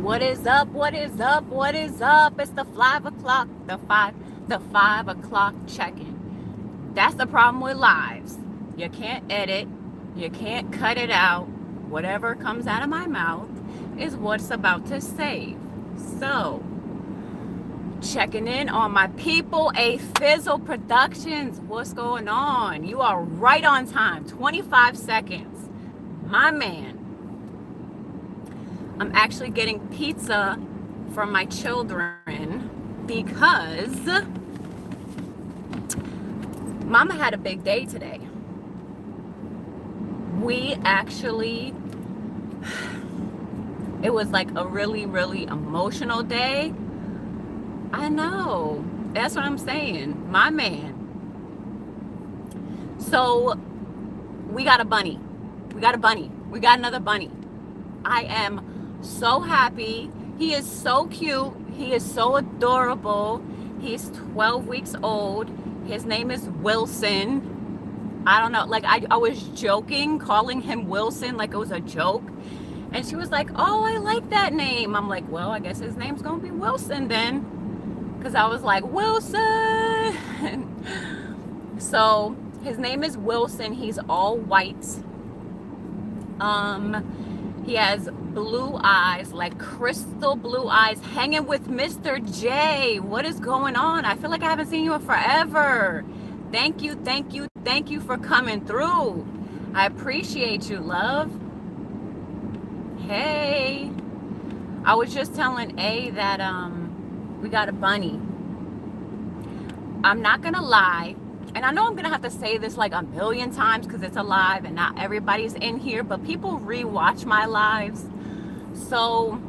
What is up? What is up? What is up? It's the 5 o'clock, the 5 o'clock check-in. That's the problem with lives. You can't edit, you can't cut it out. Whatever comes out of my mouth is what's about to say. So, checking in on my people, A Fizzle Productions. What's going on? You are right on time, 25 seconds. My man. I'm actually getting pizza from my children because Mama had a big day today. It was like a really, really emotional day. I know. That's what I'm saying. My man. So we got a bunny. We got another bunny. I am so happy. He is so cute. He is so adorable. He's 12 weeks old. His name is Wilson. I don't know, like I was joking calling him Wilson like it was a joke. And she was like, oh, I like that name. I'm like, well, I guess his name's gonna be Wilson then. Because I was like, Wilson. So his name is Wilson. He's all white. He has blue eyes, like crystal blue eyes, hanging with Mr. J. What is going on? I feel like I haven't seen you in forever. Thank you for coming through. I appreciate you, love. Hey. I was just telling A that we got a bunny. I'm not gonna lie. And I know I'm gonna have to say this like a million times because it's a live and not everybody's in here, but people rewatch my lives. So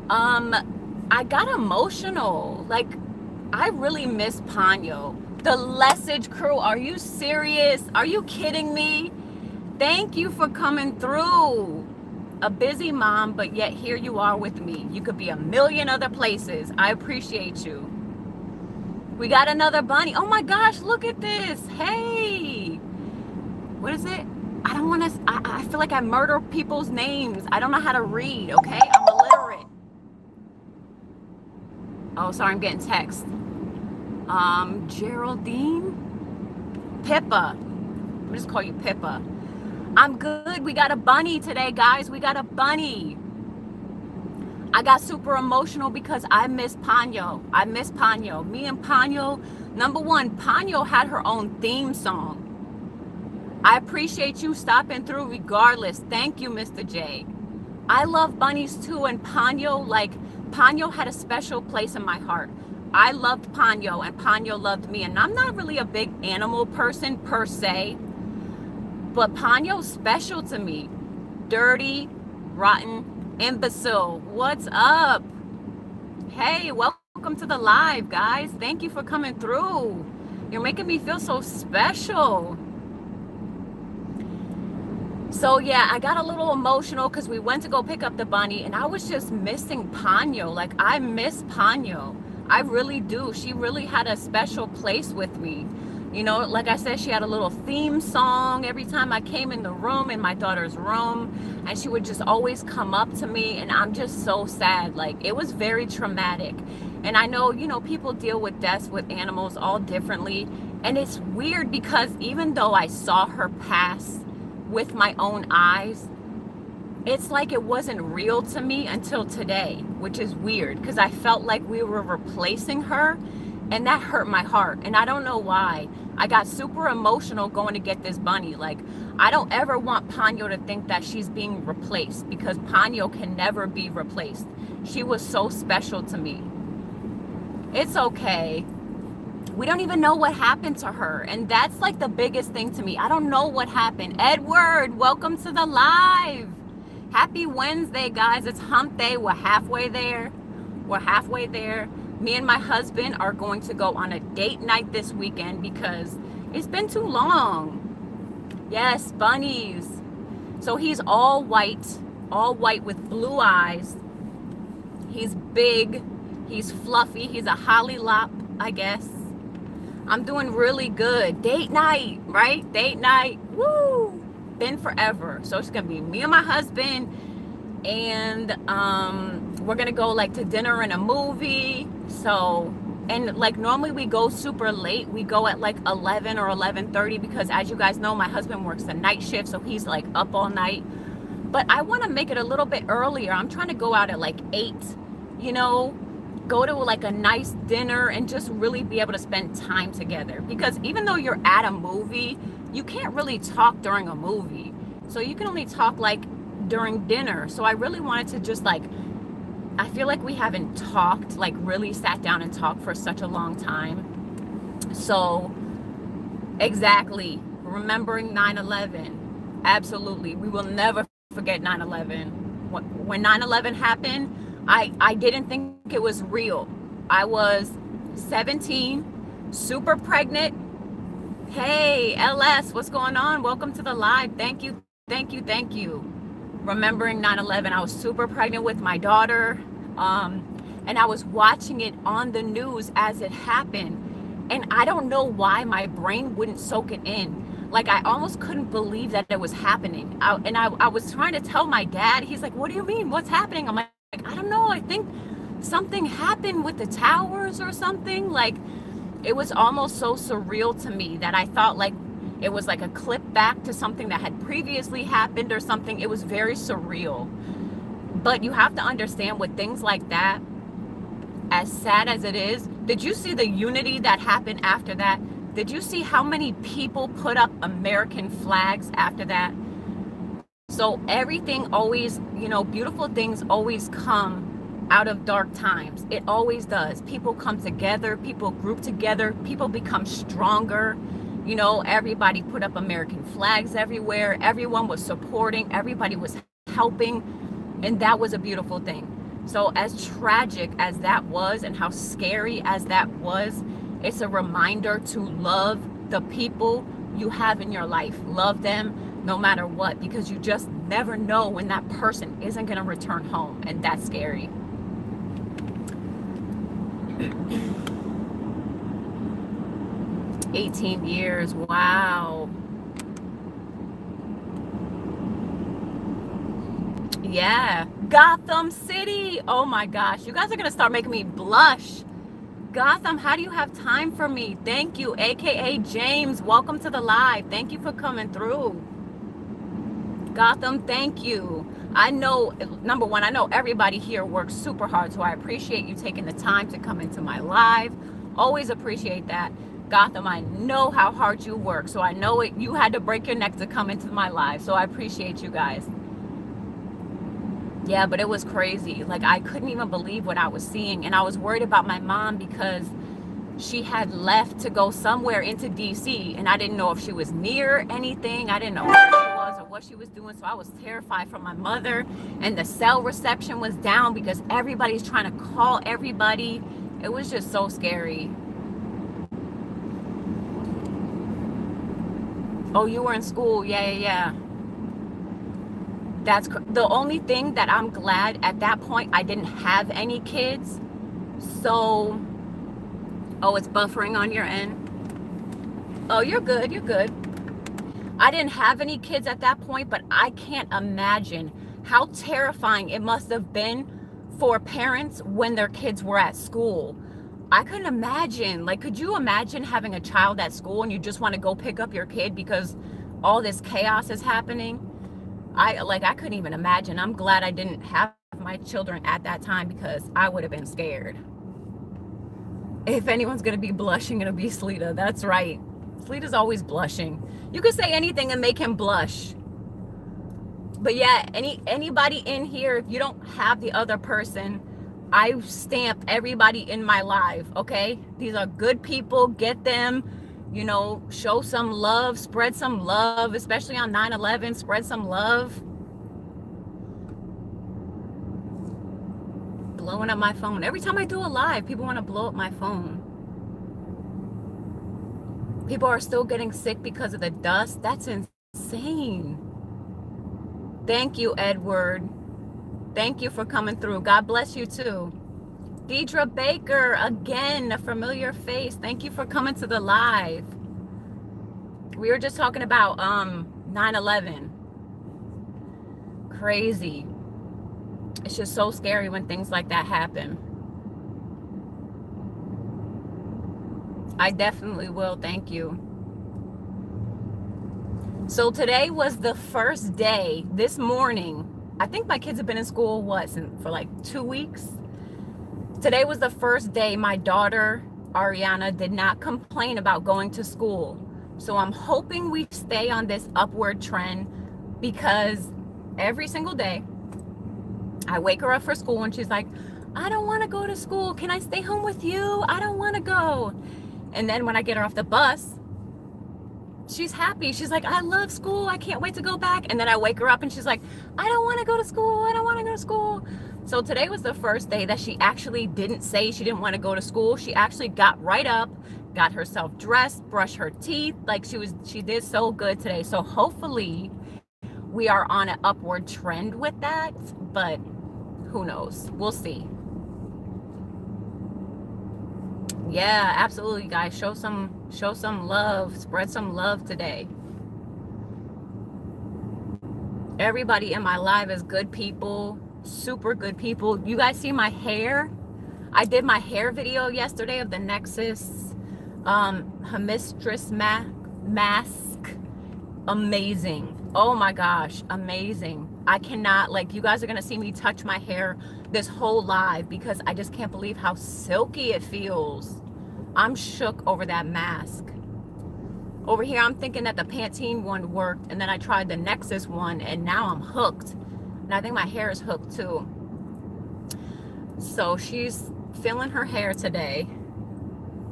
I got emotional. Like, I really miss Ponyo. The Lessage crew, are you serious? Are you kidding me? Thank you for coming through. A busy mom, but yet here you are with me. You could be a million other places. I appreciate you. We got another bunny. Oh my gosh, look at this. Hey. What is it? I don't want to, I feel like I murder people's names. I don't know how to read, okay? I'm illiterate. Oh, sorry, I'm getting text. Geraldine? Pippa. I'll just call you Pippa. I'm good. We got a bunny today, guys. We got a bunny. I got super emotional because I miss Ponyo. I miss Ponyo. Me and Ponyo, number one, Ponyo had her own theme song. I appreciate you stopping through regardless. Thank you, Mr. J. I love bunnies too, and Ponyo had a special place in my heart. I loved Ponyo, and Ponyo loved me, and I'm not really a big animal person per se, but Ponyo's special to me. Dirty, rotten, imbecile. What's up? Hey, welcome to the live, guys. Thank you for coming through. You're making me feel so special. So yeah, I got a little emotional because we went to go pick up the bunny and I was just missing Ponyo. Like, I miss Ponyo. I really do. She really had a special place with me. You know, like I said, she had a little theme song every time I came in the room, in my daughter's room, and she would just always come up to me, and I'm just so sad. Like, it was very traumatic. And I know, you know, people deal with deaths with animals all differently, and it's weird because even though I saw her pass with my own eyes, it's like it wasn't real to me until today, which is weird because I felt like we were replacing her. And that hurt my heart. And I don't know why. I got super emotional going to get this bunny. Like, I don't ever want Ponyo to think that she's being replaced because Ponyo can never be replaced. She was so special to me. It's okay. We don't even know what happened to her. And that's like the biggest thing to me. I don't know what happened. Edward, welcome to the live. Happy Wednesday, guys. It's hump day. We're halfway there. Me and my husband are going to go on a date night this weekend because it's been too long. Yes, bunnies. So he's all white with blue eyes. He's big, he's fluffy, he's a hollylop, I guess. I'm doing really good. Date night, right? Date night, woo! Been forever. So it's gonna be me and my husband and we're gonna go like to dinner and a movie. So, and like normally we go super late. We go at like 11 or 11:30 because, as you guys know, my husband works the night shift, so he's like up all night. But I want to make it a little bit earlier. I'm trying to go out at like 8, you know, go to like a nice dinner and just really be able to spend time together. Because even though you're at a movie, you can't really talk during a movie. So you can only talk like during dinner. So I really wanted to just like, I feel like we haven't talked, like really sat down and talked for such a long time. So exactly, remembering 9/11. Absolutely. We will never forget 9/11. When 9/11 happened, I didn't think it was real. I was 17, super pregnant. Hey, LS, what's going on? Welcome to the live. Thank you, thank you, thank you. Remembering 9/11, I was super pregnant with my daughter, and I was watching it on the news as it happened. And I don't know why my brain wouldn't soak it in. Like, I almost couldn't believe that it was happening. I was trying to tell my dad. He's like, what do you mean? What's happening? I'm like, I don't know. I think something happened with the towers or something. Like, it was almost so surreal to me that I thought like it was like a clip back to something that had previously happened or something. It was very surreal. But you have to understand, with things like that, as sad as it is, did you see the unity that happened after that? Did you see how many people put up American flags after that? So everything always, you know, beautiful things always come out of dark times. It always does. People come together, people group together, people become stronger. You know, everybody put up American flags everywhere. Everyone was supporting, everybody was helping, and that was a beautiful thing. So as tragic as that was and how scary as that was, it's a reminder to love the people you have in your life. Love them no matter what, because you just never know when that person isn't going to return home, and that's scary. "18 years, wow." Yeah, Gotham City. Oh my gosh, you guys are gonna start making me blush. Gotham, how do you have time for me? Thank you, aka James. Welcome to the live. Thank you for coming through. Gotham, thank you. I know, number one, I know everybody here works super hard, so I appreciate you taking the time to come into my live. Always appreciate that. Gotham, I know how hard you work, so I know it. You had to break your neck to come into my live, so I appreciate you guys. Yeah, but it was crazy. Like, I couldn't even believe what I was seeing, and I was worried about my mom because she had left to go somewhere into DC, and I didn't know if she was near anything. I didn't know where she was or what she was doing, so I was terrified for my mother. And the cell reception was down because everybody's trying to call everybody. It was just so scary. Oh, you were in school. Yeah. That's the only thing that I'm glad at that point I didn't have any kids. So, oh, it's buffering on your end. Oh, you're good. I didn't have any kids at that point, but I can't imagine how terrifying it must have been for parents when their kids were at school. I couldn't imagine. Like, could you imagine having a child at school and you just want to go pick up your kid because all this chaos is happening? I couldn't even imagine. I'm glad I didn't have my children at that time because I would have been scared. If anyone's going to be blushing, it'll be Sleeta. That's right. Sleeta's always blushing. You could say anything and make him blush. But yeah, anybody in here, if you don't have the other person, I stamp everybody in my live, okay? These are good people. Get them, you know, show some love, spread some love, especially on 9/11, spread some love. Blowing up my phone. Every time I do a live, people want to blow up my phone. People are still getting sick because of the dust. That's insane. Thank you, Edward. Thank you for coming through. God bless you too. Deidre Baker, again, a familiar face. Thank you for coming to the live. We were just talking about 9/11. Crazy. It's just so scary when things like that happen. I definitely will. Thank you. So today was the first day, this morning. I think my kids have been in school, for like 2 weeks. Today was the first day my daughter, Ariana, did not complain about going to school. So I'm hoping we stay on this upward trend, because every single day I wake her up for school and she's like, I don't want to go to school. Can I stay home with you? I don't want to go. And then when I get her off the bus, she's happy. She's like, I love school. I can't wait to go back. And then I wake her up and she's like, I don't want to go to school. I don't want to go to school. So today was the first day that she actually didn't say she didn't want to go to school. She actually got right up, got herself dressed, brushed her teeth. Like she did so good today. So hopefully we are on an upward trend with that, but who knows? We'll see. Yeah, absolutely, guys. Show some love. Spread some love today. Everybody in my live is good people, super good people. You guys see my hair? I did my hair video yesterday of the Nexus Hemistress mask. Amazing. Oh my gosh, amazing. I cannot, like, you guys are gonna see me touch my hair this whole live because I just can't believe how silky it feels. I'm shook over that mask. Over here, I'm thinking that the Pantene one worked, and then I tried the Nexus one, and now I'm hooked. And I think my hair is hooked too. So she's filling her hair today,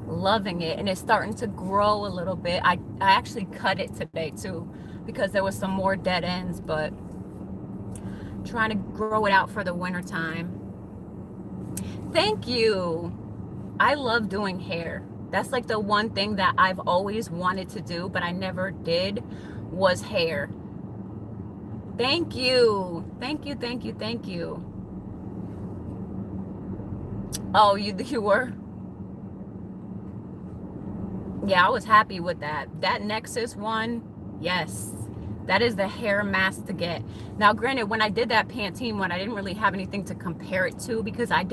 loving it, and it's starting to grow a little bit. I actually cut it today too because there was some more dead ends, but trying to grow it out for the winter time. Thank you. I love doing hair. That's like the one thing that I've always wanted to do, but I never did, was hair. Thank you. Thank you, thank you, thank you. Oh, you were? Yeah, I was happy with that. That Nexus one, yes. That is the hair mask to get. Now, granted, when I did that Pantene one, I didn't really have anything to compare it to because I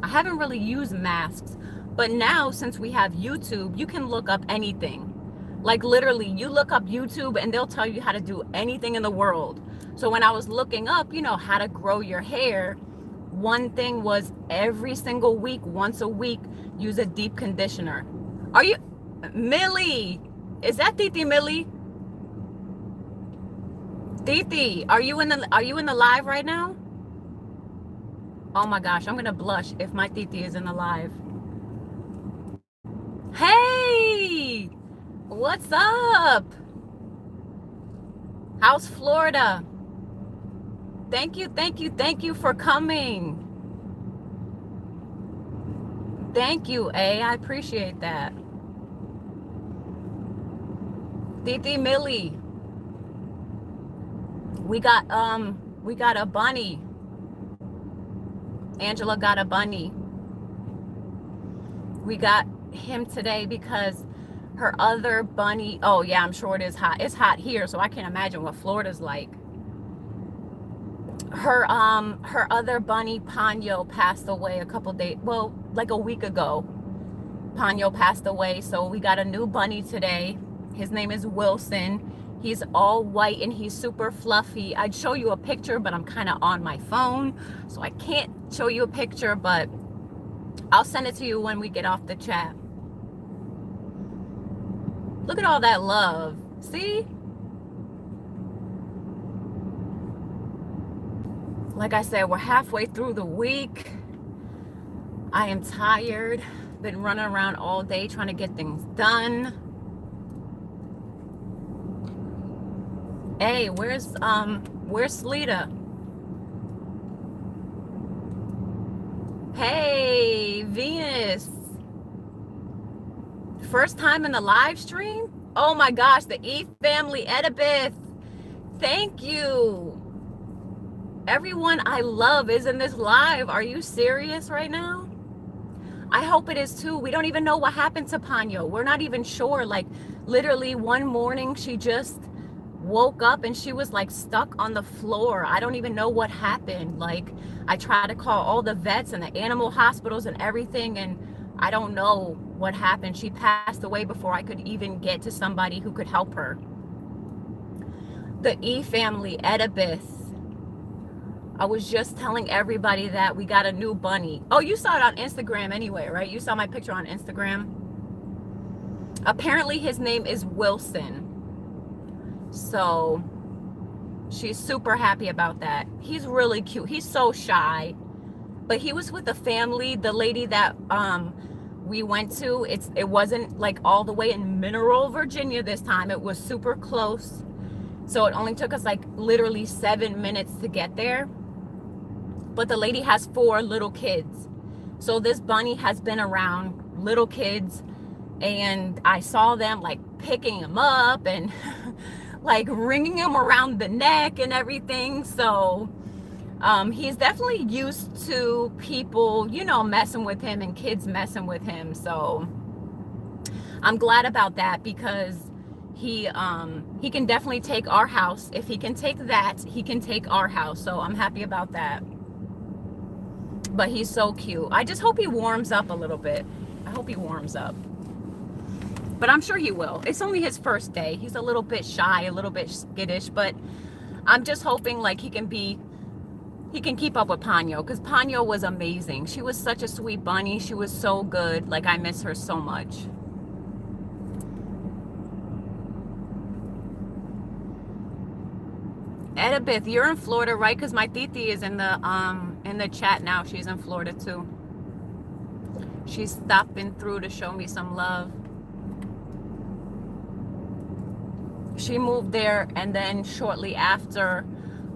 haven't really used masks. But now, since we have YouTube, you can look up anything. Like literally, you look up YouTube and they'll tell you how to do anything in the world. So when I was looking up, how to grow your hair, one thing was every single week, once a week, use a deep conditioner. Are you, Millie? Is that Titi Millie? Titi, are you in the live right now? Oh my gosh, I'm gonna blush if my Titi is in the live. Hey, what's up? How's Florida? Thank you for coming. Thank you, A. I appreciate that. Titi Millie. We got a bunny. Angela got a bunny. We got him today because her other bunny, oh yeah, I'm sure it is hot. It's hot here, so I can't imagine what Florida's like. Her other bunny, Ponyo, passed away a couple days, well, like a week ago. Ponyo passed away, so we got a new bunny today. His name is Wilson. He's all white and he's super fluffy. I'd show you a picture, but I'm kind of on my phone, so I can't show you a picture, but I'll send it to you when we get off the chat. Look at all that love. See? Like I said, we're halfway through the week. I am tired. Been running around all day trying to get things done. Hey, where's Sleeta? Hey, Venus. First time in the live stream? Oh my gosh, the E family, Edibeth. Thank you. Everyone I love is in this live. Are you serious right now? I hope it is too. We don't even know what happened to Ponyo. We're not even sure. Like literally one morning she just woke up and she was like stuck on the floor. I don't even know what happened. Like, I tried to call all the vets and the animal hospitals and everything, and I don't know what happened. She passed away before I could even get to somebody who could help her. The E family, Edibeth. I was just telling everybody that we got a new bunny. Oh, you saw it on Instagram anyway, right? You saw my picture on Instagram. Apparently his name is Wilson. So she's super happy about that. He's really cute. He's so shy. But he was with the family, the lady that we went to. It wasn't like all the way in Mineral, Virginia this time. It was super close. So it only took us like literally 7 minutes to get there. But the lady has 4 little kids. So this bunny has been around little kids, and I saw them like picking him up and like wringing him around the neck and everything. So he's definitely used to people, you know, messing with him and kids messing with him. So I'm glad about that, because he can definitely take our house. If he can take that, he can take our house. So I'm happy about that. But he's so cute. I just hope he warms up a little bit. I hope he warms up. But I'm sure he will. It's only his first day. He's a little bit shy, a little bit skittish, but I'm just hoping like he can keep up with Ponyo, because Ponyo was amazing. She was such a sweet bunny. She was so good. Like, I miss her so much. Edibeth, you're in Florida, right? Because my titi is in the chat now. She's in Florida too. She's stopping through to show me some love. She moved there, and then shortly after,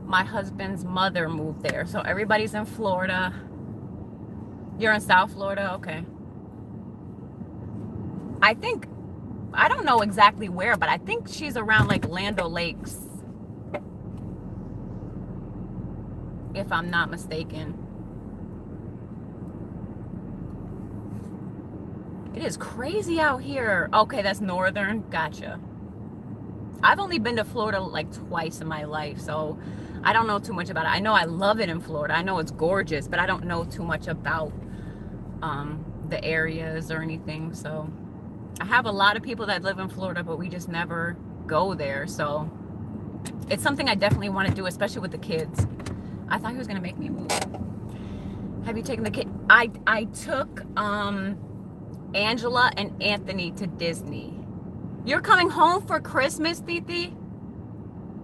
my husband's mother moved there. So everybody's in Florida. You're in South Florida? Okay. I don't know exactly where, but I think she's around like Land O'Lakes, if I'm not mistaken. It is crazy out here. Okay, that's northern. Gotcha. I've only been to Florida like twice in my life, so I don't know too much about it. I know I love it in Florida. I know it's gorgeous, but I don't know too much about the areas or anything. So I have a lot of people that live in Florida, but we just never go there. So it's something I definitely want to do, especially with the kids. I thought he was gonna make me move. Have you taken the kid? I took Angela and Anthony to Disney. You're coming home for Christmas, Titi?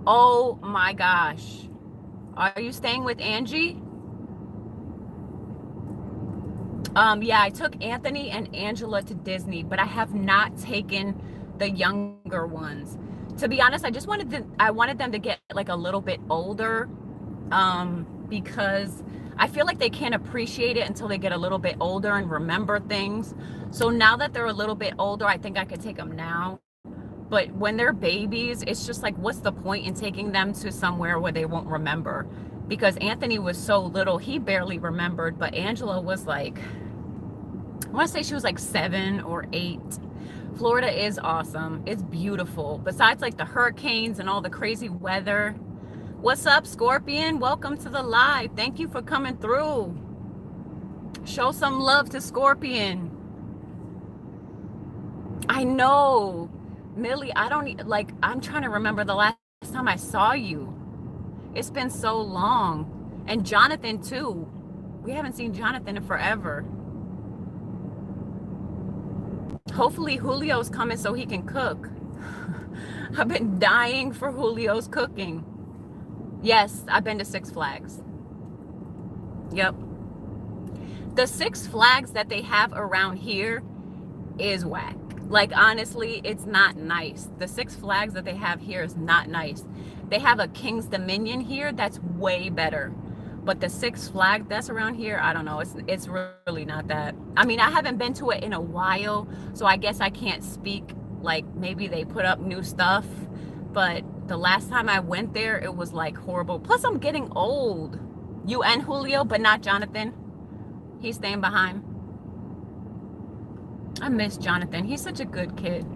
Oh my gosh. Are you staying with Angie? Yeah, I took Anthony and Angela to Disney, but I have not taken the younger ones. To be honest, I wanted them to get like a little bit older, because I feel like they can't appreciate it until they get a little bit older and remember things. So now that they're a little bit older, I think I could take them now. But when they're babies, it's just like, what's the point in taking them to somewhere where they won't remember? Because Anthony was so little, he barely remembered, but Angela was like, I want to say she was like 7 or 8. Florida is awesome. It's beautiful. Besides like the hurricanes and all the crazy weather. What's up, Scorpion? Welcome to the live. Thank you for coming through. Show some love to Scorpion. I know. Millie, I'm trying to remember the last time I saw you. It's been so long. And Jonathan too. We haven't seen Jonathan in forever. Hopefully Julio's coming so he can cook. I've been dying for Julio's cooking. Yes, I've been to Six Flags. Yep. The Six Flags that they have around here is whack. Like, honestly, it's not nice. The Six Flags that they have here is not nice. They have a King's Dominion here that's way better. But the Six Flags that's around here, I don't know. It's really not that. I mean, I haven't been to it in a while, so I guess I can't speak. Like, maybe they put up new stuff. But the last time I went there, it was like horrible. Plus, I'm getting old. You and Julio, but not Jonathan. He's staying behind. I miss Jonathan. He's such a good kid.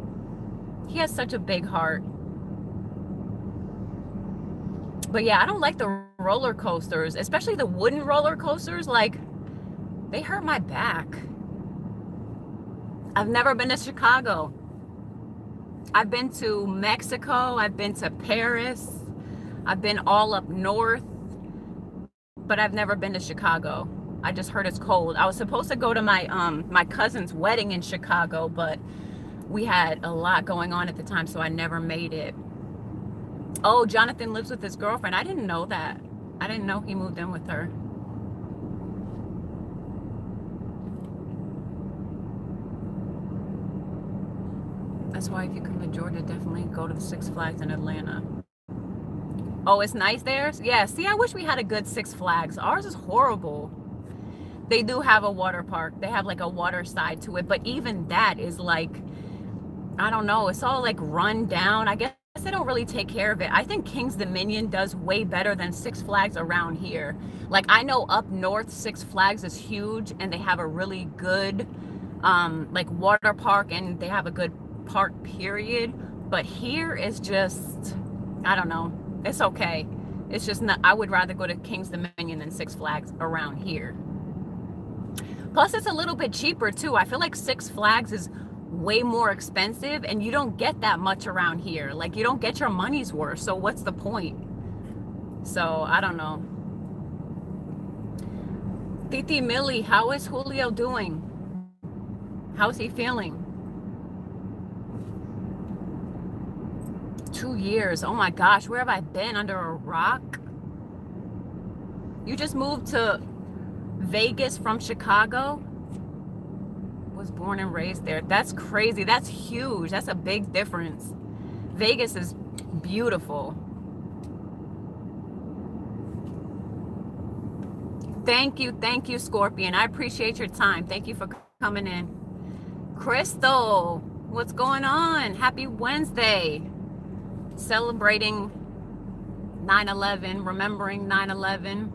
He has such a big heart. But yeah, I don't like the roller coasters, especially the wooden roller coasters. Like, they hurt my back. I've never been to Chicago. I've been to Mexico. I've been to Paris. I've been all up north, but I've never been to Chicago. I just heard it's cold. I was supposed to go to my cousin's wedding in Chicago, but we had a lot going on at the time, so I never made it. Oh, Jonathan lives with his girlfriend. I didn't know that. I didn't know he moved in with her. That's why if you come to Georgia, definitely go to the Six Flags in Atlanta. Oh, it's nice there? Yeah, see, I wish we had a good Six Flags. Ours is horrible. They do have a water park. They have like a water side to it, but even that is like, I don't know, it's all like run down. I guess they don't really take care of it. I think King's Dominion does way better than Six Flags around here. Like, I know up north, Six Flags is huge and they have a really good like water park, and they have a good park period. But here is just, I don't know, it's okay. It's just not, I would rather go to King's Dominion than Six Flags around here. Plus, it's a little bit cheaper too. I feel like Six Flags is way more expensive, and you don't get that much around here. Like, you don't get your money's worth. So what's the point? So I don't know. Titi Millie, how is Julio doing? How's he feeling? 2 years. Oh my gosh, where have I been? Under a rock? You just moved to Vegas from Chicago? Was born and raised there. That's crazy. That's huge. That's a big difference. Vegas is beautiful. Thank you, Scorpion. I appreciate your time. Thank you for coming in. Crystal, what's going on? Happy Wednesday. Celebrating 9/11, remembering 9/11.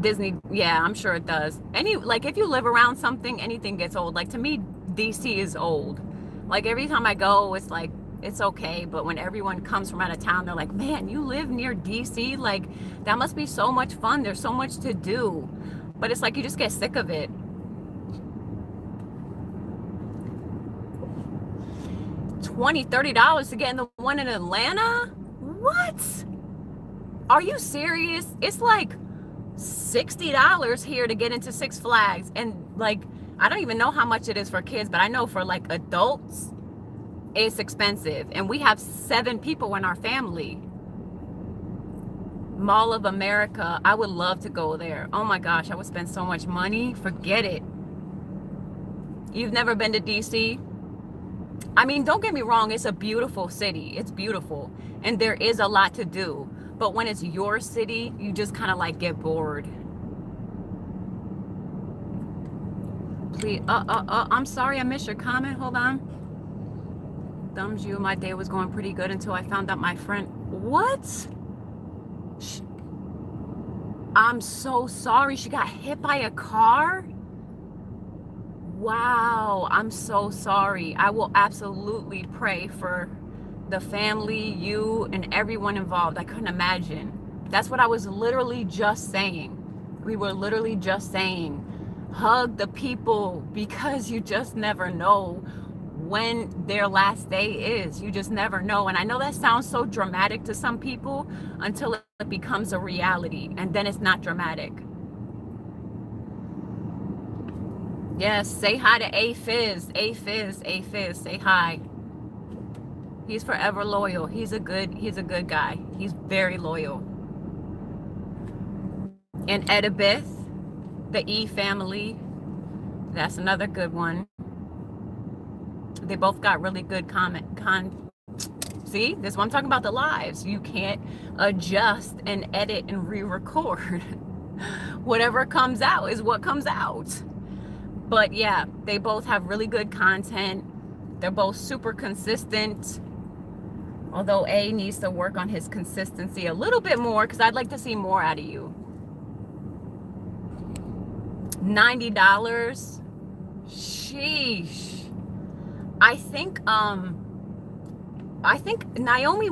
Disney, yeah, I'm sure it does. Like, if you live around something, anything gets old. Like, to me, DC is old. Like, every time I go, it's like, it's okay. But when everyone comes from out of town, they're like, man, you live near DC? Like, that must be so much fun. There's so much to do. But it's like, you just get sick of it. $20, $30 to get in the one in Atlanta? What? Are you serious? It's like $60 here to get into Six Flags. And like, I don't even know how much it is for kids, but I know for like adults, it's expensive. And we have 7 people in our family. Mall of America, I would love to go there. Oh my gosh, I would spend so much money. Forget it. You've never been to DC? I mean, don't get me wrong, it's a beautiful city. It's beautiful. And there is a lot to do. But when it's your city, you just kind of like get bored. Please, I'm sorry I missed your comment. Hold on. Thumbs you, my day was going pretty good until I found out my friend. What? I'm so sorry. She got hit by a car? Wow, I'm so sorry. I will absolutely pray for the family, you, and everyone involved. I couldn't imagine. That's what I was literally just saying. We were literally just saying, hug the people, because you just never know when their last day is. You just never know. And I know that sounds so dramatic to some people until it becomes a reality, and then it's not dramatic. Yes, say hi to A-Fizz. A-Fizz, A-Fizz, say hi. He's forever loyal. He's a good guy. He's very loyal. And Edibeth, the E family, that's another good one. They both got really good see, this is what I'm talking about, the lives. You can't adjust and edit and re-record. Whatever comes out is what comes out. But yeah, they both have really good content. They're both super consistent. Although A needs to work on his consistency a little bit more, because I'd like to see more out of you. $90? Sheesh. I think Naomi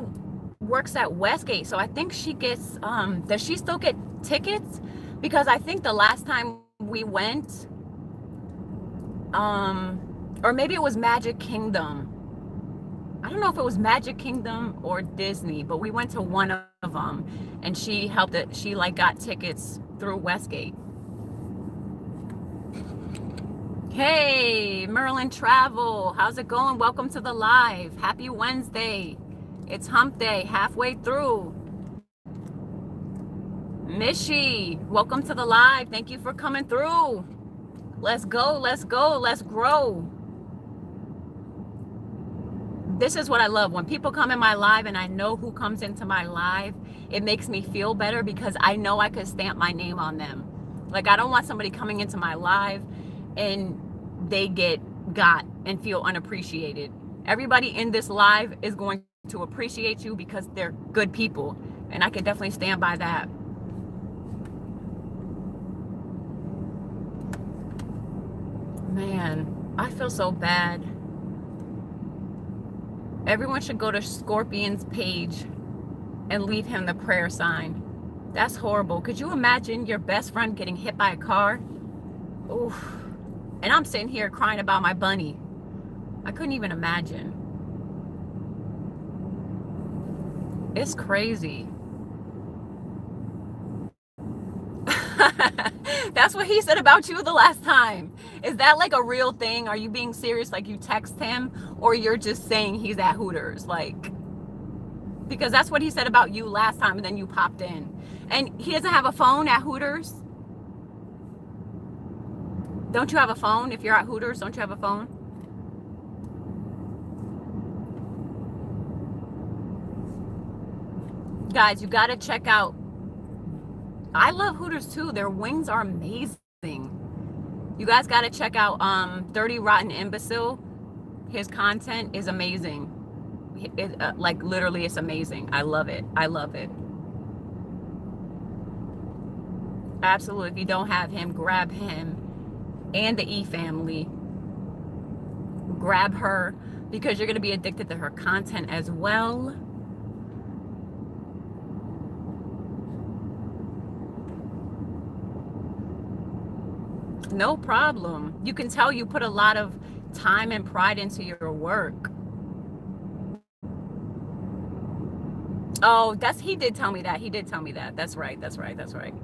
works at Westgate, so I think she gets, does she still get tickets? Because I think the last time we went, or maybe it was Magic Kingdom. I don't know if it was Magic Kingdom or Disney, but we went to one of them, and she helped it. She like got tickets through Westgate. Hey, Merlin Travel, how's it going? Welcome to the live. Happy Wednesday. It's hump day, halfway through. Mishi, welcome to the live. Thank you for coming through. Let's go, let's go, let's grow. This is what I love. When people come in my live and I know who comes into my live, it makes me feel better because I know I could stamp my name on them. Like, I don't want somebody coming into my live and they got and feel unappreciated. Everybody in this live is going to appreciate you because they're good people, and I can definitely stand by that. Man, I feel so bad. Everyone should go to Scorpion's page and leave him the prayer sign. That's horrible. Could you imagine your best friend getting hit by a car? Oof. And I'm sitting here crying about my bunny. I couldn't even imagine. It's crazy. That's what he said about you the last time. Is that like a real thing? Are you being serious? Like, you text him, or you're just saying he's at Hooters? Like, because that's what he said about you last time, and then you popped in. And he doesn't have a phone at Hooters? Don't you have a phone? If you're at Hooters, don't you have a phone? Guys, you got to check out. I love Hooters too. Their wings are amazing. You guys got to check out 30 Rotten Imbecile. His content is amazing. Like, literally, it's amazing. I love it. I love it. Absolutely. If you don't have him, grab him. And the E family. Grab her, because you're going to be addicted to her content as well. No problem. You can tell you put a lot of time and pride into your work. Oh, he did tell me that. He did tell me that. That's right. That's right. That's right.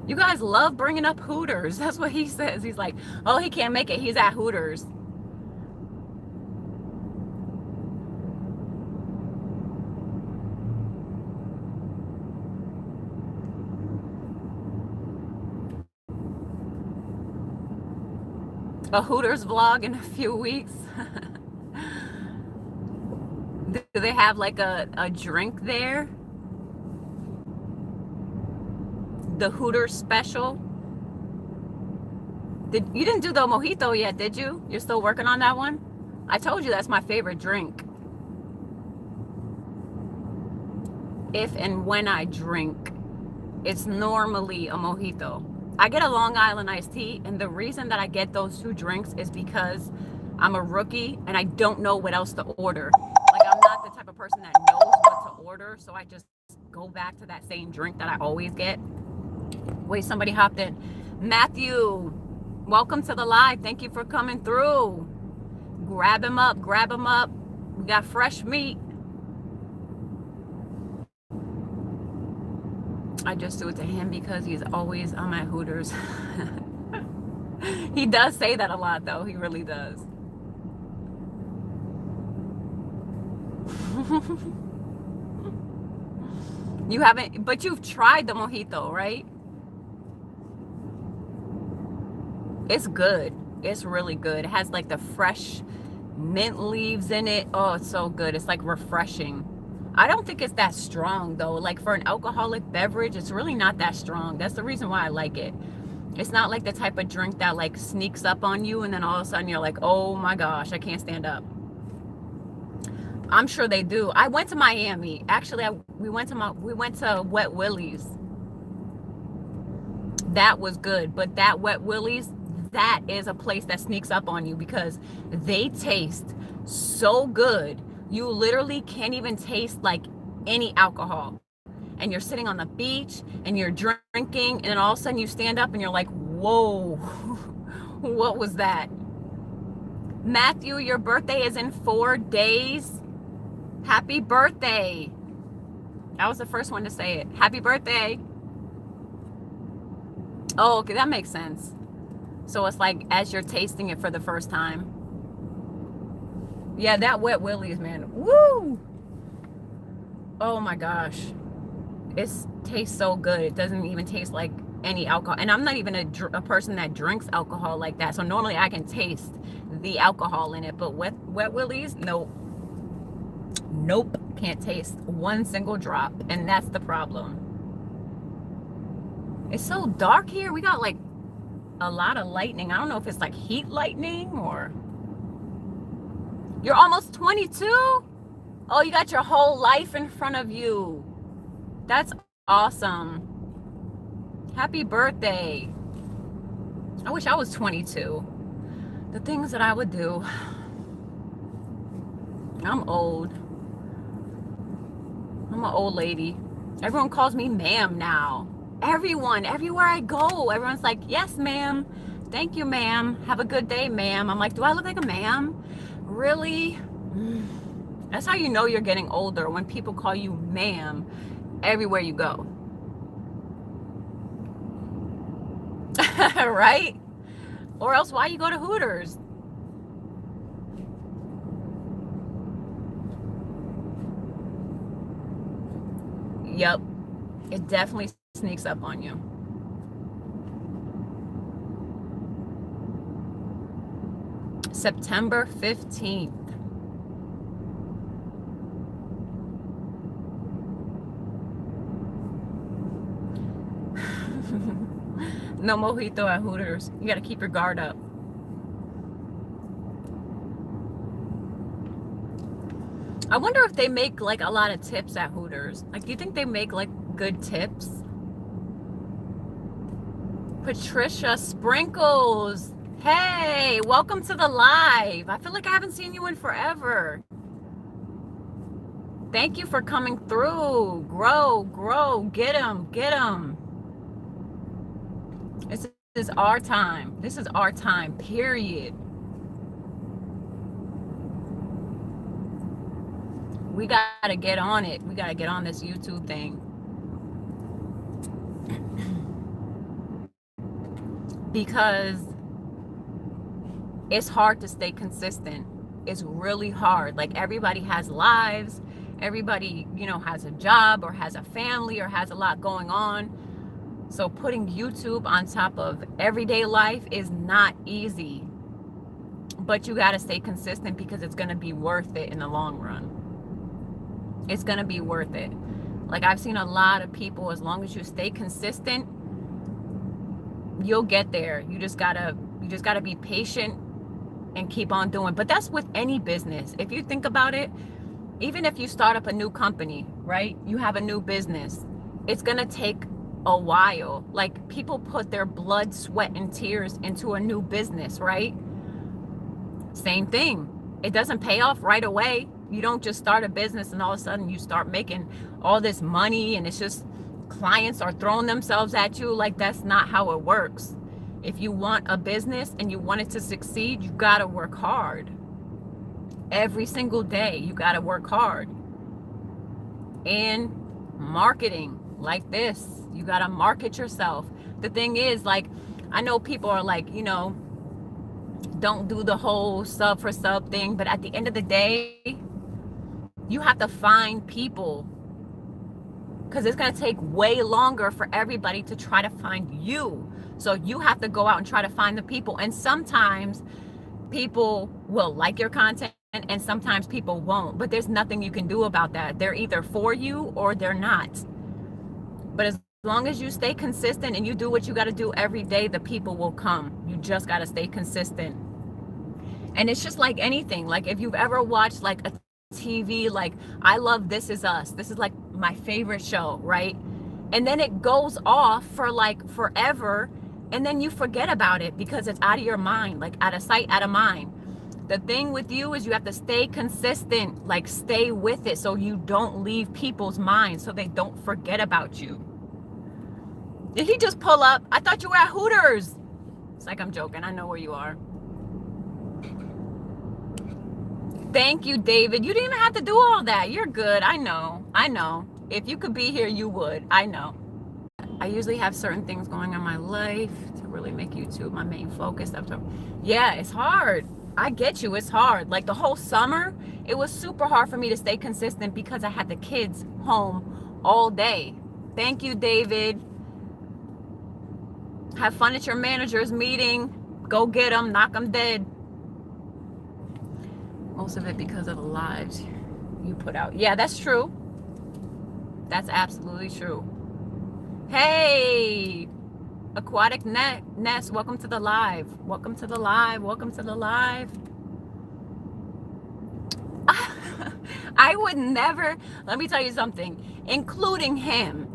You guys love bringing up Hooters. That's what he says. He's like, oh, he can't make it. He's at Hooters. A Hooters vlog in a few weeks. Do they have like a drink there? The Hooters special? You didn't do the Mojito yet, did you? You're still working on that one? I told you that's my favorite drink. If and when I drink, it's normally a Mojito. I get a Long Island iced tea, and the reason that I get those two drinks is because I'm a rookie and I don't know what else to order. Like, I'm not the type of person that knows what to order, so I just go back to that same drink that I always get. Wait, somebody hopped in. Matthew, welcome to the live. Thank you for coming through. Grab him up, grab him up. We got fresh meat. I just do it to him because he's always I'm at Hooters. He does say that a lot, though. He really does. You haven't, but you've tried the Mojito, right? It's good. It's really good. It has like the fresh mint leaves in it. Oh, it's so good. It's like refreshing. I don't think it's that strong though. Like, for an alcoholic beverage, it's really not that strong. That's the reason why I like it. It's not like the type of drink that like sneaks up on you and then all of a sudden you're like, oh my gosh, I can't stand up. I'm sure they do. I went to Miami. Actually, we went to Wet Willie's. That was good. But that Wet Willie's, that is a place that sneaks up on you because they taste so good. You literally can't even taste like any alcohol. And you're sitting on the beach and you're drinking, and then all of a sudden you stand up and you're like, whoa, what was that? Matthew, your birthday is in 4 days. Happy birthday. I was the first one to say it. Happy birthday. Oh, okay, that makes sense. So it's like as you're tasting it for the first time. Yeah, that Wet Willie's, man. Woo! Oh my gosh. It tastes so good. It doesn't even taste like any alcohol. And I'm not even a person that drinks alcohol like that. So normally I can taste the alcohol in it. But Wet Willie's, nope. Nope. Can't taste one single drop. And that's the problem. It's so dark here. We got like a lot of lightning. I don't know if it's like heat lightning or... You're almost 22? Oh, you got your whole life in front of you. That's awesome. Happy birthday. I wish I was 22. The things that I would do. I'm old. I'm an old lady. Everyone calls me ma'am now. Everyone, everywhere I go, everyone's like, yes, ma'am. Thank you, ma'am. Have a good day, ma'am. I'm like, do I look like a ma'am? Really? That's how you know you're getting older, when people call you ma'am everywhere you go. Right? Or else why you go to Hooters? Yep. It definitely sneaks up on you. September 15th. No mojito at Hooters. You gotta keep your guard up. I wonder if they make like a lot of tips at Hooters. Like, do you think they make like good tips? Patricia Sprinkles. Hey, welcome to the live. I feel like I haven't seen you in forever. Thank you for coming through. Grow, get them. This is our time. This is our time, period. We gotta get on it. We gotta get on this YouTube thing. Because it's hard to stay consistent. It's really hard. Like, everybody has lives. Everybody, has a job or has a family or has a lot going on. So putting YouTube on top of everyday life is not easy. But you got to stay consistent, because it's going to be worth it in the long run. It's going to be worth it. Like, I've seen a lot of people, as long as you stay consistent, you'll get there. You just got to be patient and keep on doing. But that's with any business. If you think about it, even if you start up a new company, right? You have a new business. It's going to take a while. Like, people put their blood, sweat, and tears into a new business, right? Same thing. It doesn't pay off right away. You don't just start a business and all of a sudden you start making all this money and it's just clients are throwing themselves at you. Like, that's not how it works. If you want a business and you want it to succeed, you got to work hard. Every single day, you got to work hard. And marketing, like this, you got to market yourself. The thing is, like, I know people are like, don't do the whole sub for sub thing, but at the end of the day, you have to find people, because it's going to take way longer for everybody to try to find you. So you have to go out and try to find the people. And sometimes people will like your content and sometimes people won't, but there's nothing you can do about that. They're either for you or they're not. But as long as you stay consistent and you do what you got to do every day, the people will come. You just got to stay consistent. And it's just like anything. Like, if you've ever watched like a TV, like, I love This Is Us. This is like my favorite show, right? And then it goes off for like forever, and then you forget about it because it's out of your mind, like out of sight, out of mind. The thing with you is you have to stay consistent, like stay with it so you don't leave people's minds, so they don't forget about you. Did he just pull up? I thought you were at Hooters. It's like I'm joking. I know where you are. Thank you, David. You didn't even have to do all that. You're good. I know. I know. If you could be here, you would. I know. I usually have certain things going on in my life to really make YouTube my main focus. Yeah, it's hard. I get you. It's hard. Like the whole summer, it was super hard for me to stay consistent because I had the kids home all day. Thank you, David. Have fun at your manager's meeting. Go get them. Knock them dead. Most of it because of the lives you put out. Yeah, that's true. That's absolutely true. Hey, Aquatic Nest, welcome to the live. Welcome to the live. Welcome to the live. I would never, let me tell you something, including him,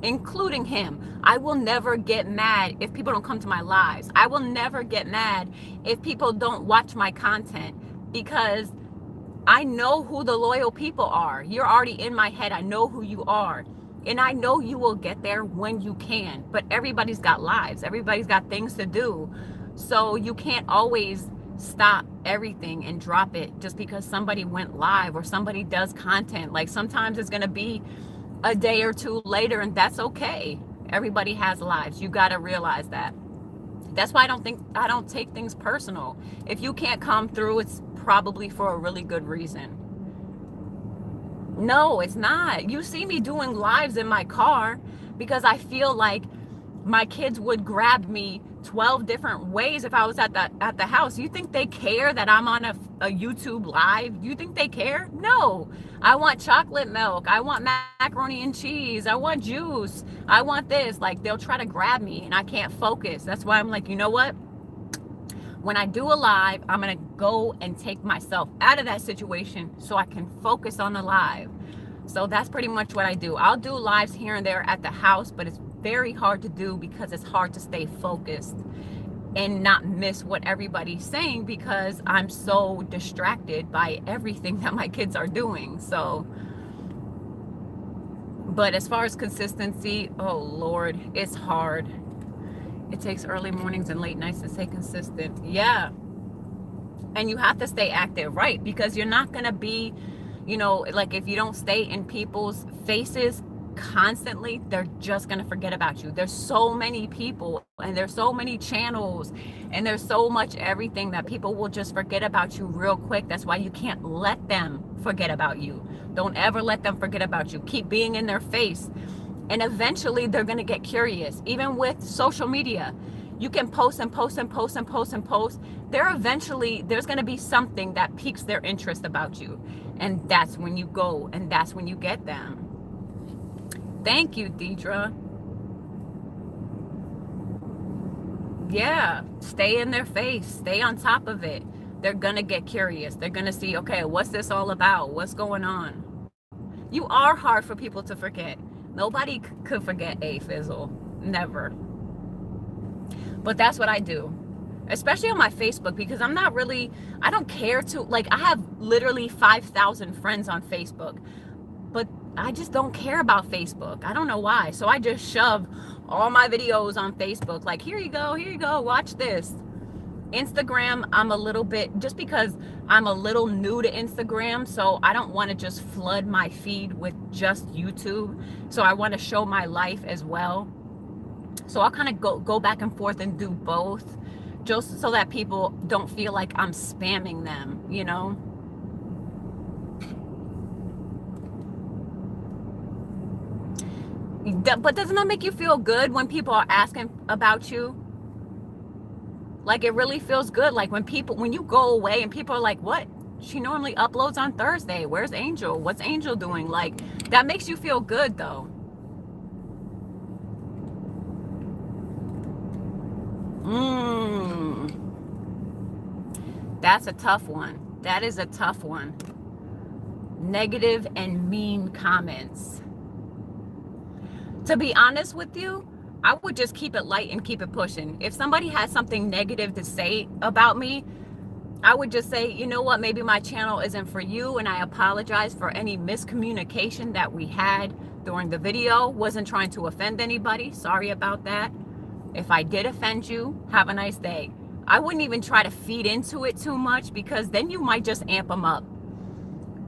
I will never get mad if people don't come to my lives. I will never get mad if people don't watch my content, because I know who the loyal people are. You're already in my head. I know who you are. And I know you will get there when you can. But everybody's got lives. Everybody's got things to do. So you can't always stop everything and drop it just because somebody went live or somebody does content. Like sometimes it's going to be a day or two later, and that's okay. Everybody has lives. You got to realize that. That's why I don't take things personal. If you can't come through, it's probably for a really good reason. No, it's not. You see me doing lives in my car because I feel like my kids would grab me 12 different ways if I was at the house. You think they care that I'm on a YouTube live? You think they care? No. I want chocolate milk. I want macaroni and cheese. I want juice. I want this. Like, they'll try to grab me and I can't focus. That's why I'm like, you know what? When I do a live, I'm going to go and take myself out of that situation so I can focus on the live. So that's pretty much what I do. I'll do lives here and there at the house, but it's very hard to do because it's hard to stay focused and not miss what everybody's saying because I'm so distracted by everything that my kids are doing. So, but as far as consistency, oh Lord, it's hard. It takes early mornings and late nights to stay consistent. Yeah. And you have to stay active, right? Because you're not going to be, you know, like if you don't stay in people's faces constantly, they're just going to forget about you. There's so many people and there's so many channels and there's so much everything that people will just forget about you real quick. That's why you can't let them forget about you. Don't ever let them forget about you. Keep being in their face. And eventually they're going to get curious. Even with social media, you can post and post and post and post and post. There's going to be something that piques their interest about you. And that's when you go and that's when you get them. Thank you, Deidre. Yeah, stay in their face. Stay on top of it. They're going to get curious. They're going to see, okay, what's this all about? What's going on? You are hard for people to forget. Nobody could forget a Fizzle. Never. But that's what I do. Especially on my Facebook, because I don't care to, like, I have literally 5,000 friends on Facebook. But I just don't care about Facebook. I don't know why. So I just shove all my videos on Facebook. Like, here you go, watch this. Instagram, I'm a little bit, just because I'm a little new to Instagram, so I don't want to just flood my feed with just YouTube. So I want to show my life as well. So I'll kind of go back and forth and do both, just so that people don't feel like I'm spamming them, you know? But doesn't that make you feel good when people are asking about you? Like, it really feels good. Like when you go away and people are like, what? She normally uploads on Thursday. Where's Angel? What's Angel doing? Like, that makes you feel good though. That's a tough one. That is a tough one. Negative and mean comments. To be honest with you, I would just keep it light and keep it pushing. If somebody has something negative to say about me, I would just say, you know what, maybe my channel isn't for you, and I apologize for any miscommunication that we had during the video. Wasn't trying to offend anybody. Sorry about that. If I did offend you, have a nice day. I wouldn't even try to feed into it too much, because then you might just amp them up.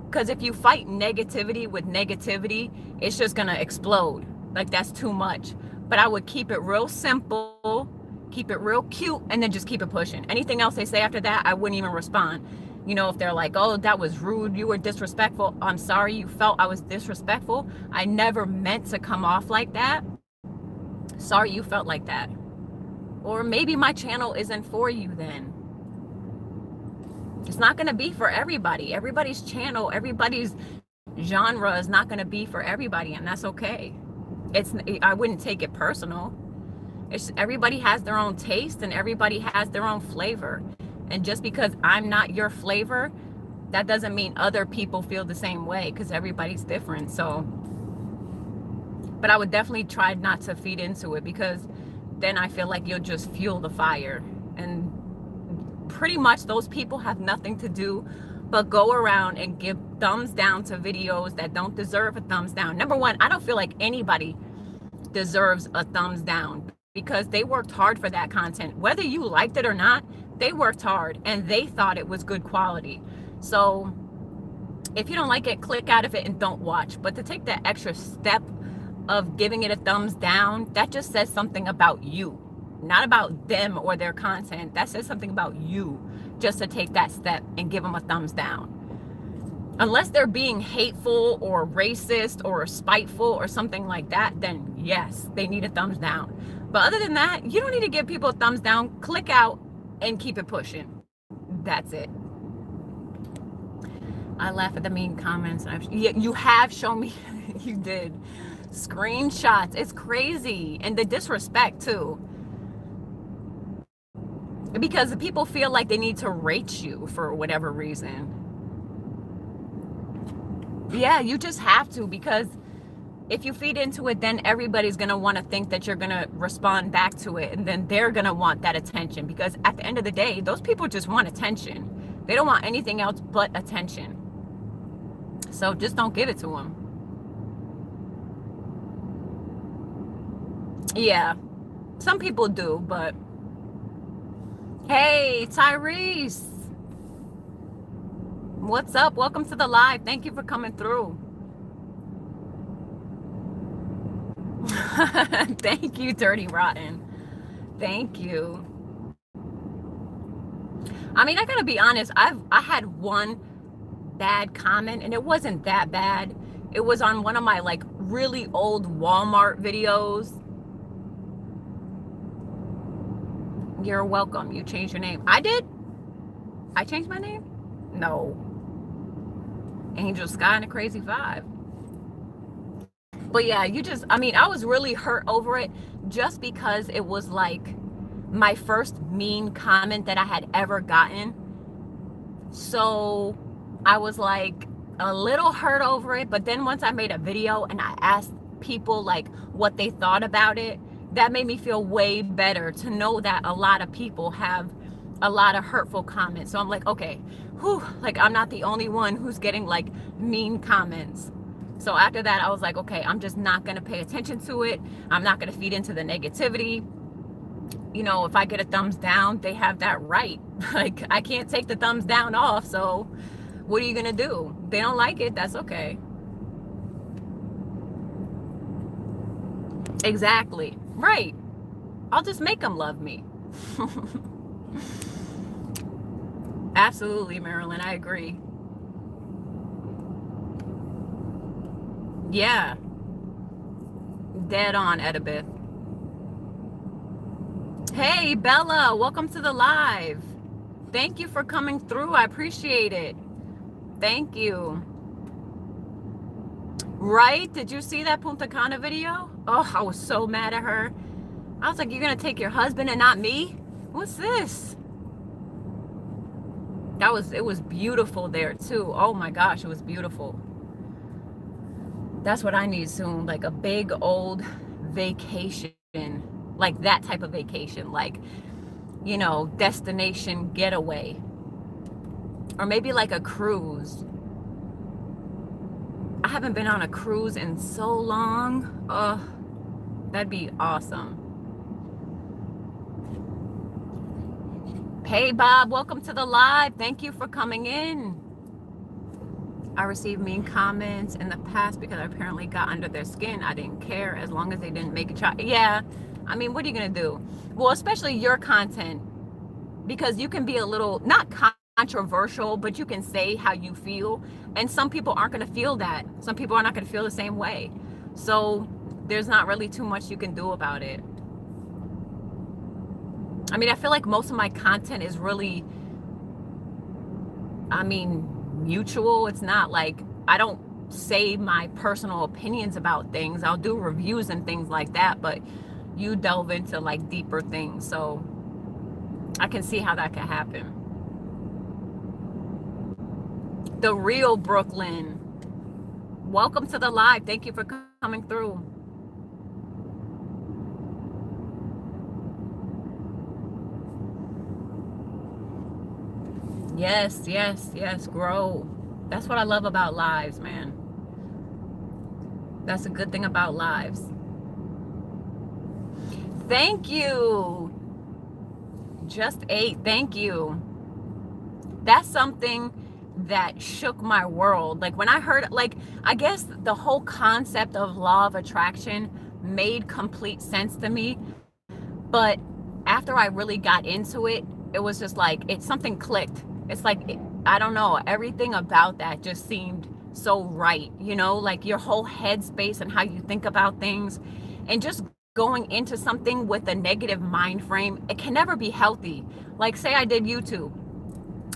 Because if you fight negativity with negativity, it's just going to explode. Like, that's too much. But I would keep it real simple, keep it real cute, and then just keep it pushing. Anything else they say after that, I wouldn't even respond. You know, if they're like, oh, that was rude, you were disrespectful, I'm sorry you felt I was disrespectful. I never meant to come off like that. Sorry you felt like that. Or maybe my channel isn't for you then. It's not going to be for everybody. Everybody's channel, everybody's genre is not going to be for everybody, and that's okay. I wouldn't take it personal. Everybody has their own taste, and everybody has their own flavor. And just because I'm not your flavor, that doesn't mean other people feel the same way, because everybody's different. So, but I would definitely try not to feed into it, because then I feel like you'll just fuel the fire. And pretty much those people have nothing to do but go around and give thumbs down to videos that don't deserve a thumbs down. Number one, I don't feel like anybody deserves a thumbs down, because they worked hard for that content. Whether you liked it or not, they worked hard and they thought it was good quality. So if you don't like it, click out of it and don't watch. But to take that extra step of giving it a thumbs down, that just says something about you, not about them or their content. That says something about you, just to take that step and give them a thumbs down. Unless they're being hateful or racist or spiteful or something like that, then yes, they need a thumbs down. But other than that, you don't need to give people a thumbs down. Click out and keep it pushing. That's it. I laugh at the mean comments. You have shown me. You did. Screenshots. It's crazy. And the disrespect too. Because people feel like they need to rate you for whatever reason. Yeah, you just have to, because if you feed into it, then everybody's going to want to think that you're going to respond back to it. And then they're going to want that attention, because at the end of the day, those people just want attention. They don't want anything else but attention. So just don't give it to them. Yeah, some people do, but hey, Tyrese. What's up? Welcome to the live. Thank you for coming through. Thank you, Dirty Rotten. Thank you. I mean, I gotta be honest. I had one bad comment, and it wasn't that bad. It was on one of my like really old Walmart videos. You're welcome. You changed your name. I did? I changed my name? No. Angel Sky and a Crazy Five. But yeah, I was really hurt over it, just because it was like my first mean comment that I had ever gotten. So I was like a little hurt over it. But then once I made a video and I asked people like what they thought about it, that made me feel way better to know that a lot of people have a lot of hurtful comments. So I'm like, okay, whew, like I'm not the only one who's getting like mean comments. So after that, I was like, okay, I'm just not going to pay attention to it. I'm not going to feed into the negativity. You know, if I get a thumbs down, they have that right. Like, I can't take the thumbs down off. So what are you going to do? They don't like it. That's okay. Exactly. Right. I'll just make them love me. Absolutely, Marilyn. I agree. Yeah. Dead on, Edibeth. Hey, Bella. Welcome to the live. Thank you for coming through. I appreciate it. Thank you. Right? Did you see that Punta Cana video? Oh, I was so mad at her. I was like, you're going to take your husband and not me? What's this? It was beautiful there too. Oh my gosh, it was beautiful. That's what I need soon, like a big old vacation, like that type of vacation, like, you know, destination getaway. Or maybe like a cruise. I haven't been on a cruise in so long. Oh, that'd be awesome. Hey Bob, welcome to the live. Thank you for coming in. I received mean comments in the past because I apparently got under their skin. I didn't care as long as they didn't make a child. Yeah, I mean, what are you gonna do? Well, especially your content, because you can be a little, not controversial, but you can say how you feel, and some people aren't gonna feel that. Some people are not gonna feel the same way. So there's not really too much you can do about it. I mean, I feel like most of my content is really, I mean, mutual. It's not like I don't say my personal opinions about things. I'll do reviews and things like that, but you delve into like deeper things. So I can see how that could happen. The real Brooklyn. Welcome to the live. Thank you for coming through. Yes, yes, yes, grow. That's what I love about lives, man. That's a good thing about lives. Thank you. Just 8. Thank you. That's something that shook my world. Like when I heard, like, I guess the whole concept of law of attraction made complete sense to me. But after I really got into it, it was just like, something clicked. It's like, I don't know, everything about that just seemed so right, you know, like your whole headspace and how you think about things, and just going into something with a negative mind frame, it can never be healthy. Like say I did YouTube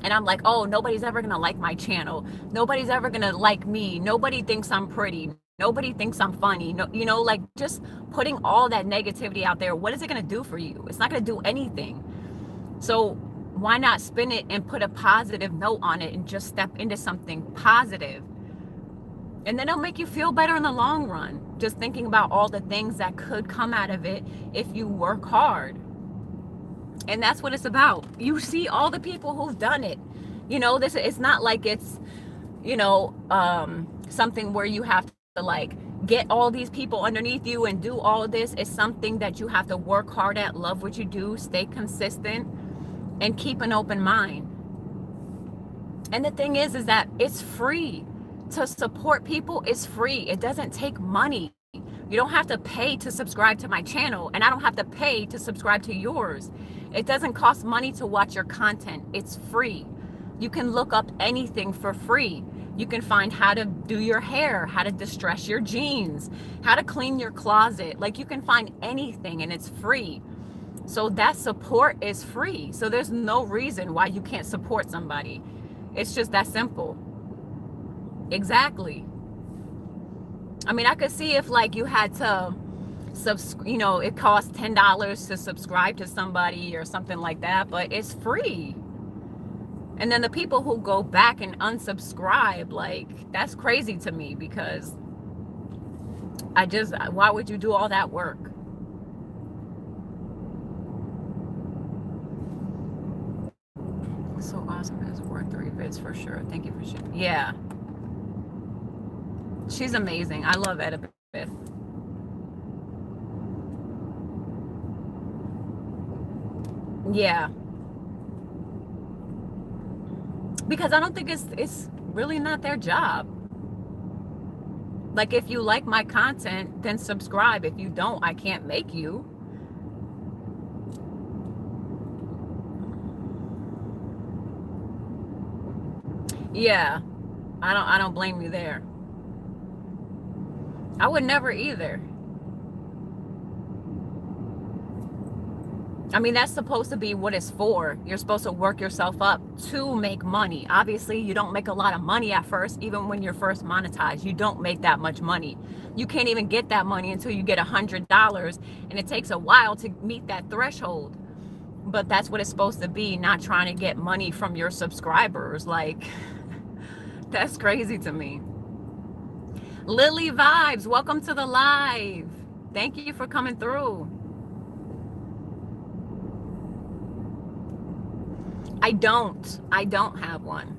and I'm like, oh, nobody's ever gonna like my channel. Nobody's ever gonna like me. Nobody thinks I'm pretty. Nobody thinks I'm funny. No, you know, like just putting all that negativity out there, what is it gonna do for you? It's not gonna do anything. So why not spin it and put a positive note on it and just step into something positive? And then it'll make you feel better in the long run. Just thinking about all the things that could come out of it if you work hard. And that's what it's about. You see all the people who've done it. You know, this, it's not like it's, you know, something where you have to like get all these people underneath you and do all of this. It's something that you have to work hard at, love what you do, stay consistent, and keep an open mind. And the thing is that it's free to support people. It's free. It doesn't take money. You don't have to pay to subscribe to my channel, and I don't have to pay to subscribe to yours. It doesn't cost money to watch your content. It's free. You can look up anything for free. You can find how to do your hair, how to distress your jeans, how to clean your closet. Like you can find anything and it's free. So that support is free. So there's no reason why you can't support somebody. It's just that simple. Exactly. I mean, I could see if like you had to, you know, it costs $10 to subscribe to somebody or something like that, but it's free. And then the people who go back and unsubscribe, like that's crazy to me, because why would you do all that work? So awesome. It's worth 3 bits for sure. Thank you for sharing. Yeah. She's amazing. I love Edith. Yeah. Because I don't think it's really not their job. Like if you like my content, then subscribe. If you don't, I can't make you. Yeah. I don't blame you there. I would never either. I mean, that's supposed to be what it's for. You're supposed to work yourself up to make money. Obviously, you don't make a lot of money at first. Even when you're first monetized, you don't make that much money. You can't even get that money until you get $100, and it takes a while to meet that threshold. But that's what it's supposed to be, not trying to get money from your subscribers. Like, that's crazy to me. Lily Vibes, welcome to the live. Thank you for coming through. I don't have one.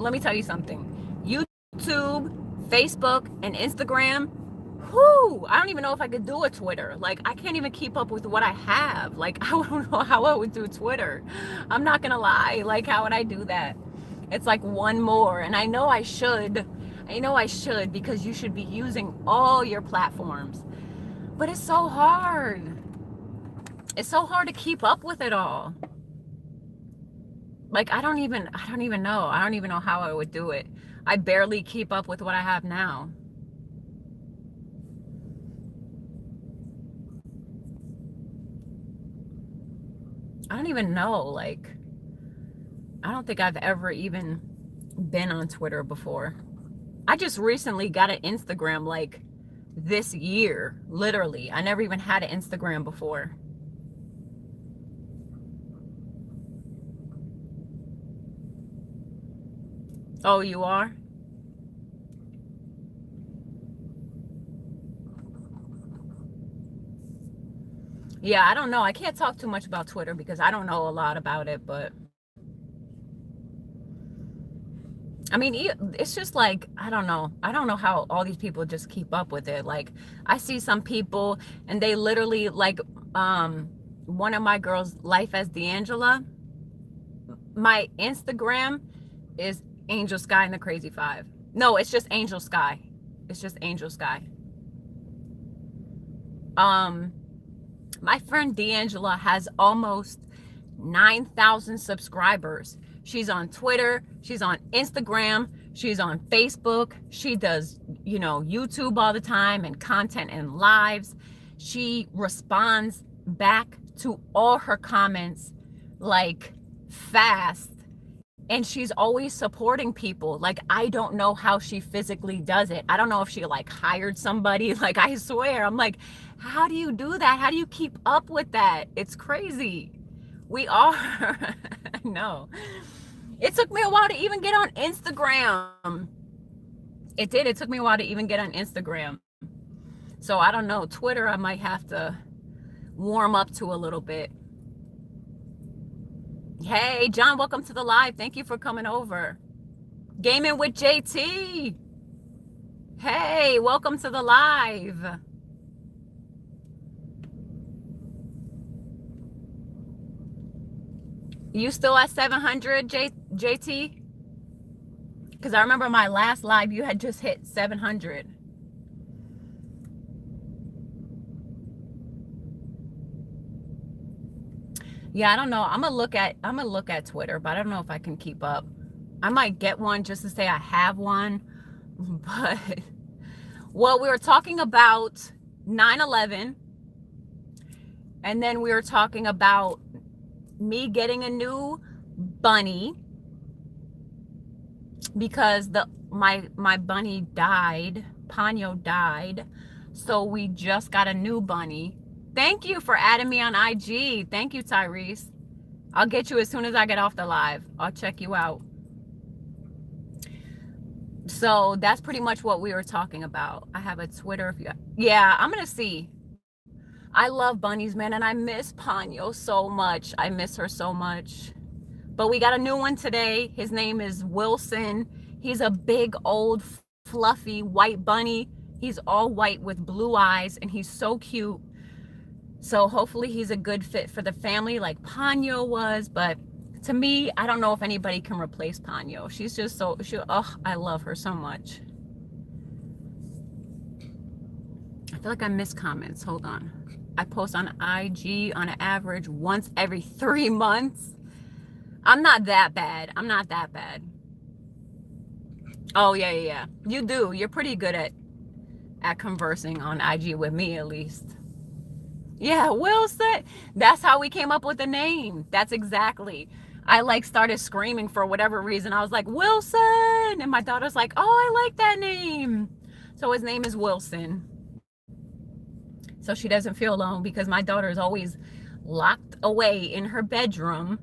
let me tell you something. YouTube, Facebook, and Instagram, whoo, I don't even know if I could do a Twitter. Like, I can't even keep up with what I have. Like, I don't know how I would do Twitter. I'm not gonna lie. Like, how would I do that? It's like one more, and I know I should. Because you should be using all your platforms. But it's so hard. It's so hard to keep up with it all. Like, I don't even know. I don't even know how I would do it. I barely keep up with what I have now. I don't even know. Like, I don't think I've ever even been on Twitter before. I just recently got an Instagram, like, this year, literally. I never even had an Instagram before. Oh, you are? Yeah, I don't know. I can't talk too much about Twitter because I don't know a lot about it, but I mean, it's just like, I don't know. I don't know how all these people just keep up with it. Like, I see some people and they literally, like, one of my girls, Life as D'Angela, my Instagram is Angel Sky and the Crazy Five. No, it's just Angel Sky. It's just Angel Sky. My friend D'Angela has almost 9,000 subscribers. She's on Twitter, she's on Instagram, she's on Facebook. She does, YouTube all the time and content and lives. She responds back to all her comments like fast. And she's always supporting people. Like, I don't know how she physically does it. I don't know if she like hired somebody. Like, I swear, I'm like, how do you do that? How do you keep up with that? It's crazy. We are. No. It took me a while to even get on Instagram. It did. It took me a while to even get on Instagram. So I don't know. Twitter, I might have to warm up to a little bit. Hey, John, welcome to the live. Thank you for coming over. Gaming with JT. Hey, welcome to the live. You still at 700, JT? Because I remember my last live, you had just hit 700. Yeah, I don't know. I'm gonna look at Twitter, but I don't know if I can keep up. I might get one just to say I have one. But well, we were talking about 9/11, and then we were talking about me getting a new bunny because my bunny died. Ponyo died. So we just got a new bunny. Thank you for adding me on IG. Thank you, Tyrese. I'll get you as soon as I get off the live. I'll check you out. So that's pretty much what we were talking about. I have a Twitter. Yeah, I'm going to see. I love bunnies, man, and I miss Ponyo so much. I miss her so much. But we got a new one today. His name is Wilson. He's a big, old, fluffy white bunny. He's all white with blue eyes, and he's so cute. So hopefully he's a good fit for the family like Ponyo was. But to me, I don't know if anybody can replace Ponyo. She's just I love her so much. I feel like I miss comments. Hold on. I post on IG on an average once every 3 months. I'm not that bad. Oh, yeah. You do. You're pretty good at conversing on IG with me, at least. Yeah, Wilson. That's how we came up with the name. That's exactly. I started screaming for whatever reason. I was like, Wilson. And my daughter's like, oh, I like that name. So his name is Wilson. So she doesn't feel alone because my daughter is always locked away in her bedroom.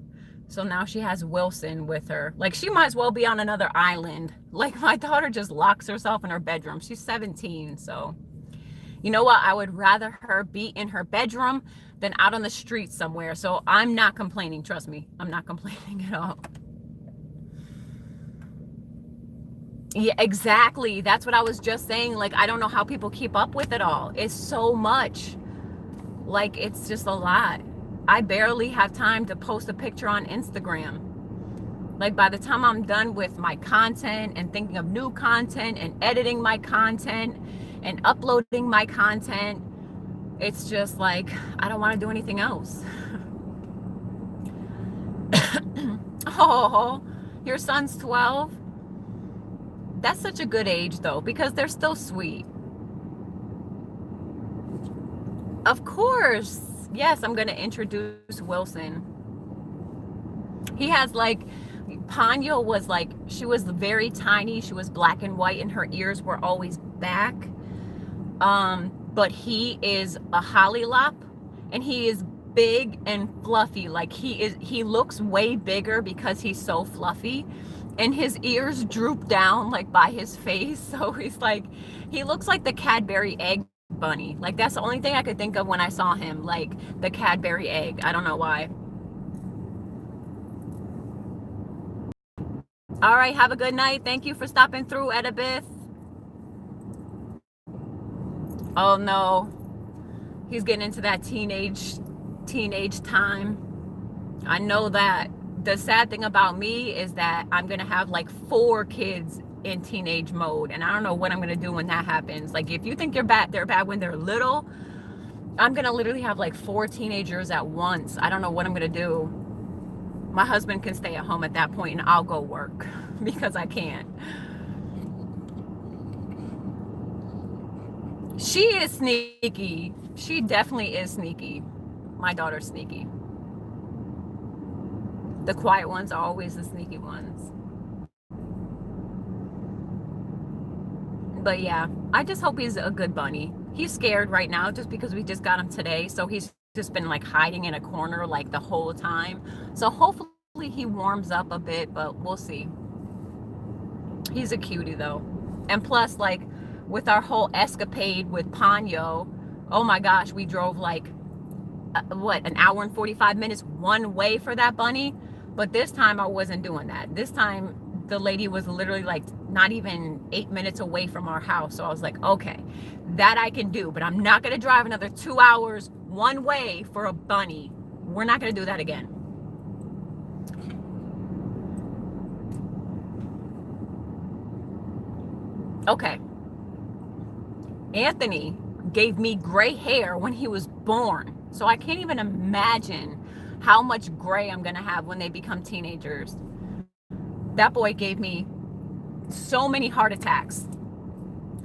So now she has Wilson with her. Like, she might as well be on another island. Like, my daughter just locks herself in her bedroom. She's 17, so you know what? I would rather her be in her bedroom than out on the street somewhere. So I'm not complaining. Trust me, I'm not complaining at all. Yeah, exactly. That's what I was just saying. Like, I don't know how people keep up with it all. It's so much. Like, it's just a lot. I barely have time to post a picture on Instagram. Like, by the time I'm done with my content and thinking of new content and editing my content and uploading my content, it's just like, I don't want to do anything else. Oh, your son's 12? That's such a good age, though, because they're still sweet. Of course. Yes, I'm going to introduce Wilson. He has like, Ponyo was like, she was very tiny. She was black and white and her ears were always back. But he is a hollylop and he is big and fluffy. Like he looks way bigger because he's so fluffy and his ears droop down like by his face. So he's like, he looks like the Cadbury egg bunny. Like that's the only thing I could think of when I saw him, like the Cadbury egg. I don't know why. All right, have a good night. Thank you for stopping through, Edibeth. Oh no, he's getting into that teenage time. I know that. The sad thing about me is that I'm gonna have like 4 kids in teenage mode, and I don't know what I'm gonna do when that happens. Like if you think they're bad when they're little, I'm gonna literally have like 4 teenagers at once. I don't know what I'm gonna do. My husband can stay at home at that point and I'll go work because I can't. She is sneaky. She definitely is sneaky. My daughter's sneaky. The quiet ones are always the sneaky ones. But yeah, I just hope he's a good bunny. He's scared right now just because we just got him today. So he's just been like hiding in a corner like the whole time. So hopefully he warms up a bit, but we'll see. He's a cutie though. And plus, like with our whole escapade with Ponyo, oh my gosh, we drove like what, an hour and 45 minutes one way for that bunny. But this time I wasn't doing that. This time the lady was literally like not even 8 minutes away from our house. So I was like, okay, that I can do, but I'm not going to drive another 2 hours one way for a bunny. We're not going to do that again. Okay. Anthony gave me gray hair when he was born. So I can't even imagine how much gray I'm going to have when they become teenagers. That boy gave me so many heart attacks.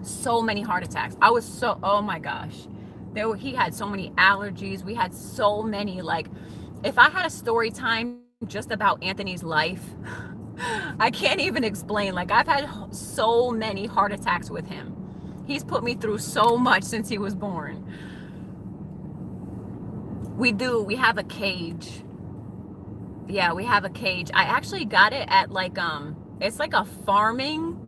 So many heart attacks. I was so, oh my gosh. He had so many allergies. We had so many, like, if I had a story time just about Anthony's life, I can't even explain. Like, I've had so many heart attacks with him. He's put me through so much since he was born. We have a cage. Yeah, we have a cage. I actually got it at like, it's like a farming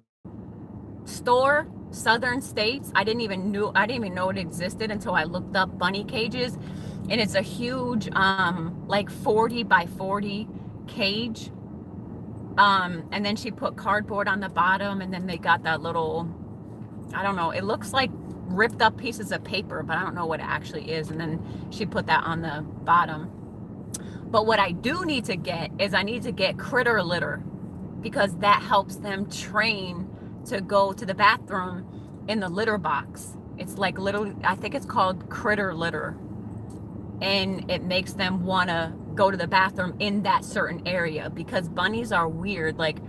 store, Southern States. I didn't even know it existed until I looked up bunny cages. And it's a huge, like 40 by 40 cage. And then she put cardboard on the bottom, and then they got that little, I don't know, it looks like ripped up pieces of paper, but I don't know what it actually is. And then she put that on the bottom. But what I do need to get is I need to get critter litter, because that helps them train to go to the bathroom in the litter box. It's like literally, I think it's called critter litter. And it makes them want to go to the bathroom in that certain area, because bunnies are weird. Like,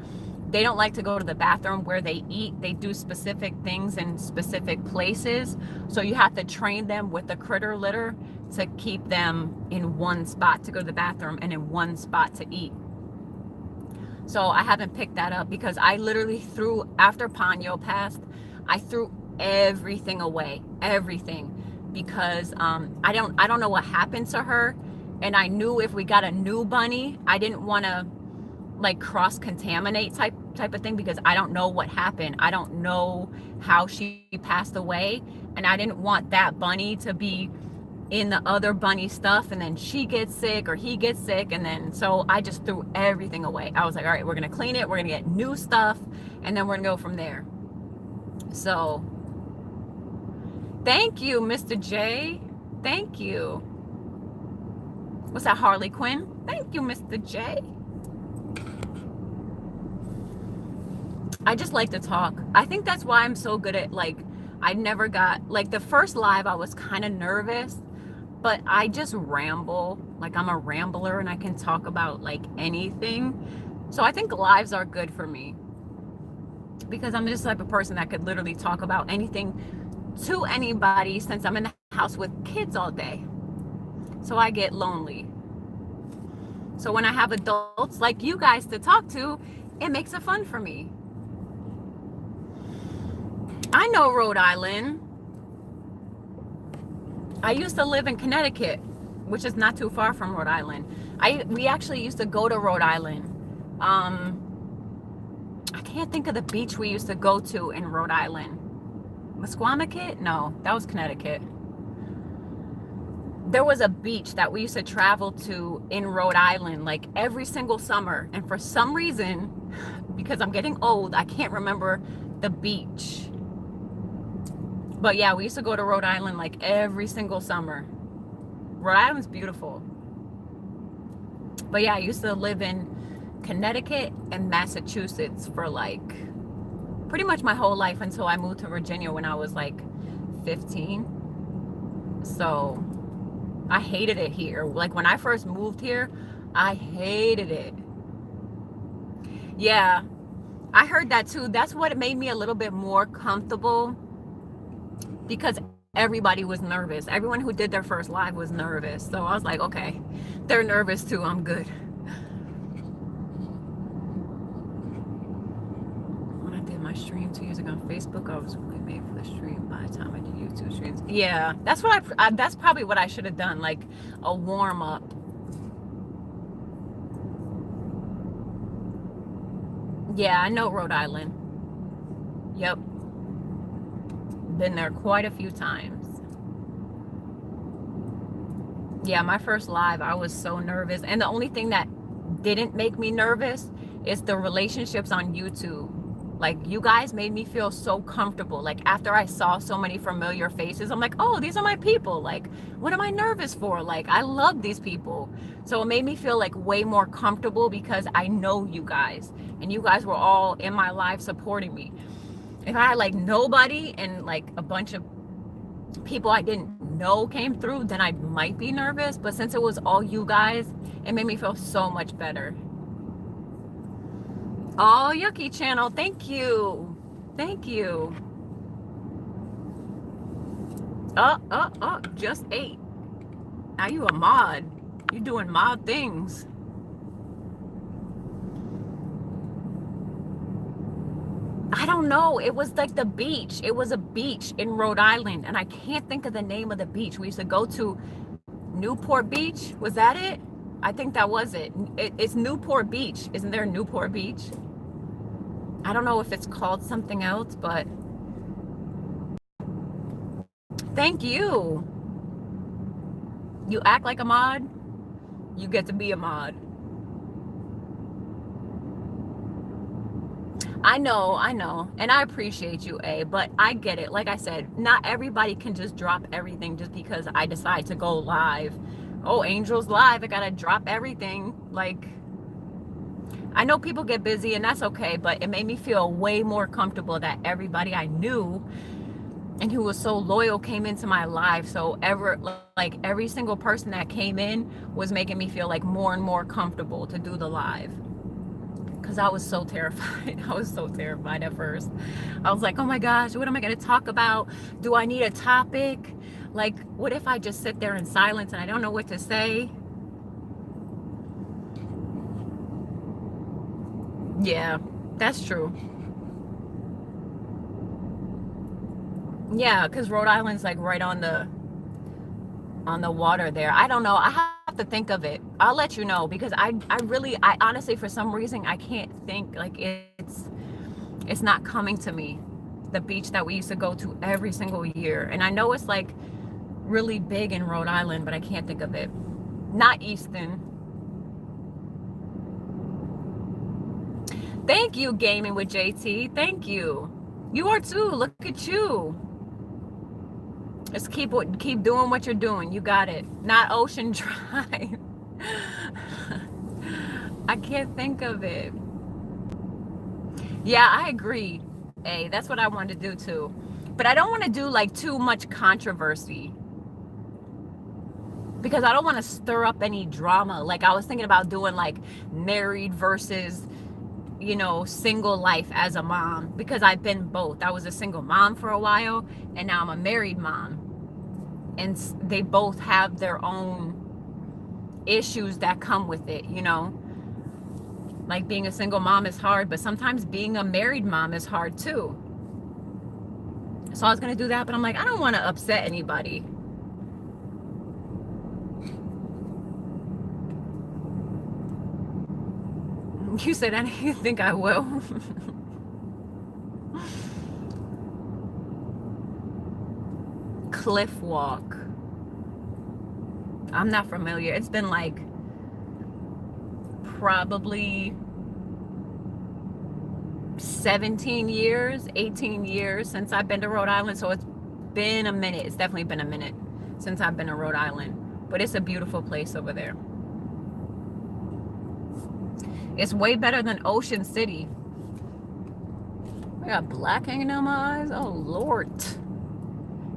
they don't like to go to the bathroom where they eat. They do specific things in specific places. So you have to train them with the critter litter to keep them in one spot to go to the bathroom and in one spot to eat. So I haven't picked that up because I literally threw, after Ponyo passed, I threw everything away, everything, because I don't know what happened to her. And I knew if we got a new bunny, I didn't want to like cross-contaminate type of thing, because I don't know what happened. I don't know how she passed away, and I didn't want that bunny to be in the other bunny stuff, and then she gets sick or he gets sick, and then so I just threw everything away. I was like, all right, we're gonna clean it, we're gonna get new stuff, and then we're gonna go from there. So thank you, Mr. J. Thank you. What's that, Harley Quinn? Thank you, Mr. J. I just like to talk. I think that's why I'm so good at, like, I never got, like, the first live I was kind of nervous, but I just ramble. Like, I'm a rambler and I can talk about like anything. So I think lives are good for me because I'm just the type of person that could literally talk about anything to anybody, since I'm in the house with kids all day. So I get lonely. So when I have adults like you guys to talk to, it makes it fun for me. I know Rhode Island. I used to live in Connecticut, which is not too far from Rhode Island. We actually used to go to Rhode Island. I can't think of the beach we used to go to in Rhode Island. Musquamaket? No, that was Connecticut. There was a beach that we used to travel to in Rhode Island like every single summer. And for some reason, because I'm getting old, I can't remember the beach. But yeah, we used to go to Rhode Island like every single summer. Rhode Island's beautiful. But yeah, I used to live in Connecticut and Massachusetts for like pretty much my whole life until I moved to Virginia when I was like 15. So I hated it here. Like when I first moved here, I hated it. Yeah, I heard that too. That's what made me a little bit more comfortable, because everybody was nervous. Everyone who did their first live was nervous. So I was like, okay, they're nervous too, I'm good. When I did my stream 2 years ago on Facebook, I was really made for the stream by the time I did YouTube streams. Yeah, that's what that's probably what I should have done, like a warm up. Yeah, I know Rhode Island. Yep. Been there quite a few times. Yeah, my first live, I was so nervous. And the only thing that didn't make me nervous is the relationships on YouTube. Like, you guys made me feel so comfortable. Like, after I saw so many familiar faces, I'm like, oh, these are my people. Like, what am I nervous for? Like, I love these people. So it made me feel like way more comfortable because I know you guys. And you guys were all in my live supporting me. If I had like nobody and like a bunch of people I didn't know came through, then I might be nervous. But since it was all you guys, it made me feel so much better. Oh, Yucky Channel, thank you. Thank you. Just 8. Now you a mod. You doing mod things. I don't know. It was like the beach. It was a beach in Rhode Island, and I can't think of the name of the beach. We used to go to Newport Beach. Was that it? I think that was it. It's Newport Beach. Isn't there Newport Beach? I don't know if it's called something else, but thank you. You act like a mod, you get to be a mod. I know, and I appreciate you, A, but I get it. Like I said, not everybody can just drop everything just because I decide to go live. Oh, Angel's live, I gotta drop everything. Like, I know people get busy and that's okay, but it made me feel way more comfortable that everybody I knew and who was so loyal came into my life. So every single person that came in was making me feel like more and more comfortable to do the live. Because I was so terrified. I was so terrified at first. I was like, oh my gosh, what am I going to talk about? Do I need a topic? Like, what if I just sit there in silence and I don't know what to say? Yeah, that's true. Yeah, because Rhode Island's like right on the water there. I don't know. I have to think of it. I'll let you know, because I honestly, for some reason, I can't think. Like, it's not coming to me. The beach that we used to go to every single year. And I know it's like really big in Rhode Island, but I can't think of it. Not Easton. Thank you, Gaming with JT. Thank you. You are too. Look at you. Just keep doing what you're doing. You got it. Not Ocean Drive. I can't think of it. Yeah, I agree. Hey, that's what I wanted to do too. But I don't want to do like too much controversy, because I don't want to stir up any drama. Like I was thinking about doing like married versus, you know, single life as a mom, because I've been both. I was a single mom for a while, and now I'm a married mom. And they both have their own issues that come with it, you know? Like being a single mom is hard, but sometimes being a married mom is hard too. So I was gonna do that, but I'm like, I don't want to upset anybody. You said, I didn't think I will. Cliff Walk. I'm not familiar. It's been like probably 17 years, 18 years since I've been to Rhode Island. So it's been a minute. It's definitely been a minute since I've been to Rhode Island. But it's a beautiful place over there. It's way better than Ocean City. I got black hanging down my eyes. Oh, Lord.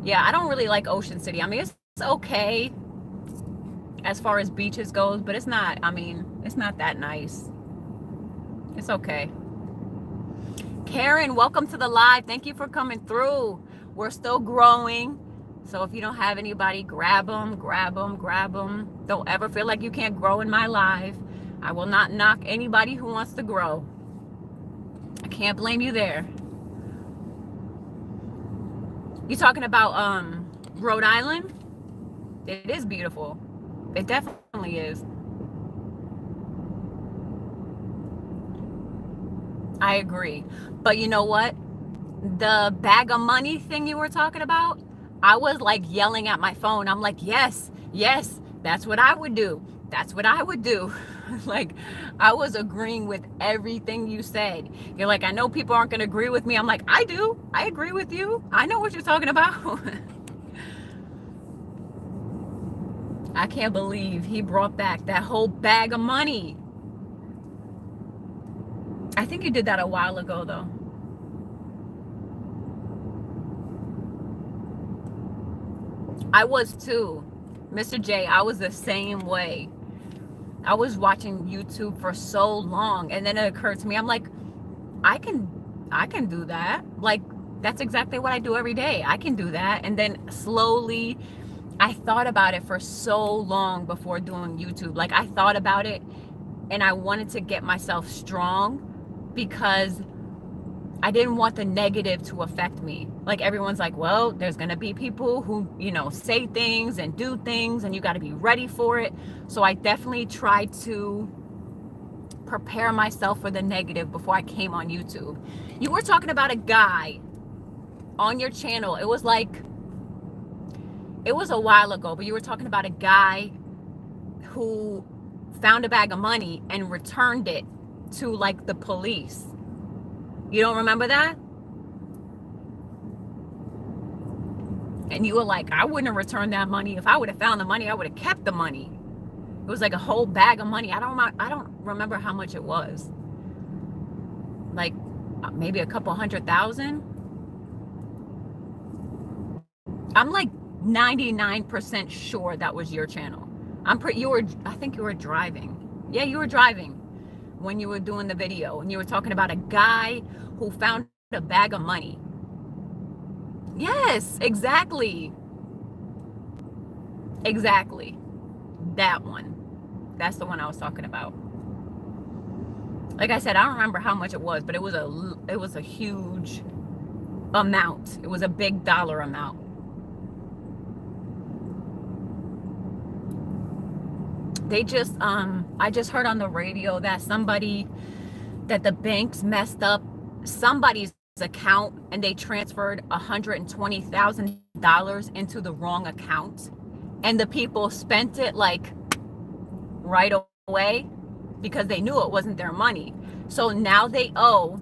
Yeah, I don't really like Ocean City. I mean, it's okay as far as beaches goes, but it's not, I mean, it's not that nice. It's okay. Karen, welcome to the live. Thank you for coming through. We're still growing. So if you don't have anybody, grab them, grab them, grab them. Don't ever feel like you can't grow in my live. I will not knock anybody who wants to grow. I can't blame you there. You talking about Rhode Island? It is beautiful. It definitely is. I agree. But you know what? The bag of money thing you were talking about, I was like yelling at my phone. I'm like, yes, yes, that's what I would do. That's what I would do. Like, I was agreeing with everything you said. You're like, I know people aren't going to agree with me. I'm like, I do. I agree with you. I know what you're talking about. I can't believe he brought back that whole bag of money. I think you did that a while ago, though. I was too. Mr. J, I was the same way. I was watching YouTube for so long, and then it occurred to me, I'm like, I can do that. Like, that's exactly what I do every day. I can do that. And then slowly, I thought about it for so long before doing YouTube. Like, I thought about it, and I wanted to get myself strong because I didn't want the negative to affect me. Like, everyone's like, well, there's going to be people who, you know, say things and do things, and you got to be ready for it. So I definitely tried to prepare myself for the negative before I came on YouTube. You were talking about a guy on your channel. It was a while ago, but you were talking about a guy who found a bag of money and returned it to like the police. You don't remember that? And you were like, I wouldn't have returned that money. If I would have found the money, I would have kept the money. It was like a whole bag of money. I don't remember how much it was. Like maybe a couple $100,000. I'm like 99% sure that was your channel. I think you were driving. Yeah, you were driving when you were doing the video, and you were talking about a guy who found a bag of money. Yes, exactly. Exactly. That one. That's the one I was talking about. Like I said, I don't remember how much it was, but it was a huge amount. It was a big dollar amount. They just I just heard on the radio that the banks messed up somebody's account and they transferred $120,000 into the wrong account, and the people spent it like right away because they knew it wasn't their money. So now they owe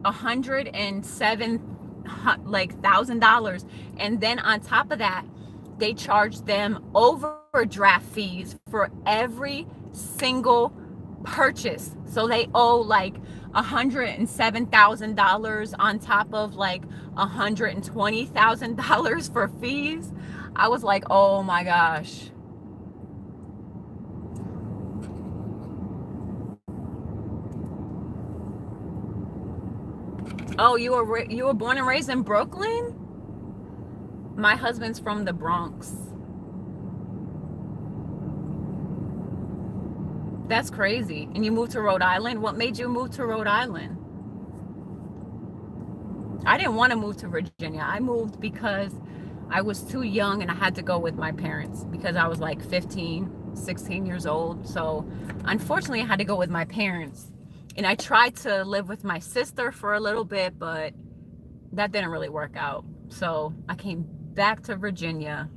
$107,000, and then on top of that, they charge them overdraft fees for every single purchase. So they owe like $107,000 on top of like $120,000 for fees. I was like, oh my gosh. Oh, you were born and raised in Brooklyn? My husband's from the Bronx. That's crazy. And you moved to Rhode Island? What made you move to Rhode Island? I didn't want to move to Virginia. I moved because I was too young and I had to go with my parents because I was like 15, 16 years old. So unfortunately, I had to go with my parents. And I tried to live with my sister for a little bit, but that didn't really work out. So I came back to Virginia.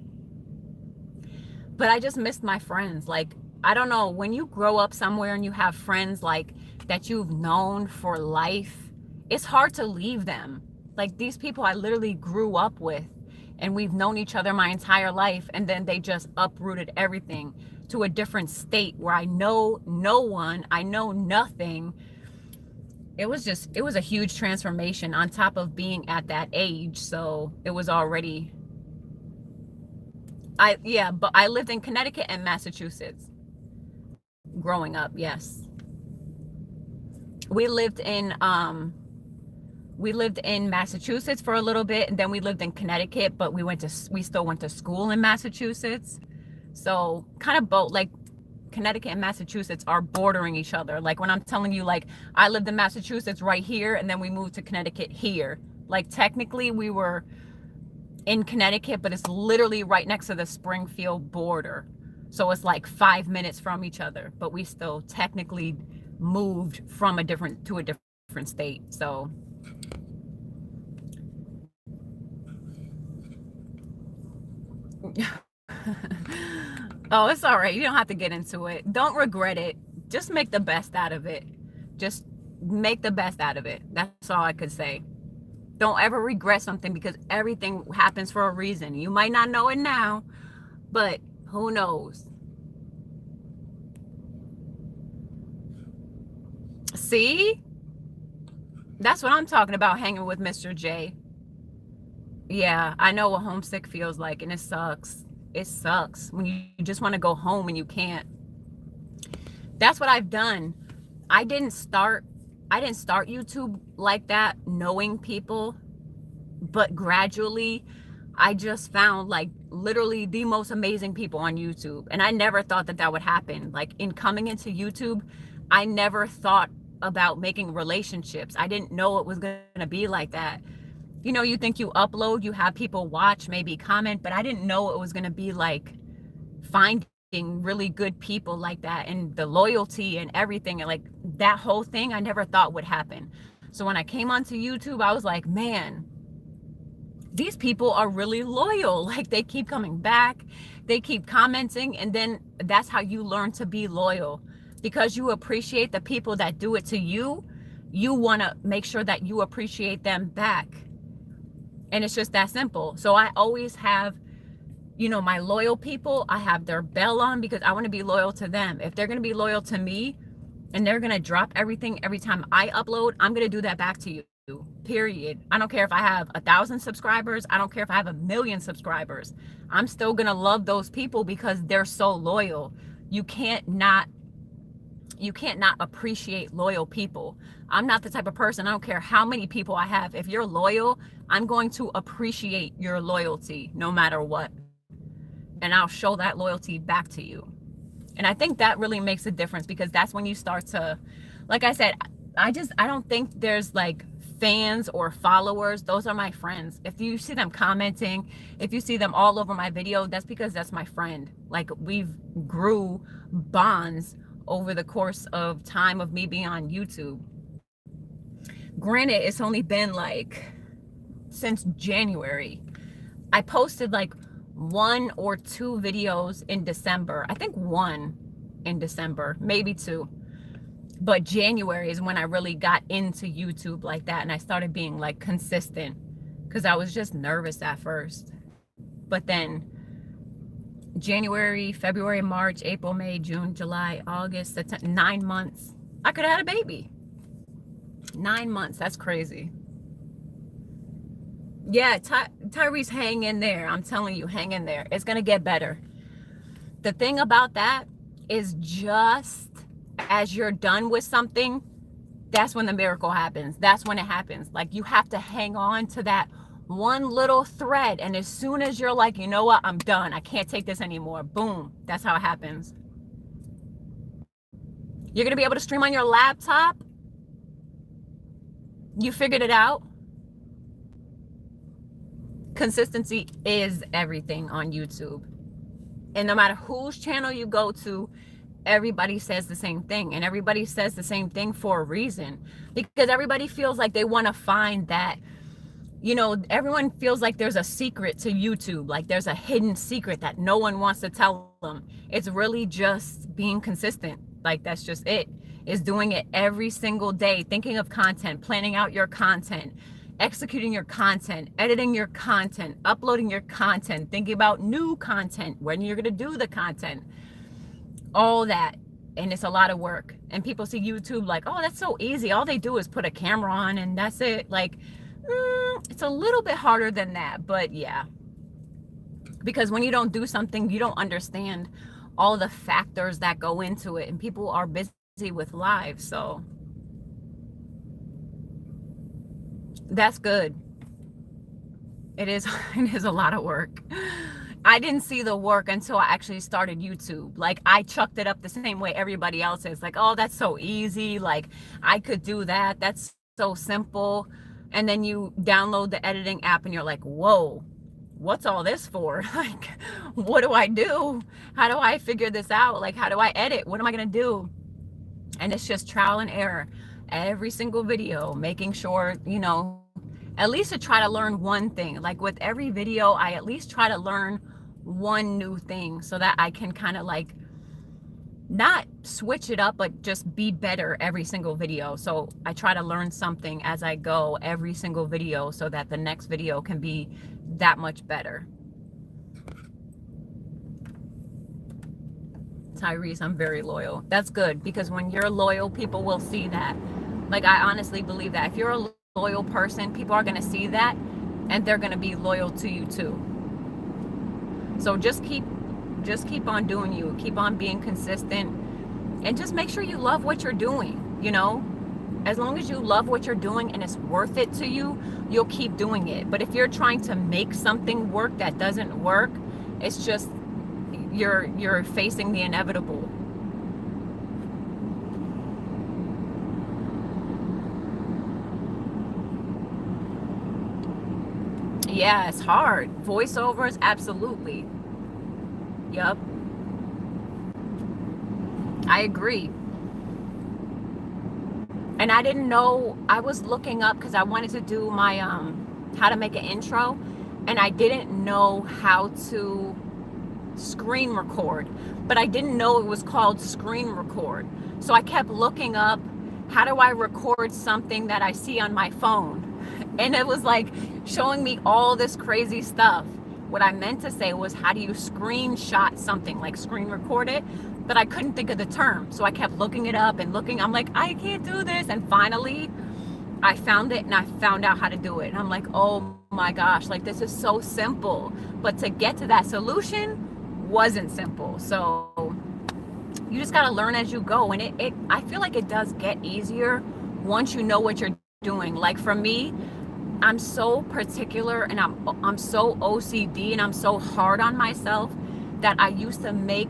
But I just missed my friends. Like, I don't know, when you grow up somewhere and you have friends like that you've known for life, it's hard to leave them. Like, these people I literally grew up with, and we've known each other my entire life, and then they just uprooted everything to a different state where I know no one, I know nothing. It was a huge transformation on top of being at that age. So it was already, but I lived in Connecticut and Massachusetts growing up. Yes. We lived in Massachusetts for a little bit, and then we lived in Connecticut, but we still went to school in Massachusetts. So kind of both, like Connecticut and Massachusetts are bordering each other. Like when I'm telling you, like I lived in Massachusetts right here, and then we moved to Connecticut here. Like technically we were in Connecticut, but it's literally right next to the Springfield border. So it's like 5 minutes from each other, but we still technically moved from a different state. So oh, it's all right. You don't have to get into it. Don't regret it. Just make the best out of it. Just make the best out of it. That's all I could say. Don't ever regret something, because everything happens for a reason. You might not know it now, but who knows? See? That's what I'm talking about, hanging with Mr. J. Yeah, I know what homesick feels like, and it sucks. It sucks when you just want to go home and you can't. That's what I've done. I didn't start YouTube like that, knowing people, but gradually I just found like literally the most amazing people on YouTube. And I never thought that would happen. Like in coming into YouTube, I never thought about making relationships. I didn't know it was going to be like that. You know, you think you upload, you have people watch, maybe comment, but I didn't know it was going to be like finding really good people like that, and the loyalty and everything, and like that whole thing I never thought would happen. So when I came onto YouTube, I was like, man, these people are really loyal. Like they keep coming back, they keep commenting, and then that's how you learn to be loyal, because you appreciate the people that do it to you. You want to make sure that you appreciate them back. And it's just that simple. So I always have, you know, my loyal people, I have their bell on, because I want to be loyal to them. If they're going to be loyal to me and they're going to drop everything every time I upload, I'm going to do that back to you, period. I don't care if I have 1,000 subscribers. I don't care if I have 1,000,000 subscribers. I'm still going to love those people because they're so loyal. You can't not appreciate loyal people. I'm not the type of person, I don't care how many people I have. If you're loyal, I'm going to appreciate your loyalty no matter what. And I'll show that loyalty back to you. And I think that really makes a difference, because that's when you start to, like I said, I don't think there's like fans or followers. Those are my friends. If you see them commenting, if you see them all over my video, that's because that's my friend. Like we've grew bonds over the course of time of me being on YouTube. Granted, it's only been like since January. I posted like 1 or 2 videos in December. I think 1 in December, maybe 2. But January is when I really got into YouTube like that, and I started being like consistent, because I was just nervous at first. But then January, February, March, April, May, June, July, August, September, 9 months. I could have had a baby. 9 months. That's crazy. Yeah, Tyrese, hang in there. I'm telling you, hang in there. It's going to get better. The thing about that is, just as you're done with something, that's when the miracle happens. That's when it happens. Like, you have to hang on to that one little thread. And as soon as you're like, you know what, I'm done, I can't take this anymore, boom, that's how it happens. You're going to be able to stream on your laptop. You figured it out. Consistency is everything on YouTube. And no matter whose channel you go to, everybody says the same thing. And everybody says the same thing for a reason. Because everybody feels like they want to find that, you know, everyone feels like there's a secret to YouTube. Like there's a hidden secret that no one wants to tell them. It's really just being consistent. Like, that's just it. Is doing it every single day. Thinking of content, planning out your content, executing your content, editing your content, uploading your content, thinking about new content, when you're going to do the content, all that. And it's a lot of work. And people see YouTube like, oh, that's so easy. All they do is put a camera on and that's it. Like, it's a little bit harder than that. But yeah, because when you don't do something, you don't understand all the factors that go into it. And people are busy with lives. So that's good. It is a lot of work. I didn't see the work until I actually started YouTube. Like, I chucked it up the same way everybody else is. Like, oh, that's so easy. Like, I could do that. That's so simple. And then you download the editing app and you're like, whoa, what's all this for? Like, what do I do? How do I figure this out? Like, how do I edit? What am I going to do? And it's just trial and error. Every single video, making sure, you know, at least to try to learn one thing. Like with every video, I at least try to learn one new thing so that I can kind of like not switch it up, but just be better every single video. So I try to learn something as I go every single video so that the next video can be that much better. Tyrese, I'm very loyal. That's good, because when you're loyal, people will see that. Like, I honestly believe that if you're a loyal person, people are going to see that and they're going to be loyal to you too. So just keep on doing you. Keep on being consistent and just make sure you love what you're doing, you know? As long as you love what you're doing and it's worth it to you, you'll keep doing it. But if you're trying to make something work that doesn't work, it's just you're facing the inevitable. Yeah, it's hard. Voiceovers, absolutely. Yup. I agree. And I didn't know, I was looking up because I wanted to do my how to make an intro, and I didn't know how to screen record, but I didn't know it was called screen record. So I kept looking up, how do I record something that I see on my phone? And it was like showing me all this crazy stuff. What I meant to say was, how do you screenshot something, like screen record it? But I couldn't think of the term. So I kept looking it up and looking. I'm like, I can't do this. And finally, I found it and I found out how to do it. And I'm like, oh my gosh, like this is so simple. But to get to that solution wasn't simple. So you just got to learn as you go. And I feel like it does get easier once you know what you're doing. Like for me, I'm so particular and I'm so OCD and I'm so hard on myself that I used to make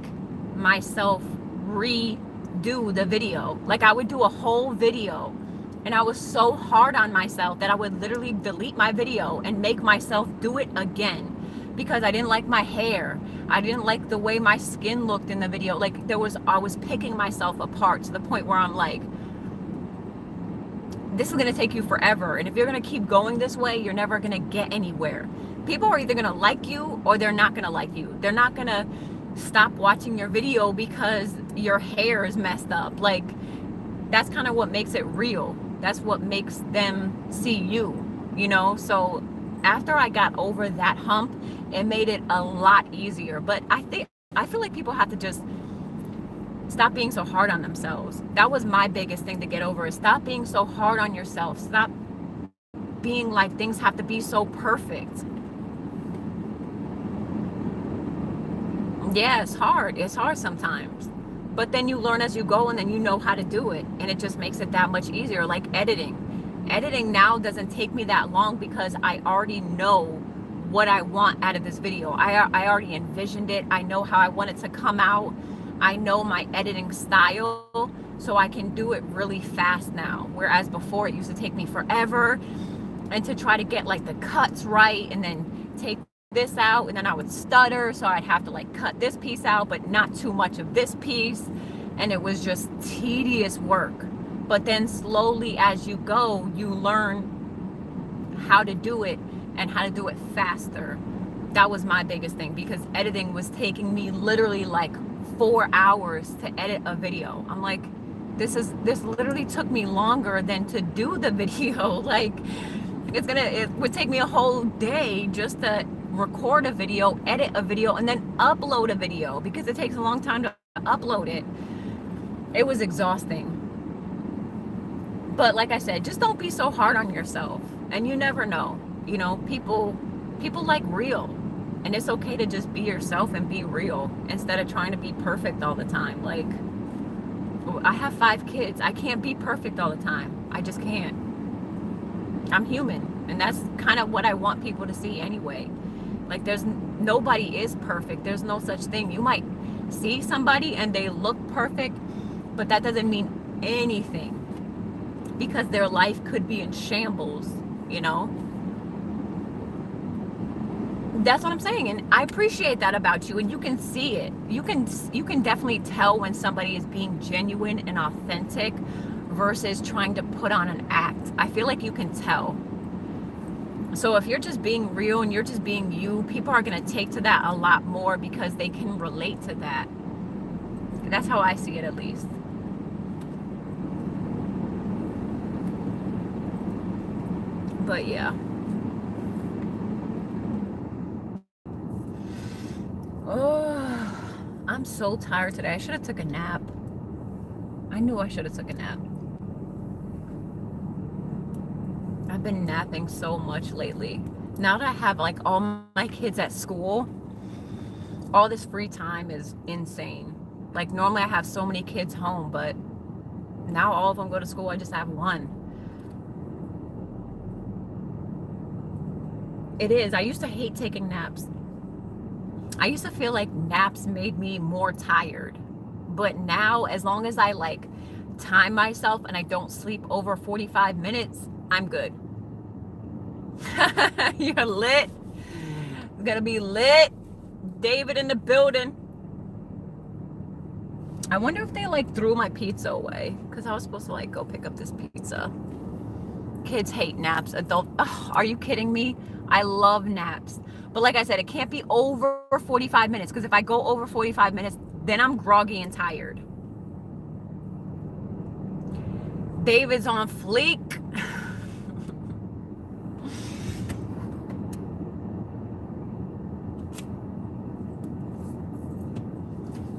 myself redo the video. Like I would do a whole video and I was so hard on myself that I would literally delete my video and make myself do it again because I didn't like my hair. I didn't like the way my skin looked in the video. Like I was picking myself apart to the point where I'm like, this is going to take you forever. And if you're going to keep going this way, you're never going to get anywhere. People are either going to like you or they're not going to like you. They're not going to stop watching your video because your hair is messed up. Like, that's kind of what makes it real. That's what makes them see you, you know? So after I got over that hump, it made it a lot easier. But I feel like people have to just stop being so hard on themselves. That was my biggest thing to get over, is stop being so hard on yourself. Stop being like things have to be so perfect. Yeah, it's hard. It's hard sometimes. But then you learn as you go, and then you know how to do it. And it just makes it that much easier. Like editing. Editing now doesn't take me that long because I already know what I want out of this video. I already envisioned it. I know how I want it to come out. I know my editing style, so I can do it really fast now. Whereas before it used to take me forever, and to try to get like the cuts right, and then take this out, and then I would stutter, so I'd have to like cut this piece out but not too much of this piece, and it was just tedious work. But then slowly as you go, you learn how to do it and how to do it faster. That was my biggest thing, because editing was taking me literally like 4 hours to edit a video. I'm like, this literally took me longer than to do the video. Like, it would take me a whole day just to record a video, edit a video, and then upload a video, because it takes a long time to upload it. It was exhausting. But like I said, just don't be so hard on yourself. And you never know, you know, people like real, and it's okay to just be yourself and be real instead of trying to be perfect all the time. Like, I have 5 kids. I can't be perfect all the time. I just can't. I'm human, and that's kind of what I want people to see anyway. Like, nobody is perfect. There's no such thing. You might see somebody and they look perfect, but that doesn't mean anything, because their life could be in shambles, you know? That's what I'm saying, and I appreciate that about you, and you can see it. You can definitely tell when somebody is being genuine and authentic versus trying to put on an act. I feel like you can tell. So if you're just being real and you're just being you, people are going to take to that a lot more because they can relate to that. That's how I see it, at least. But yeah. Oh, I'm so tired today. I should have took a nap. I knew I should have took a nap. I've been napping so much lately. Now that I have like all my kids at school, all this free time is insane. Like, normally I have so many kids home, but now all of them go to school. I just have one. It is. I used to hate taking naps. I used to feel like naps made me more tired. But now, as long as I like time myself and I don't sleep over 45 minutes, I'm good. You're lit. It's gonna be lit. David in the building. I wonder if they like threw my pizza away, because I was supposed to like go pick up this pizza. Kids hate naps. Are you kidding me? I love naps. But like I said, it can't be over 45 minutes, because if I go over 45 minutes, then I'm groggy and tired. David's on fleek.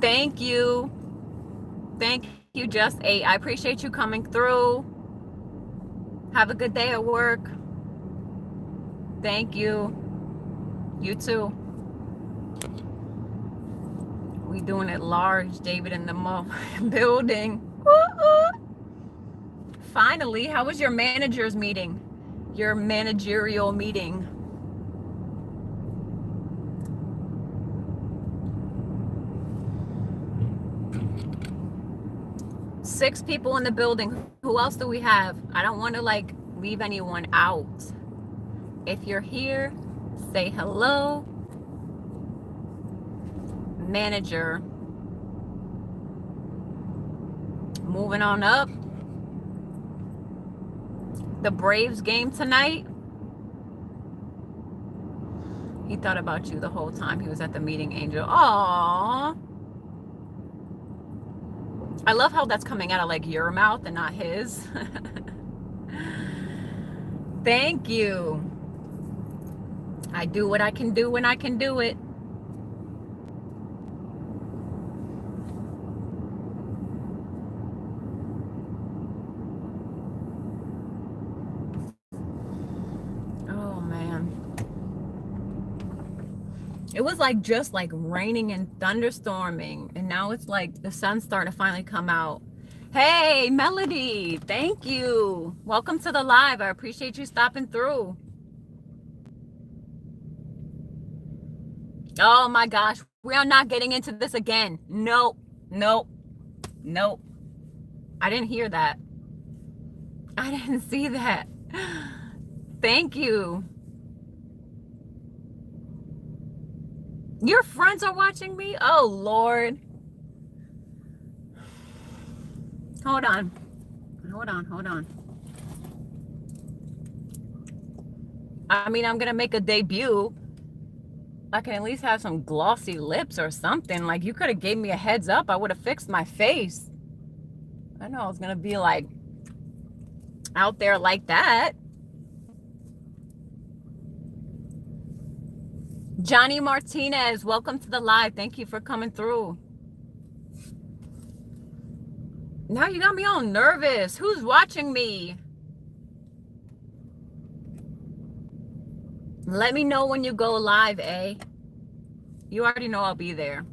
Thank you. Thank you, Just 8. I appreciate you coming through. Have a good day at work. Thank you. You too. We doing it large. David in the building. Finally, how was your manager's meeting? Your managerial meeting? Six people in the building. Who else do we have? I don't want to like leave anyone out. If you're here, say hello. Manager. Moving on up. The Braves game tonight. He thought about you the whole time he was at the meeting, Angel. Aww. I love how that's coming out of like your mouth and not his. Thank you. I do what I can do when I can do it. Oh man. It was like just like raining and thunderstorming, and now it's like the sun's starting to finally come out. Hey, Melody, thank you. Welcome to the live. I appreciate you stopping through. Oh my gosh, we are not getting into this again. Nope, nope, nope. I didn't hear that. I didn't see that. Thank you. Your friends are watching me? Oh, Lord. Hold on. Hold on. I mean, I'm going to make a debut. I can at least have some glossy lips or something. Like, you could have gave me a heads up. I would have fixed my face. I know I was going to be, like, out there like that. Johnny Martinez, welcome to the live. Thank you for coming through. Now you got me all nervous. Who's watching me? Let me know when you go live, eh? You already know I'll be there.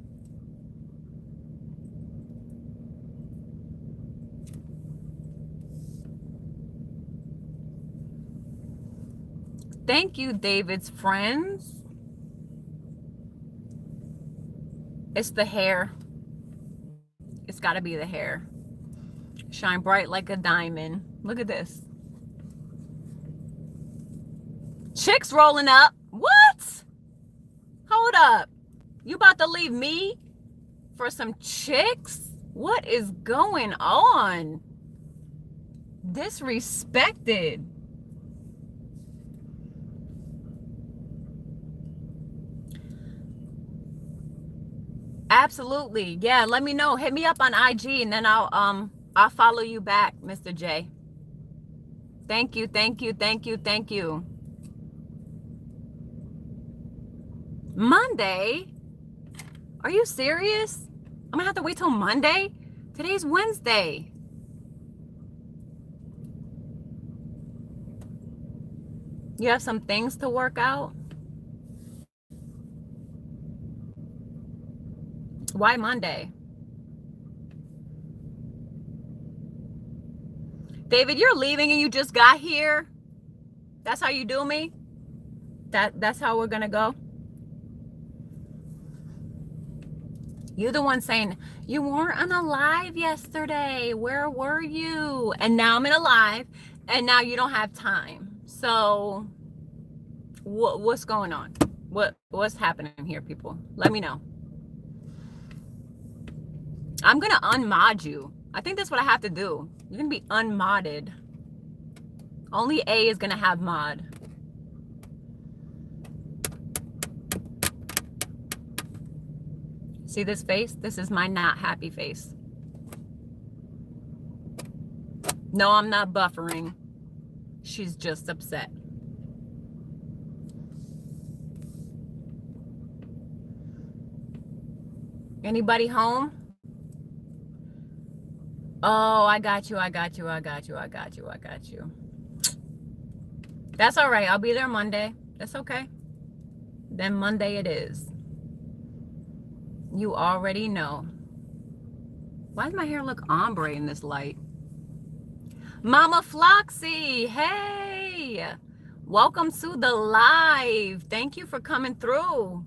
Thank you, David's friends. It's the hair. It's got to be the hair. Shine bright like a diamond. Look at this. Chicks rolling up. What? Hold up. You about to leave me for some chicks? What is going on? Disrespected. Absolutely. Yeah, let me know. Hit me up on IG and then I'll follow you back, Mr. J. Thank you, thank you, thank you, thank you. Monday? Are you serious? I'm gonna have to wait till Monday? Today's Wednesday. You have some things to work out? Why Monday? David, you're leaving and you just got here? That's how you do me? That's how we're gonna go? You're the one saying, you weren't on a live yesterday. Where were you? And now I'm in a live and now you don't have time. So what's going on? What's happening here, people? Let me know. I'm gonna unmod you. I think that's what I have to do. You're gonna be unmodded. Only A is gonna have mod. See this face? This is my not happy face. No, I'm not buffering. She's just upset. Anybody home? Oh, I got you. That's all right. I'll be there Monday. That's okay. Then Monday it is. You already know. Why does my hair look ombre in this light? Mama Floxy, hey. Welcome to the live. Thank you for coming through.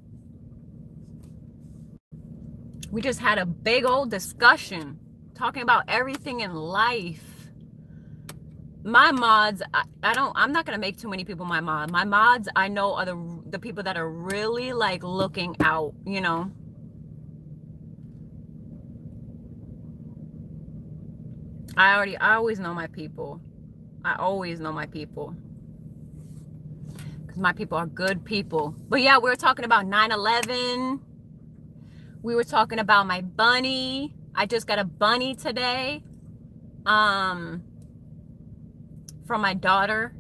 We just had a big old discussion talking about everything in life. My mods, I'm not gonna make too many people my mod. My mods, I know, are the people that are really like looking out, you know. I always know my people. I always know my people. Because my people are good people. But yeah, we were talking about 9/11. We were talking about my bunny. I just got a bunny today. From my daughter.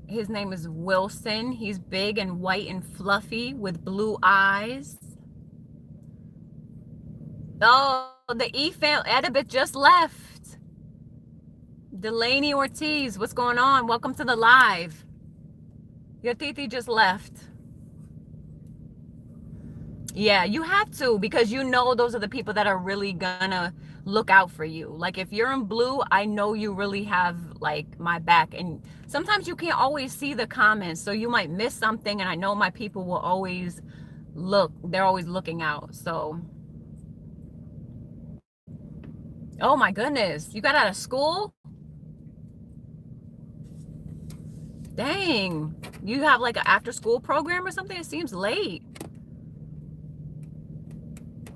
His name is Wilson. He's big and white and fluffy with blue eyes. Oh, the E-fam Edibit just left. Delaney Ortiz, what's going on? Welcome to the live. Your Titi just left. Yeah, you have to, because you know those are the people that are really gonna look out for you. Like if you're in blue, I know you really have like my back, and sometimes you can't always see the comments, so you might miss something, and I know my people will always look. They're always looking out. So oh my goodness, you got out of school? Dang, you have like an after school program or something? It seems late.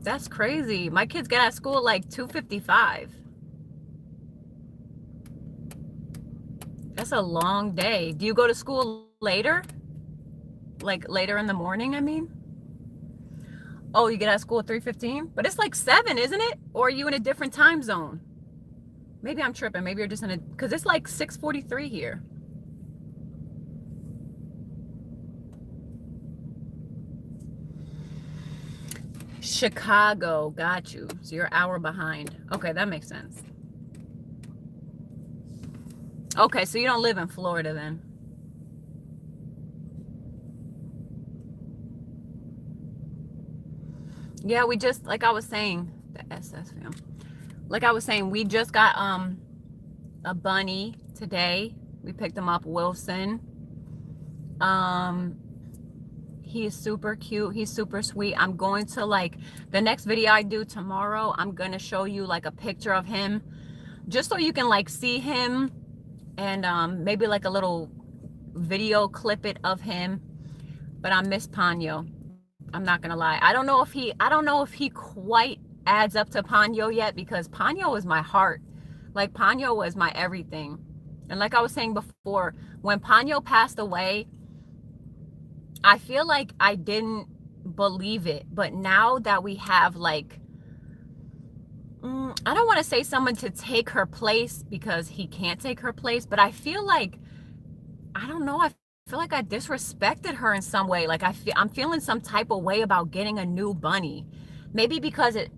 That's crazy. My kids get out of school at like 2:55. That's a long day. Do you go to school later? Like later in the morning, I mean? Oh, you get out of school at 3:15? But it's like 7, isn't it? Or are you in a different time zone? Maybe I'm tripping. Maybe you're just in a, because it's like 6:43 here. Chicago, got you. So you're an hour behind. Okay, that makes sense. Okay, so you don't live in Florida then. Yeah, we just, like I was saying, the SS fam. Like I was saying, we just got a bunny today. We picked him up, Wilson. He is super cute. He's super sweet. I'm going to, like, the next video I do tomorrow, I'm going to show you like a picture of him just so you can like see him, and maybe like a little video clip it of him. But I miss Ponyo. I'm not going to lie. I don't know if he quite adds up to Ponyo yet, because Ponyo is my heart. Like Ponyo was my everything. And like I was saying before, when Ponyo passed away, I feel like I didn't believe it. But now that we have like, I don't want to say someone to take her place, because he can't take her place, but I feel like, I don't know, I feel like I disrespected her in some way. Like I'm feeling some type of way about getting a new bunny. Maybe because it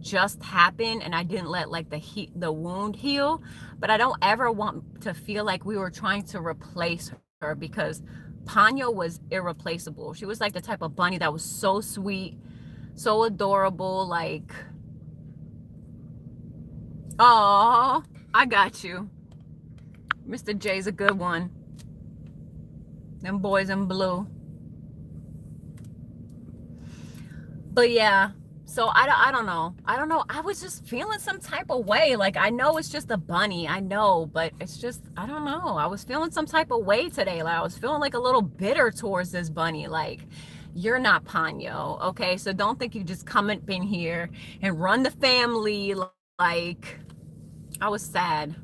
just happened and I didn't let like the wound heal, but I don't ever want to feel like we were trying to replace her, because Ponyo was irreplaceable. She was like the type of bunny that was so sweet, so adorable. Like, oh, I got you. Mr. J's a good one. Them boys in blue. But yeah, so I don't know. I was just feeling some type of way. Like, I know it's just a bunny, I know, but it's just, I don't know. I was feeling some type of way today. Like I was feeling like a little bitter towards this bunny. Like, you're not Ponyo, okay? So don't think you just come up in here and run the family. Like, I was sad.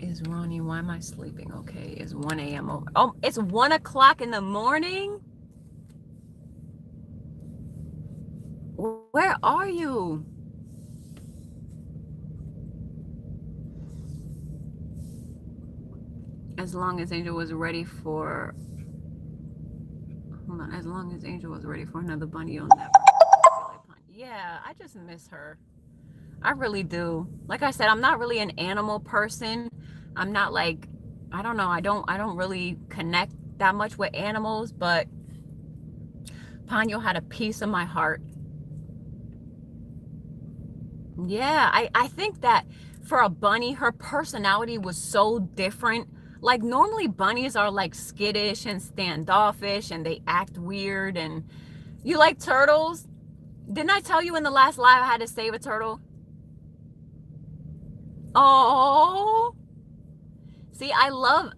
Is Ronnie, why am I sleeping? Okay, it's 1 a.m. over. Oh, it's 1 o'clock in the morning? Where are you? As long as Angel was ready for, hold on, as long as Angel was ready for another bunny, you'll never. Yeah, I just miss her. I really do. Like I said, I'm not really an animal person. I'm not like, I don't know, I don't really connect that much with animals, but Ponyo had a piece of my heart. Yeah, I think that for a bunny, her personality was so different. Like normally bunnies are like skittish and standoffish and they act weird. And you like turtles? Didn't I tell you in the last live I had to save a turtle? Oh, see, I love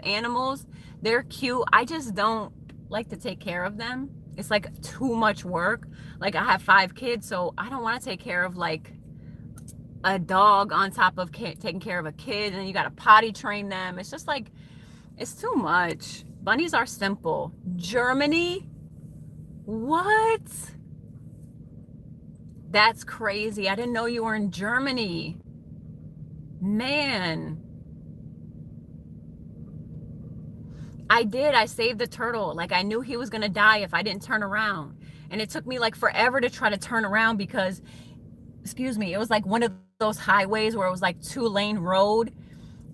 animals. They're cute. I just don't like to take care of them. It's like too much work. Like I have 5 kids, so I don't want to take care of like a dog on top of taking care of a kid, and you got to potty train them. It's just like, it's too much. Bunnies are simple. Germany? What? That's crazy. I didn't know you were in Germany. Man. I did. I saved the turtle. Like, I knew he was going to die if I didn't turn around. And it took me like forever to try to turn around because, excuse me, it was like one of those highways where it was like 2-lane road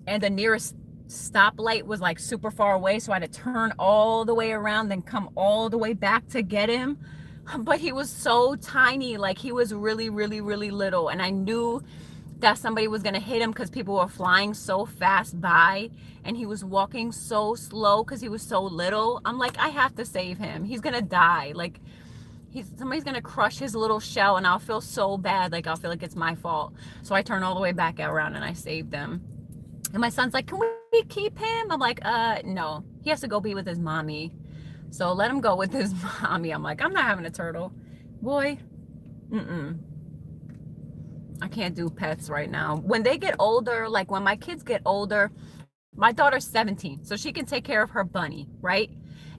and the nearest stoplight was like super far away. So I had to turn all the way around, then come all the way back to get him. But he was so tiny. Like, he was really, really, really little. And I knew that somebody was going to hit him because people were flying so fast by, and he was walking so slow because he was so little. I'm like, I have to save him. He's going to die. Like, somebody's going to crush his little shell, and I'll feel so bad. Like, I'll feel like it's my fault. So I turn all the way back around and I saved him. And my son's like, can we keep him? I'm like, no. He has to go be with his mommy. So let him go with his mommy. I'm like, I'm not having a turtle. Boy, I can't do pets right now. When they get older, like when my kids get older, my daughter's 17, so she can take care of her bunny, right?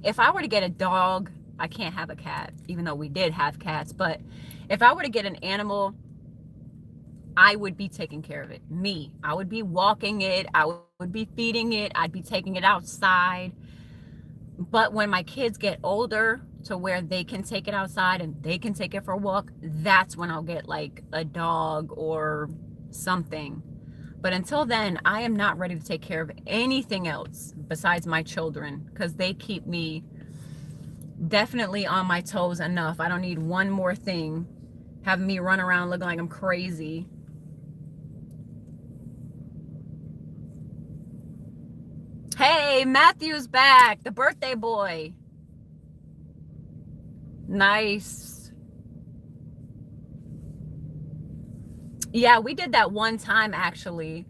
If I were to get a dog, I can't have a cat, even though we did have cats. But if I were to get an animal, I would be taking care of it. Me. I would be walking it. I would be feeding it. I'd be taking it outside. But when my kids get older to where they can take it outside and they can take it for a walk, that's when I'll get like a dog or something. But until then, I am not ready to take care of anything else besides my children, because they keep me definitely on my toes enough. I don't need one more thing having me run around looking like I'm crazy. Hey, Matthew's back, the birthday boy. Nice. Yeah, we did that one time actually.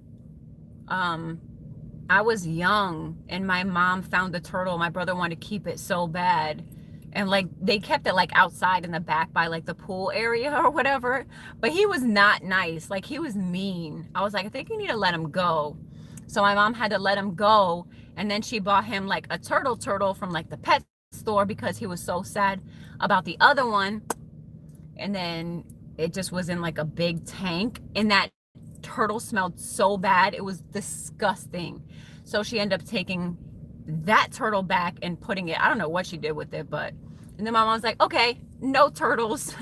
I was young and my mom found the turtle. My brother wanted to keep it so bad. And like they kept it like outside in the back by like the pool area or whatever. But he was not nice. Like, he was mean. I was like, I think you need to let him go. So my mom had to let him go. And then she bought him like a turtle from like the pet store because he was so sad about the other one. And then it just was in like a big tank, and that turtle smelled so bad. It was disgusting. So she ended up taking that turtle back and putting it, I don't know what she did with it, but, and then my mom was like, okay, no turtles.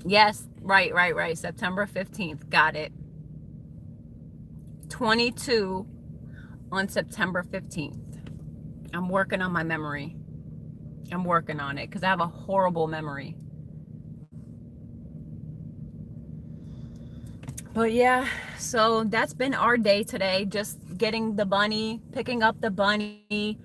Yes, right. September 15th. Got it. 22 on September 15th. I'm working on my memory. I'm working on it because I have a horrible memory. But yeah, so that's been our day today. Just getting the bunny, picking up the bunny,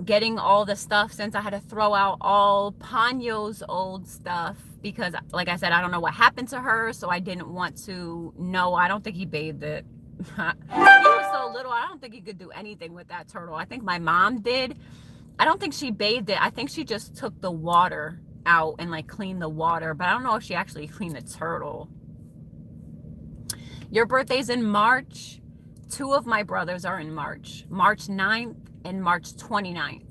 getting all the stuff, since I had to throw out all Ponyo's old stuff because, like I said, I don't know what happened to her, so I didn't want to know. I don't think he bathed it. He was so little, I don't think he could do anything with that turtle. I think my mom did. I don't think she bathed it. I think she just took the water out and like cleaned the water, but I don't know if she actually cleaned the turtle. Your birthday's in March. 2 of my brothers are in March. March 9th and March 29th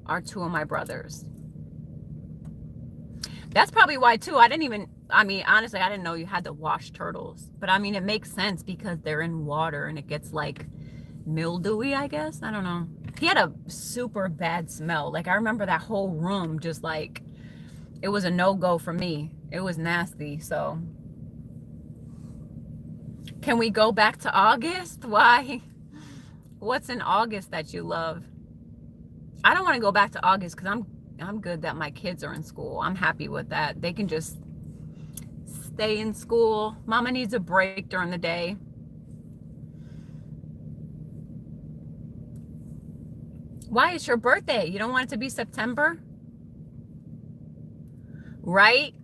are 2 of my brothers. That's probably why too. I mean, honestly, I didn't know you had to wash turtles. But I mean, it makes sense because they're in water and it gets like mildewy, I guess. I don't know. He had a super bad smell. Like, I remember that whole room just like, it was a no-go for me. It was nasty. So can we go back to August? Why? What's in August that you love? I don't want to go back to August because I'm good that my kids are in school. I'm happy with that. They can just stay in school. Mama needs a break during the day. Why? It's your birthday. You don't want it to be September? Right?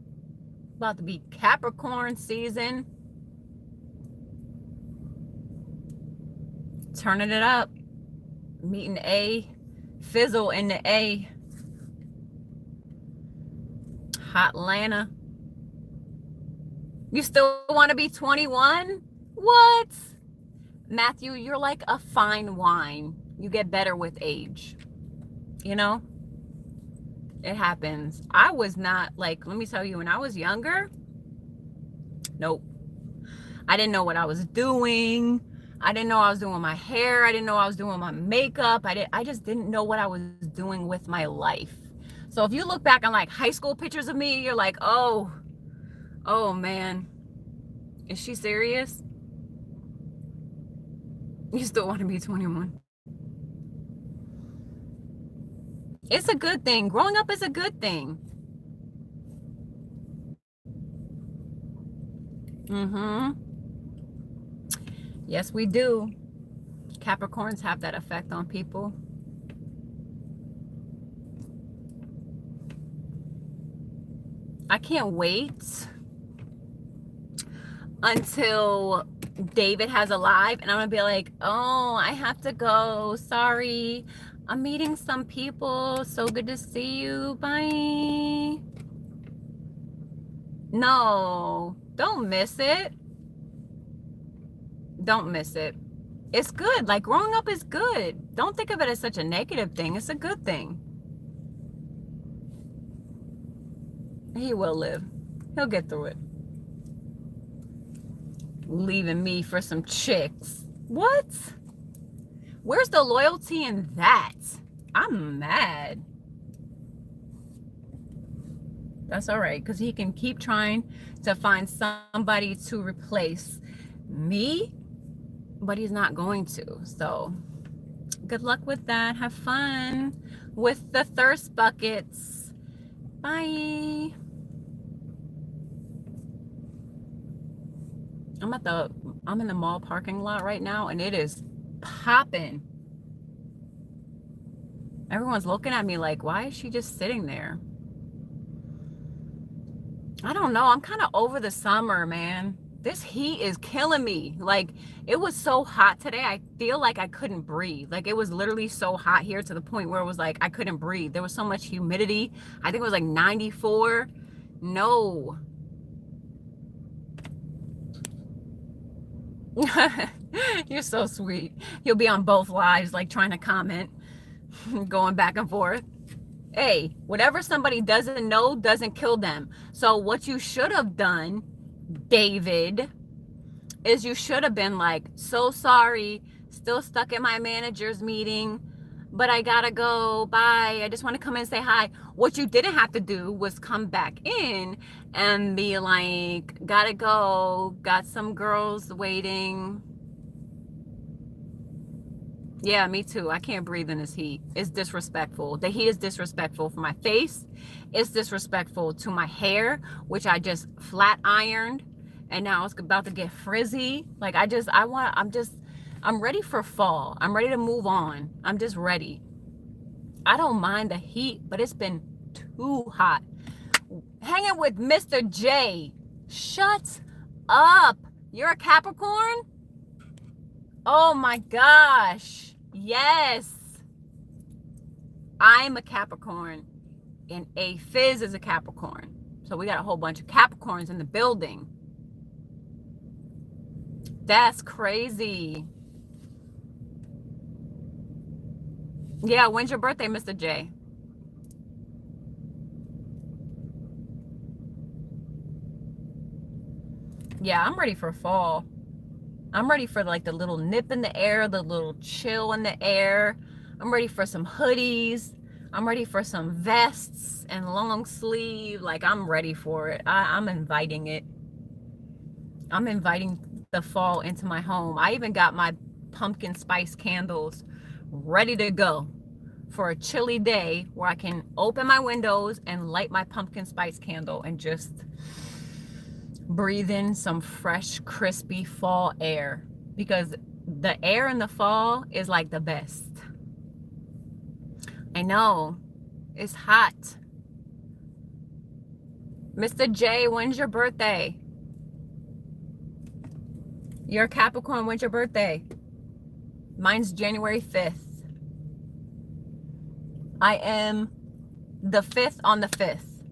About to be Capricorn season. Turning it up. Meeting A. Fizzle in the A. Hot Lana. You still want to be 21? What? Matthew, you're like a fine wine. You get better with age. You know? It happens. I was not like, let me tell you, when I was younger, nope. I didn't know what I was doing. I didn't know I was doing my hair. I didn't know I was doing my makeup. I just didn't know what I was doing with my life. So if you look back on like high school pictures of me, you're like, oh man, is she serious? You still want to be 21? It's a good thing. Growing up is a good thing. Yes, we do. Capricorns have that effect on people. I can't wait until David has a live and I'm gonna be like, oh, I have to go. Sorry. I'm meeting some people. So good to see you. Bye. No, don't miss it. Don't miss it. It's good. Like, growing up is good. Don't think of it as such a negative thing. It's a good thing. He will live. He'll get through it. Leaving me for some chicks. What? Where's the loyalty in that? I'm mad. That's all right, because he can keep trying to find somebody to replace me, but he's not going to. So good luck with that. Have fun with the thirst buckets. Bye. I'm in the mall parking lot right now, and it is popping. Everyone's looking at me like, why is she just sitting there? I don't know. I'm kind of over the summer, man. This heat is killing me. Like, it was so hot today. I feel like I couldn't breathe. Like, it was literally so hot here to the point where it was like I couldn't breathe. There was so much humidity. I think it was like 94. No. You're so sweet. You'll be on both lives, like trying to comment, going back and forth. Hey, whatever somebody doesn't know doesn't kill them. So what you should have done, David, is you should have been like, so sorry, still stuck at my manager's meeting, but I gotta go, bye. I just want to come in and say hi. What you didn't have to do was come back in and be like, gotta go, got some girls waiting. Yeah, me too. I can't breathe in this heat. It's disrespectful. The heat is disrespectful for my face. It's disrespectful to my hair, which I just flat ironed, and now it's about to get frizzy. Like, I'm ready for fall. I'm ready to move on. I'm just ready. I don't mind the heat, but it's been too hot. Hanging with Mr. J. Shut up. You're a Capricorn? Oh my gosh. Yes. I'm a Capricorn, and A Fizz is a Capricorn. So we got a whole bunch of Capricorns in the building. That's crazy. Yeah, when's your birthday, Mr. J? Yeah, I'm ready for fall. I'm ready for like the little nip in the air, the little chill in the air. I'm ready for some hoodies. I'm ready for some vests and long sleeve. Like, I'm ready for it. I'm inviting it. I'm inviting the fall into my home. I even got my pumpkin spice candles ready to go for a chilly day where I can open my windows and light my pumpkin spice candle and just breathe in some fresh, crispy fall air, because the air in the fall is like the best. I know, it's hot. Mr. J, when's your birthday? You're a Capricorn. When's your birthday? Mine's January 5th. I am the 5th on the 5th.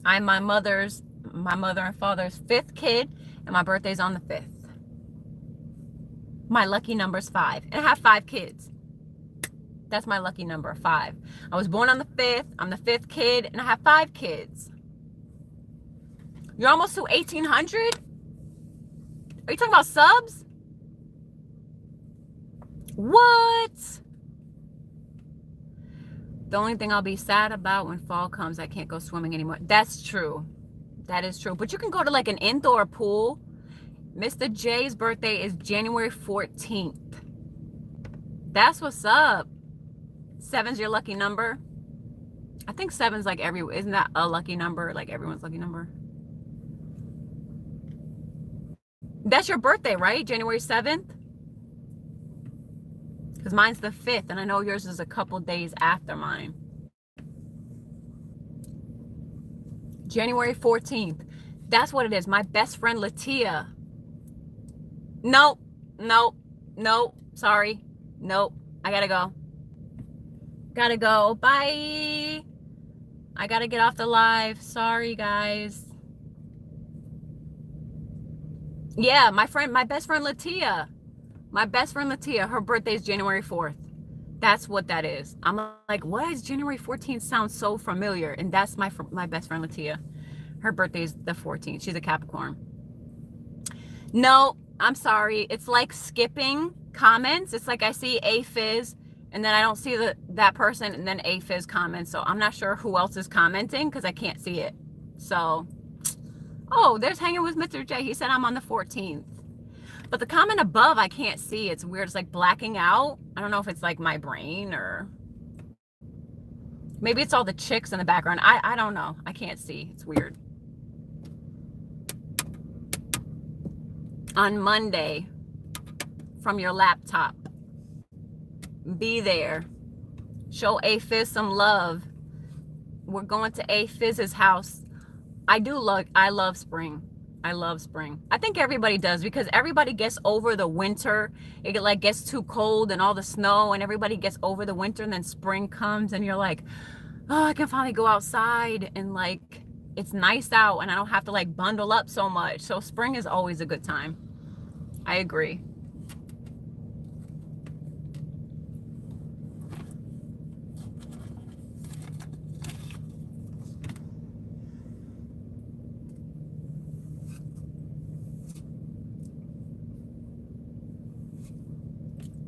I'm my mother's my mother and father's 5th kid, and my birthday's on the 5th. My lucky number is 5, and I have 5 kids. That's my lucky number, 5. I was born on the 5th. I'm the 5th kid, and I have 5 kids. You're almost to 1,800? Are you talking about subs? What? The only thing I'll be sad about when fall comes, I can't go swimming anymore. That's true. That is true. But you can go to like an indoor pool. Mr. J's birthday is January 14th. That's what's up. 7's your lucky number. I think 7's like isn't that a lucky number? Like everyone's lucky number. That's your birthday, right? January 7th? Because mine's the 5th, and I know yours is a couple days after mine. January 14th. That's what it is. My best friend, Latia. Nope. Sorry. Nope. I gotta go. Bye. I gotta get off the live. Sorry, guys. Yeah, my best friend, Latia. Her birthday is January 4th. That's what that is. I'm like, what is January 14th sounds so familiar? And that's my best friend, Latia. Her birthday is the 14th. She's a Capricorn. No, I'm sorry. It's like skipping comments. It's like I see a fizz, and then I don't see that person, and then a fizz comments. So I'm not sure who else is commenting because I can't see it. So, oh, there's hanging with Mr. J. He said I'm on the 14th. But the comment above, I can't see. It's weird. It's like blacking out. I don't know if it's like my brain or maybe it's all the chicks in the background. I don't know. I can't see. It's weird. On Monday, from your laptop, be there. Show A Fizz some love. We're going to A Fizz's house. I love spring. I love spring. I think everybody does because everybody gets over the winter. It like gets too cold and all the snow, and everybody gets over the winter, and then spring comes and you're like, oh, I can finally go outside and like it's nice out and I don't have to like bundle up so much. So spring is always a good time. I agree.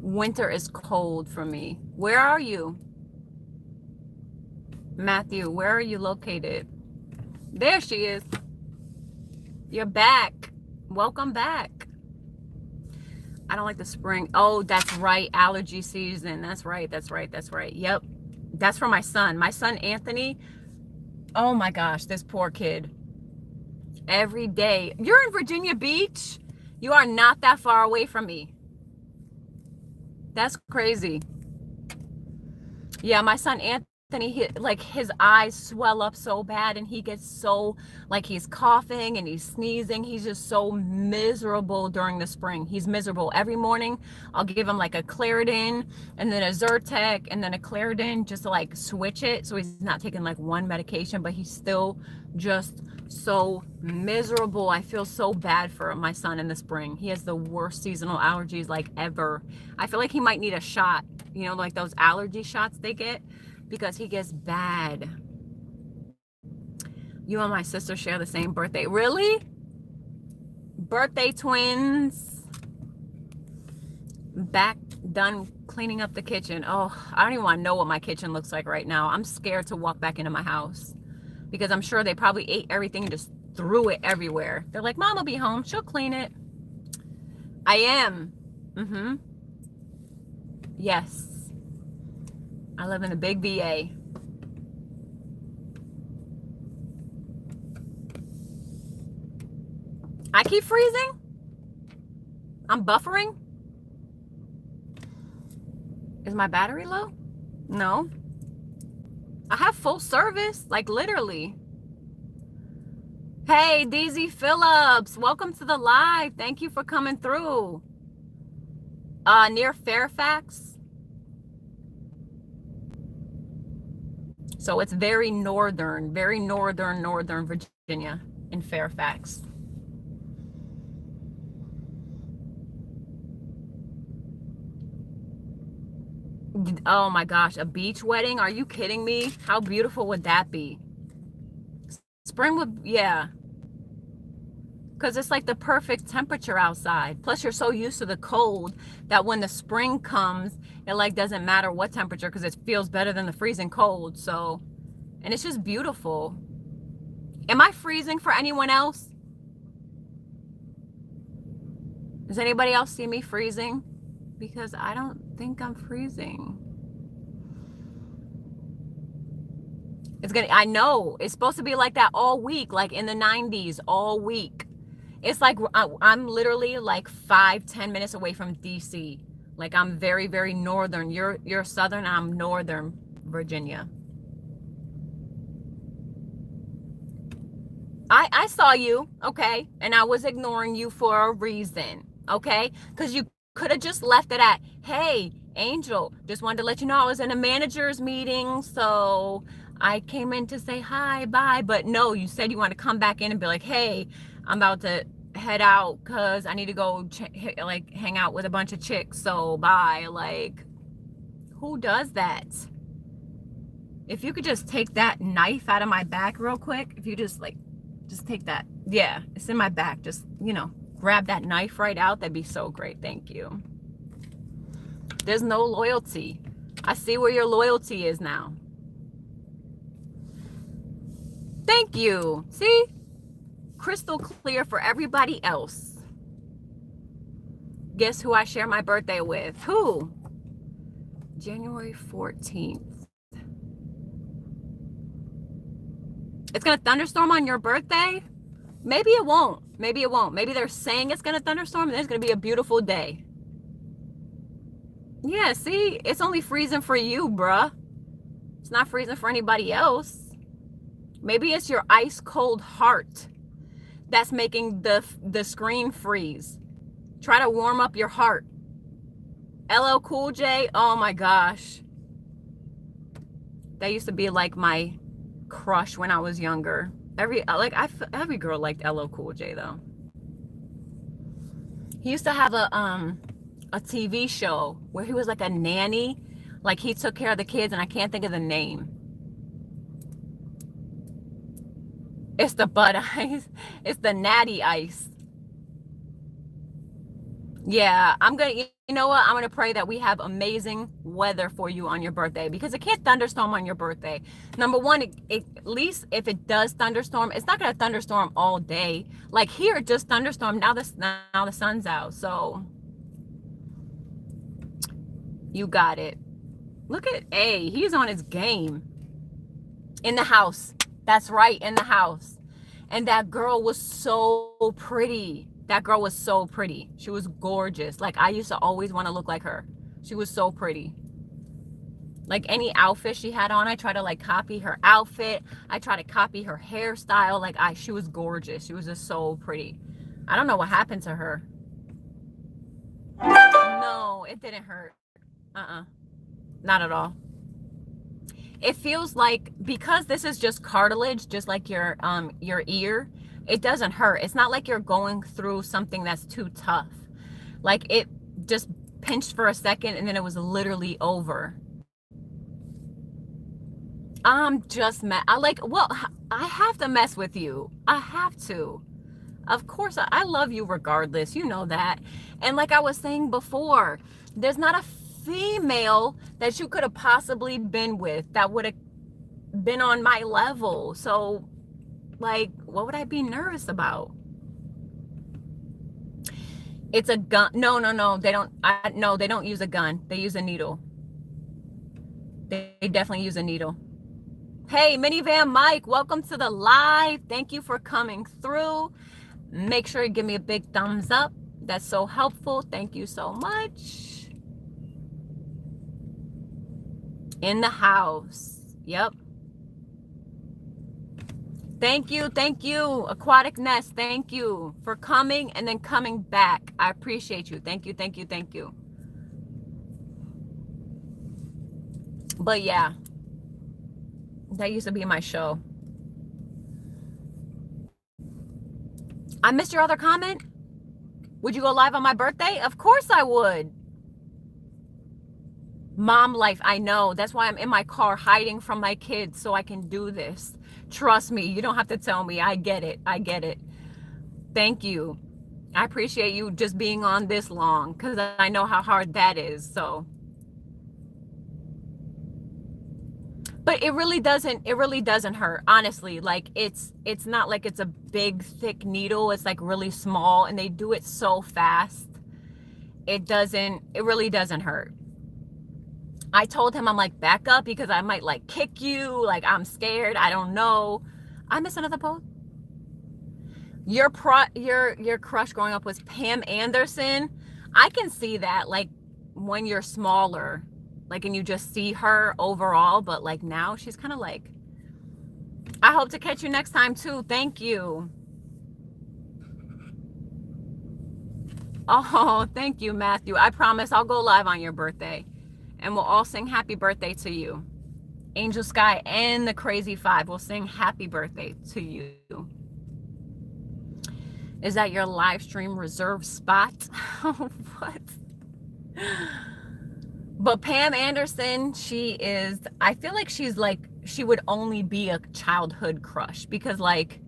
Winter is cold for me. Where are you? Matthew, where are you located? There she is. You're back. Welcome back. I don't like the spring. Oh, that's right. Allergy season. That's right. Yep. That's for my son. My son, Anthony. Oh my gosh, this poor kid. Every day. You're in Virginia Beach? You are not that far away from me. That's crazy. Yeah, my son Anthony, like his eyes swell up so bad and he gets so like he's coughing and he's sneezing. He's just so miserable during the spring. He's miserable. Every morning I'll give him like a Claritin and then a Zyrtec and then a Claritin just to like switch it so he's not taking like one medication, but he's still just so miserable. I feel so bad for my son in the spring. He has the worst seasonal allergies like ever. I feel like he might need a shot, you know, like those allergy shots they get, because he gets bad. You and my sister share the same birthday. Really? Birthday twins. Back done cleaning up the kitchen. Oh, I don't even want to know what my kitchen looks like right now. I'm scared to walk back into my house because I'm sure they probably ate everything and just threw it everywhere. They're like, Mom will be home. She'll clean it. I am. Yes. I live in a big VA. I keep freezing? I'm buffering? Is my battery low? No. I have full service, like literally. Hey, DZ Phillips, welcome to the live. Thank you for coming through. Near Fairfax. So it's very northern Virginia. in Fairfax. Oh my gosh, a beach wedding? Are you kidding me? How beautiful would that be? Spring would, yeah. Because it's like the perfect temperature outside. Plus, you're so used to the cold that when the spring comes, it like doesn't matter what temperature because it feels better than the freezing cold. So, and it's just beautiful. Am I freezing for anyone else? Does anybody else see me freezing? Because I don't think I'm freezing. I know it's supposed to be like that all week, like in the 90s, all week. It's like I'm literally like 5-10 minutes away from DC. Like I'm very, very northern. You're southern, I'm northern Virginia. I saw you, okay, and I was ignoring you for a reason, okay, because you could have just left it at, hey, Angel, just wanted to let you know I was in a manager's meeting, so I came in to say hi, bye. But no, you said you want to come back in and be like, hey, I'm about to head out because I need to go like hang out with a bunch of chicks, so bye. Like, who does that? If you could just take that knife out of my back real quick, if you just take that, yeah, it's in my back, just, you know, grab that knife right out, that'd be so great. Thank you. There's no loyalty. I see where your loyalty is now. Thank you. See? Crystal clear for everybody else. Guess who I share my birthday with? Who? January 14th. It's gonna thunderstorm on your birthday? Maybe it won't. Maybe it won't. Maybe they're saying it's gonna thunderstorm and it's gonna be a beautiful day. Yeah, see? It's only freezing for you, bruh. It's not freezing for anybody else. Maybe it's your ice cold heart that's making the screen freeze. Try to warm up your heart. LL Cool J, oh my gosh. That used to be like my crush when I was younger. Every girl liked LL Cool J though. He used to have a TV show where he was like a nanny, like he took care of the kids, and I can't think of the name. It's the Bud Ice. It's the Natty Ice. Yeah, you know what? I'm gonna pray that we have amazing weather for you on your birthday, because it can't thunderstorm on your birthday. Number one, at least if it does thunderstorm, it's not gonna thunderstorm all day. Like here, it just thunderstormed. Now the sun's out, so you got it. Look at A. He's on his game. In the house. That's right, in the house. And that girl was so pretty. That girl was so pretty. She was gorgeous. Like, I used to always want to look like her. She was so pretty. Like, any outfit she had on, I try to, like, copy her outfit. I try to copy her hairstyle. Like, she was gorgeous. She was just so pretty. I don't know what happened to her. No, it didn't hurt. Not at all. It feels like, because this is just cartilage, just like your ear, it doesn't hurt. It's not like you're going through something that's too tough. Like, it just pinched for a second and then it was literally over. I have to mess with you. I have to. Of course, I love you regardless. You know that. And like I was saying before, there's not a female that you could have possibly been with that would have been on my level. So, like, what would I be nervous about? It's a gun. No, they don't. No, they don't use a gun. They use a needle. They definitely use a needle. Hey, Minivan Mike, welcome to the live. Thank you for coming through. Make sure you give me a big thumbs up. That's so helpful. Thank you so much. In the house. Yep. Thank you. Aquatic Nest, thank you for coming and then coming back. I appreciate you. Thank you. But yeah, that used to be my show. I missed your other comment. Would you go live on my birthday? Of course I would. Mom life, I know. That's why I'm in my car hiding from my kids so I can do this. Trust me, you don't have to tell me. I get it. I get it. Thank you. I appreciate you just being on this long because I know how hard that is. So, but it really doesn't hurt, honestly. Like it's not like it's a big thick needle. It's like really small, and they do it so fast. It really doesn't hurt. I told him, I'm like, back up because I might like kick you. Like, I'm scared. I don't know. I missed another post. Your crush growing up was Pam Anderson. I can see that, like, when you're smaller, like, and you just see her overall, but like now she's kind of like, I hope to catch you next time too. Thank you. Oh, thank you, Matthew. I promise I'll go live on your birthday and we'll all sing happy birthday to you. Angel Sky and the Crazy Five will sing happy birthday to you. Is that your live stream reserved spot? What? But Pam Anderson, I feel like she would only be a childhood crush because, like,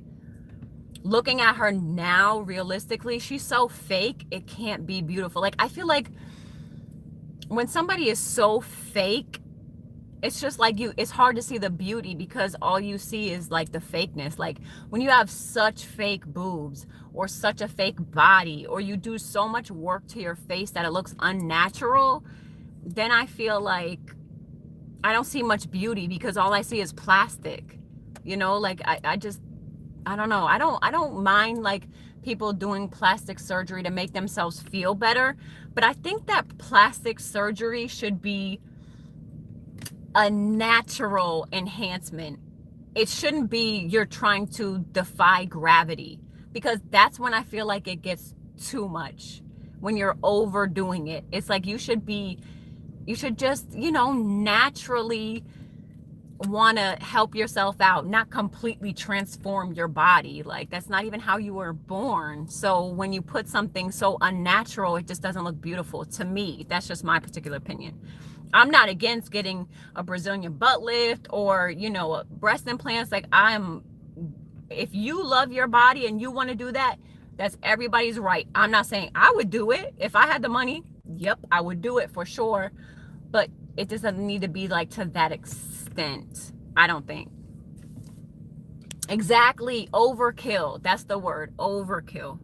looking at her now, realistically, she's so fake, it can't be beautiful. Like, I feel like when somebody is so fake, it's just like it's hard to see the beauty because all you see is like the fakeness. Like when you have such fake boobs or such a fake body, or you do so much work to your face that it looks unnatural, then I feel like I don't see much beauty because all I see is plastic. You know, like I don't know. I don't mind like people doing plastic surgery to make themselves feel better, but I think that plastic surgery should be a natural enhancement. It shouldn't be you're trying to defy gravity, because that's when I feel like it gets too much. When you're overdoing it, it's like you should just, you know, naturally want to help yourself out, not completely transform your body. Like that's not even how you were born. So when you put something so unnatural, it just doesn't look beautiful to me. That's just my particular opinion. I'm not against getting a Brazilian butt lift or, you know, breast implants. Like if you love your body and you want to do that, that's everybody's right. I'm not saying I would do it if I had the money. Yep, I would do it for sure. But it doesn't need to be like to that extent, I don't think. Exactly. Overkill. That's the word. Overkill.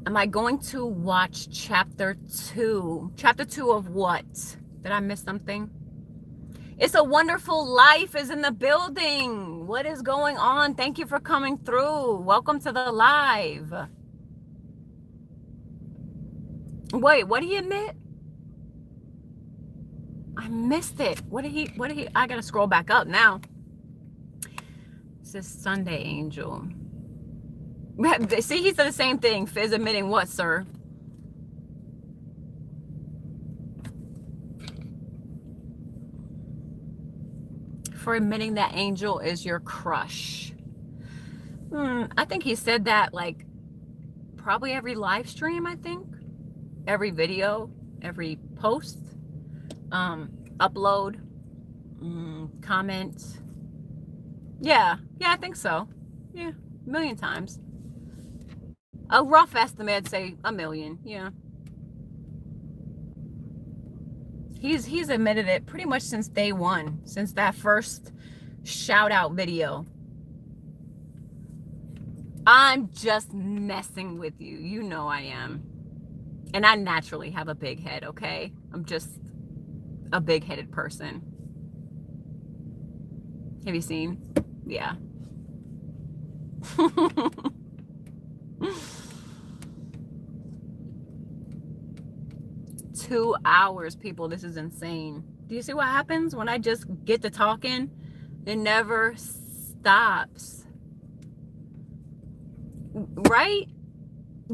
Am I going to watch chapter 2? Chapter 2 of what? Did I miss something? It's a Wonderful Life is in the building. What is going on? Thank you for coming through. Welcome to the live. Wait, what did he admit? I missed it. What did he? I gotta scroll back up now. It says Sunday Angel. See, he said the same thing. Fizz admitting what, sir? For admitting that Angel is your crush. I think he said that like probably every live stream, I think. Every video, every post, upload, comment. Yeah, I think so. Yeah, 1 million times. A rough estimate, I'd say 1 million. Yeah. He's admitted it pretty much since day one, since that first shout out video. I'm just messing with you. You know I am. And I naturally have a big head, okay? I'm just a big-headed person. Have you seen? Yeah. 2 hours, people. This is insane. Do you see what happens when I just get to talking? It never stops. Right?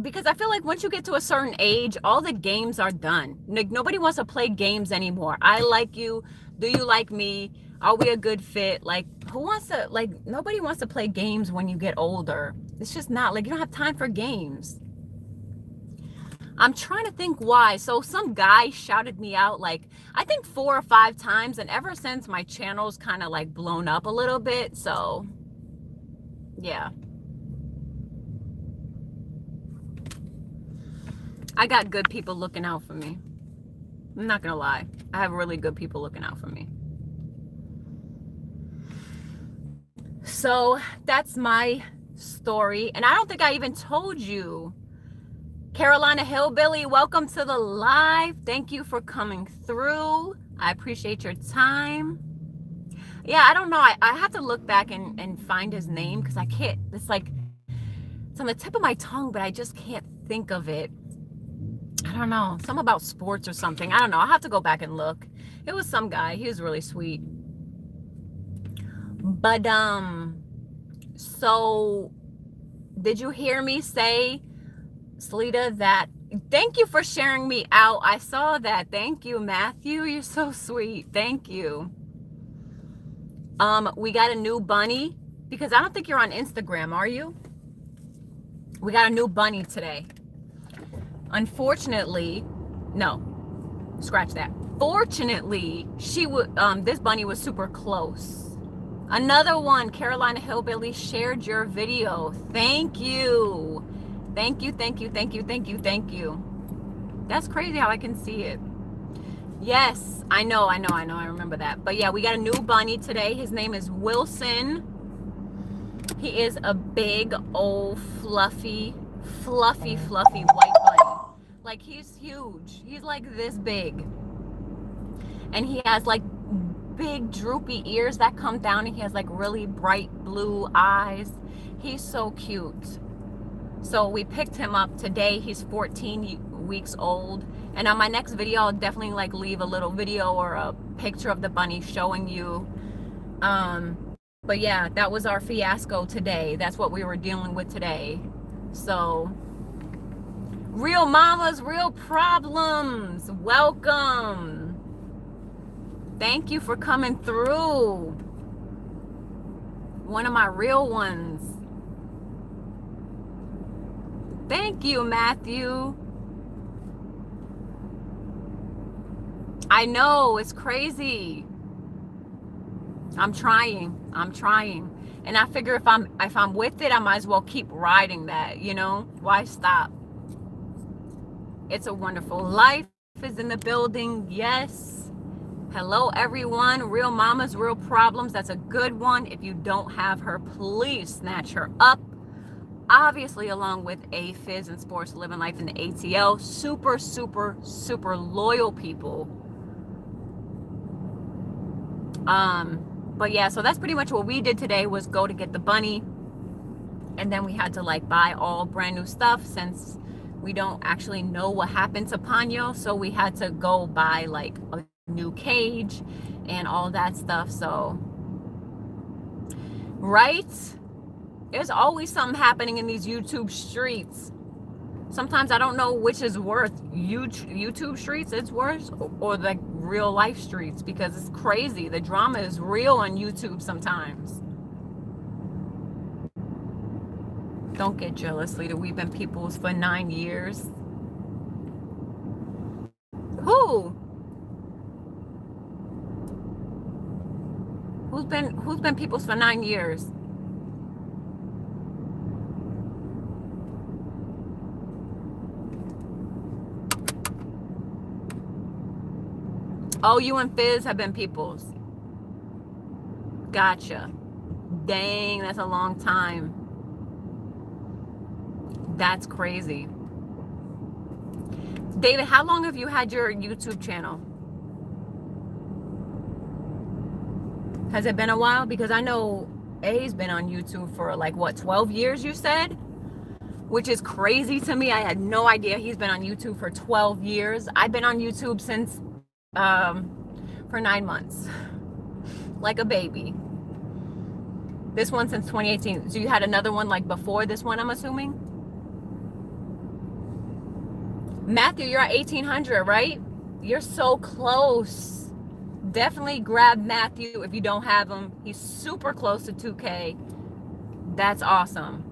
Because I feel like once you get to a certain age, all the games are done. Like, nobody wants to play games anymore. I like you. Do you like me? Are we a good fit? Like, who wants to, like, nobody wants to play games when you get older. It's just not, like, you don't have time for games. I'm trying to think why. So some guy shouted me out, like, I think 4 or 5 times, and ever since my channel's kind of like blown up a little bit. So yeah, I got good people looking out for me. I'm not gonna lie, I have really good people looking out for me. So that's my story. And I don't think I even told you, Carolina Hillbilly, welcome to the live. Thank you for coming through. I appreciate your time. Yeah, I don't know. I have to look back and find his name, because I can't, it's like, it's on the tip of my tongue, but I just can't think of it. I don't know. Something about sports or something. I don't know. I'll have to go back and look. It was some guy. He was really sweet. But, so did you hear me say, Salita, that thank you for sharing me out? I saw that. Thank you, Matthew. You're so sweet. Thank you. We got a new bunny, because I don't think you're on Instagram, are you? We got a new bunny today. Unfortunately, no, scratch that. Fortunately, this bunny was super close. Another one, Carolina Hillbilly, shared your video. Thank you. Thank you, thank you, thank you, thank you, thank you. That's crazy how I can see it. Yes, I know, I remember that. But yeah, we got a new bunny today. His name is Wilson. He is a big, old, fluffy white bunny. Like, he's huge. He's like this big. And he has like big droopy ears that come down, and he has like really bright blue eyes. He's so cute. So we picked him up today. He's 14 weeks old. And on my next video, I'll definitely like leave a little video or a picture of the bunny showing you. But yeah, that was our fiasco today. That's what we were dealing with today. So, real mamas, real problems. Welcome. Thank you for coming through. One of my real ones. Thank you, Matthew. I know, it's crazy. I'm trying. And I figure if I'm with it, I might as well keep riding that, you know? Why stop? It's a wonderful life is in the building. Yes. Hello, everyone. Real mamas, real problems. That's a good one. If you don't have her, please snatch her up. Obviously, along with A Fizz and Sports Living Life in the ATL. Super, super, super loyal people. But yeah, so that's pretty much what we did today, was go to get the bunny. And then we had to like buy all brand new stuff, since we don't actually know what happened to Ponyo. So we had to go buy like a new cage and all that stuff. So, right? There's always something happening in these YouTube streets. Sometimes I don't know which is worse, YouTube streets it's worse, or the real life streets, because it's crazy. The drama is real on YouTube sometimes. Don't get jealous, Lita. We've been peoples for 9 years. Who? Who's been peoples for 9 years? Oh, you and Fizz have been peoples. Gotcha. Dang, that's a long time. That's crazy. David, how long have you had your YouTube channel? Has it been a while? Because I know A's been on YouTube for like, what, 12 years you said? Which is crazy to me. I had no idea he's been on YouTube for 12 years. I've been on YouTube since for 9 months, like a baby. This one since 2018. So you had another one like before this one, I'm assuming? Matthew, you're at 1800, right? You're so close. Definitely grab Matthew if you don't have him. He's super close to 2K. That's awesome.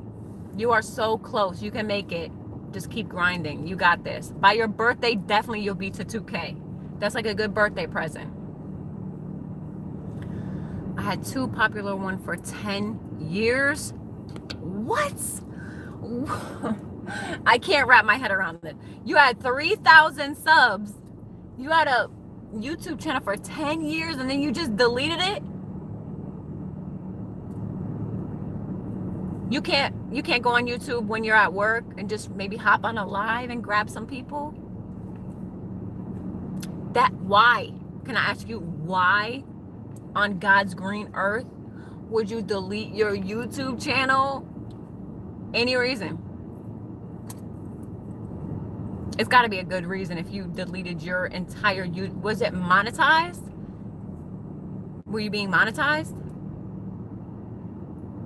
You are so close. You can make it. Just keep grinding. You got this. By your birthday, definitely you'll be to 2K. That's like a good birthday present. I had 2 popular one for 10 years. What? I can't wrap my head around it. You had 3,000 subs. You had a YouTube channel for 10 years and then you just deleted it? You can't go on YouTube when you're at work and just maybe hop on a live and grab some people? Why? Can I ask you why on God's green earth would you delete your YouTube channel? Any reason? It's got to be a good reason if you deleted your entire YouTube. Was it monetized? Were you being monetized?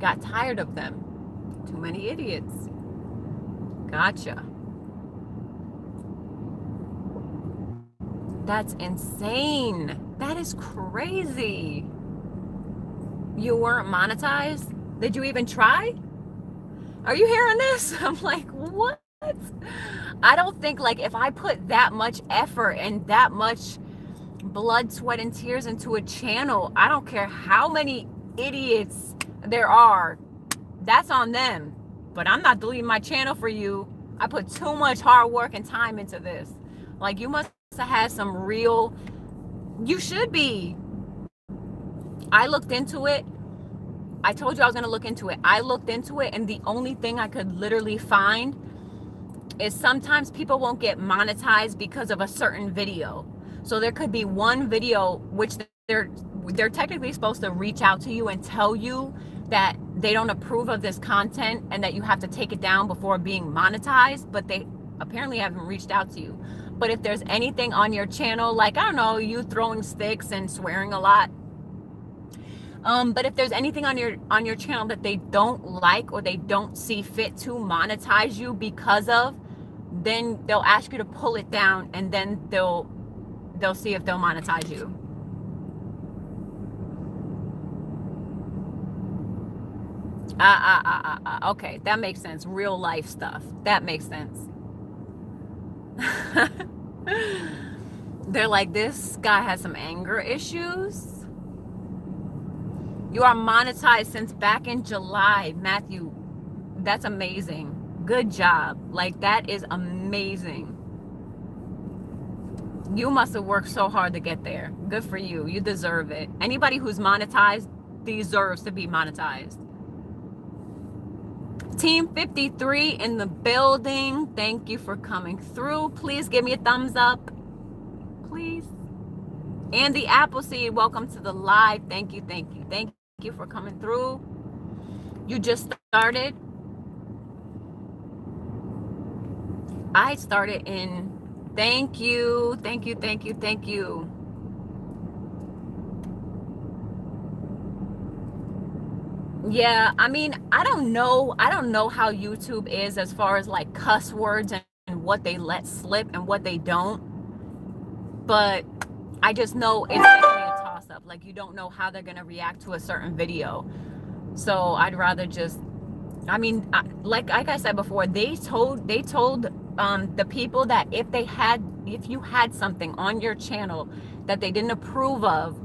Got tired of them. Too many idiots. Gotcha. That's insane. That is crazy. You weren't monetized? Did you even try? Are you hearing this? I'm like, what? I don't think, like, if I put that much effort and that much blood, sweat, and tears into a channel, I don't care how many idiots there are, that's on them. But I'm not deleting my channel for you. I put too much hard work and time into this. Like, you must have had some real, you should be. I looked into it. I told you I was going to look into it. I looked into it, and the only thing I could literally find is sometimes people won't get monetized because of a certain video. So there could be one video which they're technically supposed to reach out to you and tell you that they don't approve of this content and that you have to take it down before being monetized, but they apparently haven't reached out to you. But if there's anything on your channel, like, I don't know, you throwing sticks and swearing a lot, but if there's anything on your channel that they don't like or they don't see fit to monetize you because of, then they'll ask you to pull it down, and then they'll see if they'll monetize you. Okay, that makes sense. Real life stuff. That makes sense. They're like, this guy has some anger issues. You are monetized since back in July, Matthew. That's amazing. Good job. Like, that is amazing. You must have worked so hard to get there. Good for you. You deserve it. Anybody who's monetized deserves to be monetized. Team 53 in the building. Thank you for coming through. Please give me a thumbs up. Please. Andy Appleseed, welcome to the live. Thank you, thank you, thank you for coming through. You just started. I started in, thank you, thank you, thank you, thank you. Yeah, I mean, I don't know how YouTube is as far as like cuss words and what they let slip and what they don't. But I just know it's definitely a toss-up. Like, you don't know how they're gonna react to a certain video. So I'd rather just, I mean, like I said before, they told the people that if you had something on your channel that they didn't approve of,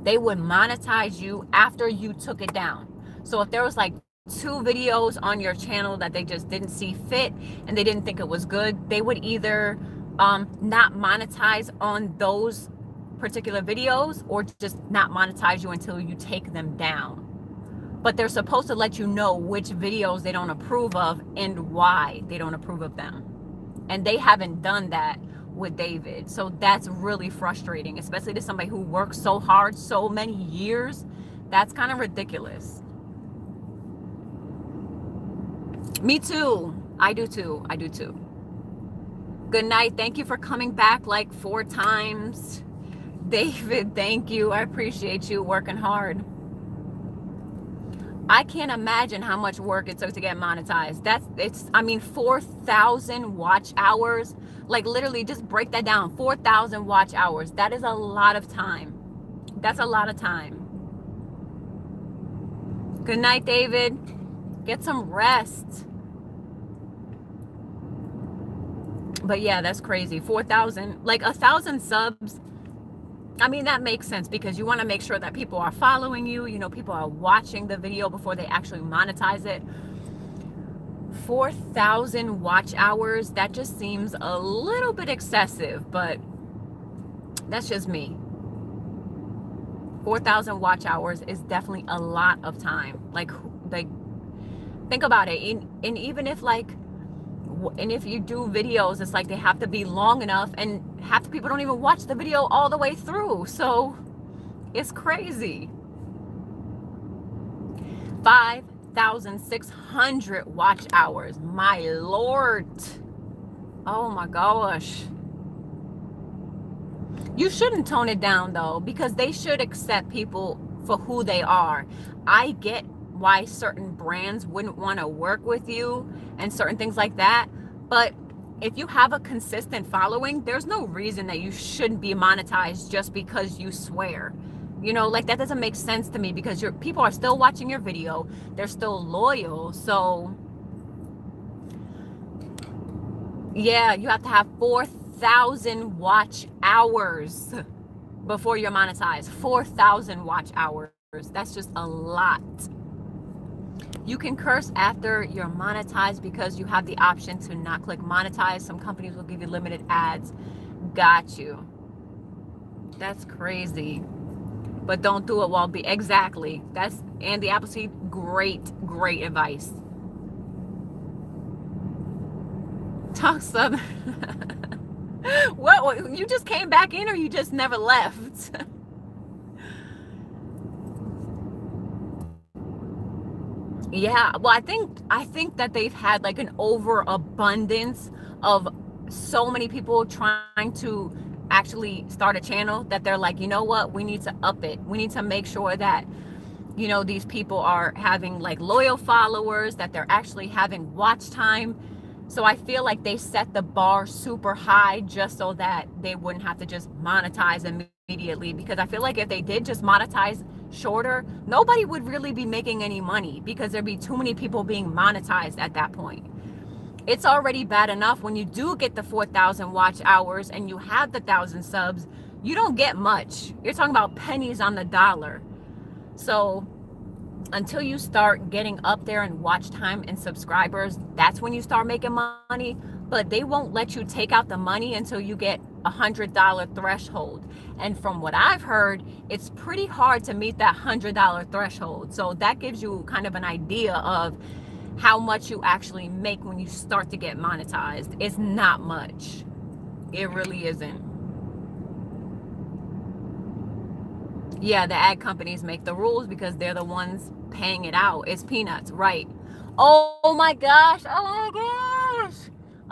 they would monetize you after you took it down. So if there was like 2 videos on your channel that they just didn't see fit and they didn't think it was good, they would either not monetize on those particular videos or just not monetize you until you take them down. But they're supposed to let you know which videos they don't approve of and why they don't approve of them. And they haven't done that with David. So that's really frustrating, especially to somebody who works so hard so many years. That's kind of ridiculous. Me too. I do too. I do too. Good night. Thank you for coming back like 4 times. David, thank you. I appreciate you working hard. I can't imagine how much work it took to get monetized. I mean, 4,000 watch hours. Like, literally, just break that down. 4,000 watch hours. That is a lot of time. That's a lot of time. Good night, David. Get some rest. But yeah, that's crazy. 4,000, like 1,000 subs. I mean, that makes sense because you want to make sure that people are following you. You know, people are watching the video before they actually monetize it. 4,000 watch hours, that just seems a little bit excessive, but that's just me. 4,000 watch hours is definitely a lot of time. Like think about it. And even if if you do videos, it's like they have to be long enough, and half the people don't even watch the video all the way through. So it's crazy. 5,600 watch hours. My Lord. Oh my gosh. You shouldn't tone it down though, because they should accept people for who they are. I get why certain brands wouldn't want to work with you and certain things like that, but if you have a consistent following, there's no reason that you shouldn't be monetized just because you swear. You know, like that doesn't make sense to me, because people are still watching your video, they're still loyal. So yeah, you have to have 4,000 watch hours before you're monetized. 4,000 watch hours. That's just a lot. You can curse after you're monetized because you have the option to not click monetize. Some companies will give you limited ads. Got you. That's crazy. But don't do it while exactly. That's Andy Appleseed. Great advice. Talk Southern. What? You just came back in, or you just never left? Yeah, well, I think that they've had like an overabundance of so many people trying to actually start a channel that they're like, you know what, we need to up it. We need to make sure that, you know, these people are having like loyal followers, that they're actually having watch time. So I feel like they set the bar super high just so that they wouldn't have to just monetize immediately, because I feel like if they did just monetize shorter, nobody would really be making any money, because there'd be too many people being monetized at that point. It's already bad enough when you do get the 4,000 watch hours and you have the 1,000 subs, you don't get much. You're talking about pennies on the dollar. So until you start getting up there in watch time and subscribers, that's when you start making money. But they won't let you take out the money until you get $100 threshold. And from what I've heard, it's pretty hard to meet that $100 threshold. So that gives you kind of an idea of how much you actually make when you start to get monetized. It's not much. It really isn't. Yeah, the ad companies make the rules because they're the ones paying it out. It's peanuts, right? Oh my gosh. Oh my gosh.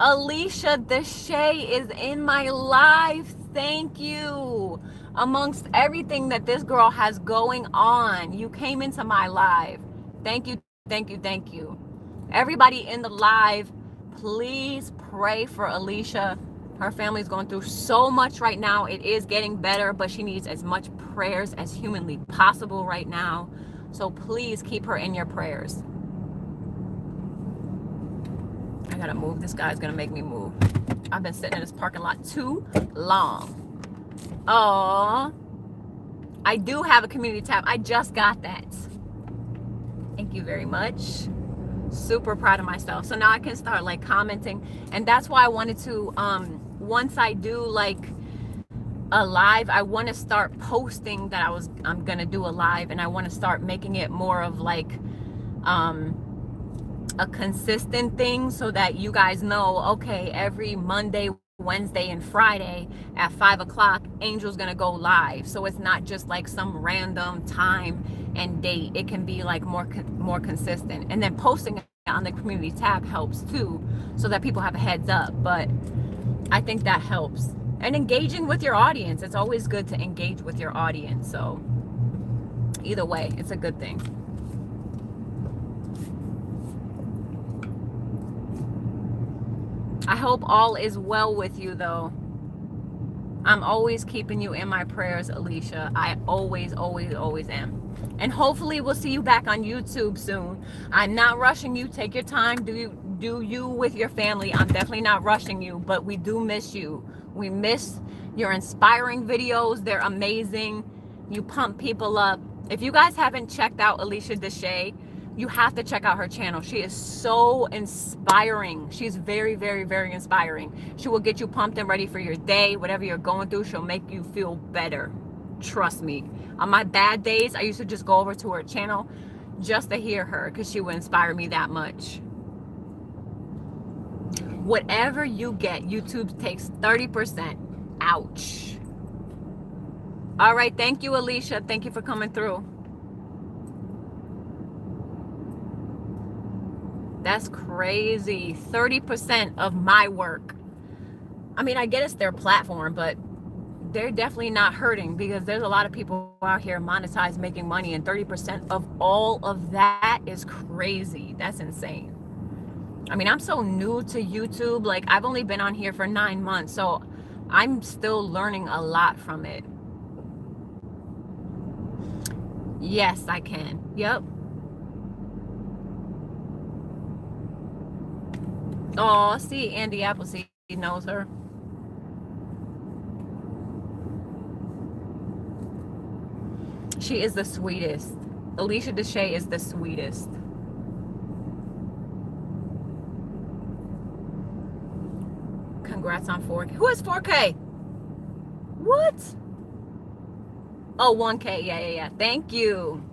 Alicia Deshay is in my life. Thank you. Amongst everything that this girl has going on, you came into my live. Thank you, thank you, thank you. Everybody in the live, please pray for Alicia. Her family is going through so much right now. It is getting better, but she needs as much prayers as humanly possible right now. So please keep her in your prayers. I gotta move. This guy's gonna make me move. I've been sitting in this parking lot too long. Oh, I do have a community tab. I just got that. Thank you very much. Super proud of myself. So now I can start like commenting, and that's why I wanted to once I do like a live, I want to start posting that I'm gonna do a live, and I want to start making it more of like a consistent thing, so that you guys know, okay, every Monday, Wednesday, and Friday at 5 o'clock, Angel's gonna go live. So it's not just like some random time and date. It can be like more consistent, and then posting it on the community tab helps too, so that people have a heads up. But I think that helps. And engaging with your audience, it's always good to engage with your audience. So either way, it's a good thing. I hope all is well with you though. I'm always keeping you in my prayers, Alicia. I always am. And hopefully we'll see you back on YouTube soon. I'm not rushing you. Take your time. Do you with your family. I'm definitely not rushing you, but we do miss you. We miss your inspiring videos. They're amazing. You pump people up. If you guys haven't checked out Alicia Deshay, you have to check out her channel. She is so inspiring. She's very, very, very inspiring. She will get you pumped and ready for your day. Whatever you're going through, she'll make you feel better. Trust me. On my bad days, I used to just go over to her channel just to hear her because she would inspire me that much. Whatever you get, YouTube takes 30%. Ouch. All right. Thank you, Alicia. Thank you for coming through. That's crazy. 30% of my work. I mean, I get it's their platform, but they're definitely not hurting because there's a lot of people out here monetized making money, and 30% of all of that is crazy. That's insane. I mean, I'm so new to YouTube. Like, I've only been on here for 9 months, so I'm still learning a lot from it. Yes, I can. Yep. Oh, see, Andy Appleseed knows her. She is the sweetest. Alicia Deshay is the sweetest. Congrats on 4K. Who is 4K? What? Oh, 1K. Yeah. Thank you.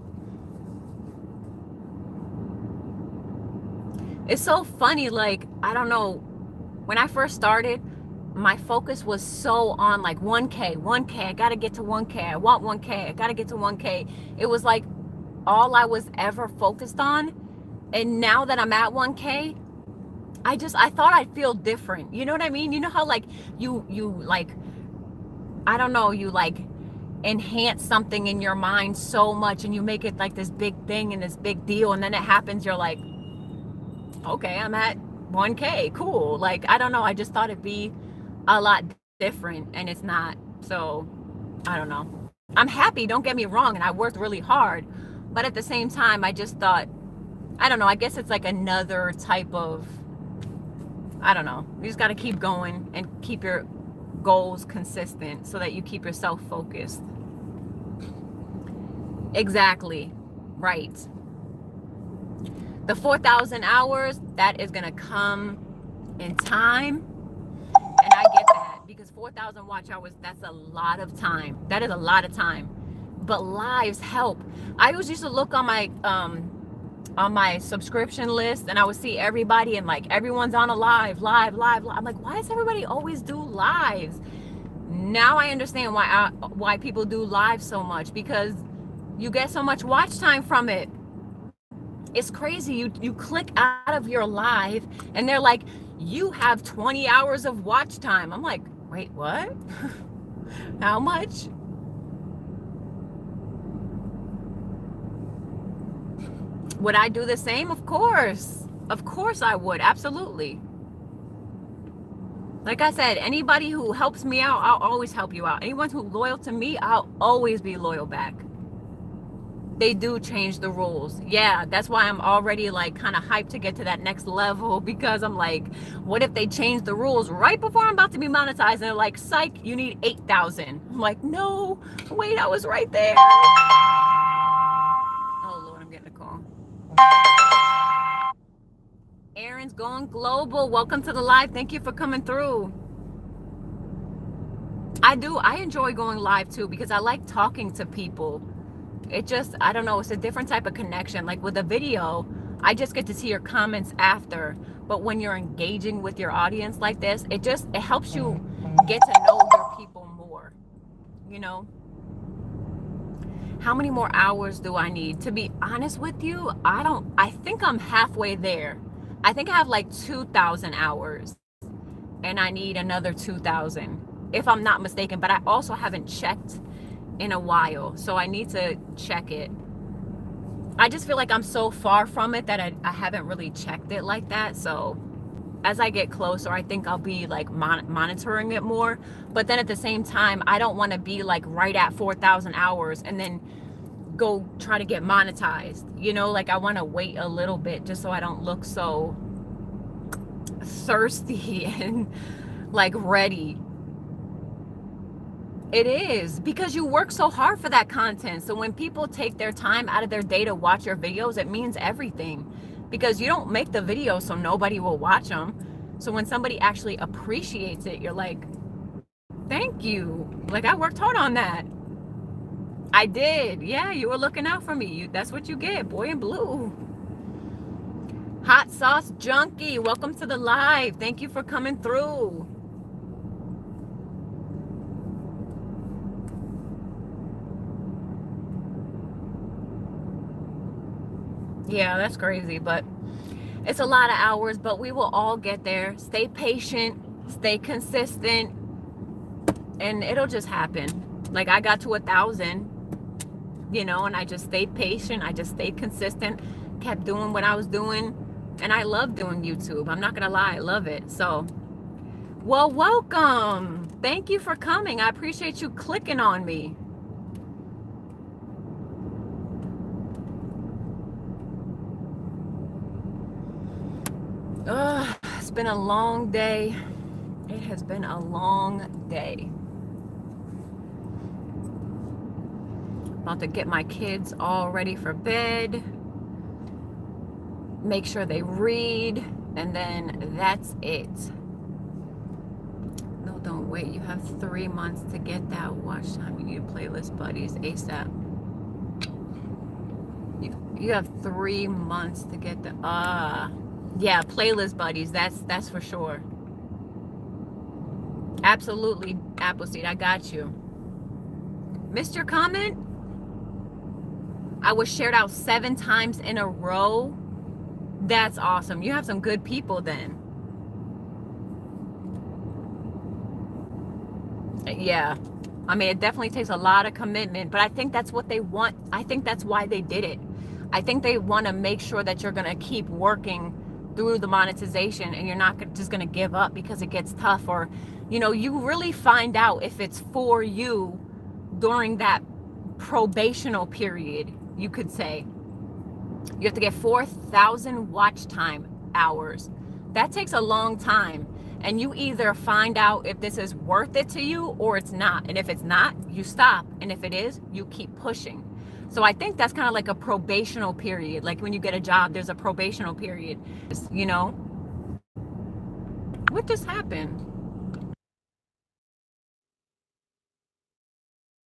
It's so funny. Like, I don't know. When I first started, my focus was so on like 1K. I gotta get to 1K. I want 1K. I gotta get to 1K. It was like all I was ever focused on. And now that I'm at 1K, I thought I'd feel different. You know what I mean? You know how like you like, I don't know, you like enhance something in your mind so much and you make it like this big thing and this big deal, and then it happens, you're like, okay, I'm at 1K, cool. Like, I don't know, I just thought it'd be a lot different, and it's not. So I don't know, I'm happy, don't get me wrong, and I worked really hard, but at the same time I just thought, I don't know, I guess it's like another type of, I don't know, you just got to keep going and keep your goals consistent so that you keep yourself focused. Exactly. Right. The 4,000 hours, that is going to come in time. And I get that, because 4,000 watch hours, that's a lot of time. That is a lot of time. But lives help. I always used to look on my subscription list, and I would see everybody, and like everyone's on a live. I'm like, why does everybody always do lives? Now I understand why people do live so much, because you get so much watch time from it. It's crazy. You click out of your live and they're like, you have 20 hours of watch time. I'm like, wait, what? How much? Would I do the same? Of course I would. Absolutely. Like I said, anybody who helps me out, I'll always help you out. Anyone who's loyal to me, I'll always be loyal back. They do change the rules. Yeah, that's why I'm already like kind of hyped to get to that next level, because I'm like, what if they change the rules right before I'm about to be monetized and they're like, psych, you need 8,000. I'm like, no, wait, I was right there. Oh Lord, I'm getting a call. Aaron's going global. Welcome to the live. Thank you for coming through. I enjoy going live too, because I like talking to people. It just, I don't know, it's a different type of connection. Like with a video, I just get to see your comments after. But when you're engaging with your audience like this, it helps you get to know your people more, you know? How many more hours do I need? To be honest with you, I think I'm halfway there. I think I have like 2,000 hours and I need another 2,000, if I'm not mistaken. But I also haven't checked in a while, so I need to check it. I just feel like I'm so far from it that I haven't really checked it like that. So as I get closer, I think I'll be like monitoring it more. But then at the same time, I don't want to be like right at 4,000 hours and then go try to get monetized. You know, like I want to wait a little bit just so I don't look so thirsty and like ready. It is, because you work so hard for that content. So when people take their time out of their day to watch your videos, it means everything, because you don't make the video so nobody will watch them. So when somebody actually appreciates it, you're like, thank you. Like, I worked hard on that. I did. Yeah, you were looking out for me. That's what you get, boy in blue. Hot sauce junkie, welcome to the live. Thank you for coming through. Yeah, that's crazy, but it's a lot of hours, but we will all get there. Stay patient, stay consistent, and it'll just happen. Like, I got to 1,000, you know, and I just stayed patient. I just stayed consistent, kept doing what I was doing, and I love doing YouTube. I'm not gonna lie, I love it. So, well, welcome. Thank you for coming. I appreciate you clicking on me. It's been a long day. It has been a long day. About to get my kids all ready for bed. Make sure they read, and then that's it. No, don't wait. You have 3 months to get that watch time. You need playlist buddies ASAP. You have 3 months to get the yeah, playlist buddies. That's for sure. Absolutely, Appleseed. I got you. Missed your comment? I was shared out 7 times in a row. That's awesome. You have some good people then. Yeah. I mean, it definitely takes a lot of commitment, but I think that's what they want. I think that's why they did it. I think they want to make sure that you're going to keep working through the monetization, and you're not just going to give up because it gets tough, or, you know, you really find out if it's for you during that probational period, you could say. You have to get 4,000 watch time hours. That takes a long time. And you either find out if this is worth it to you or it's not. And if it's not, you stop. And if it is, you keep pushing. So I think that's kind of like a probational period. Like when you get a job, there's a probational period. You know? What just happened?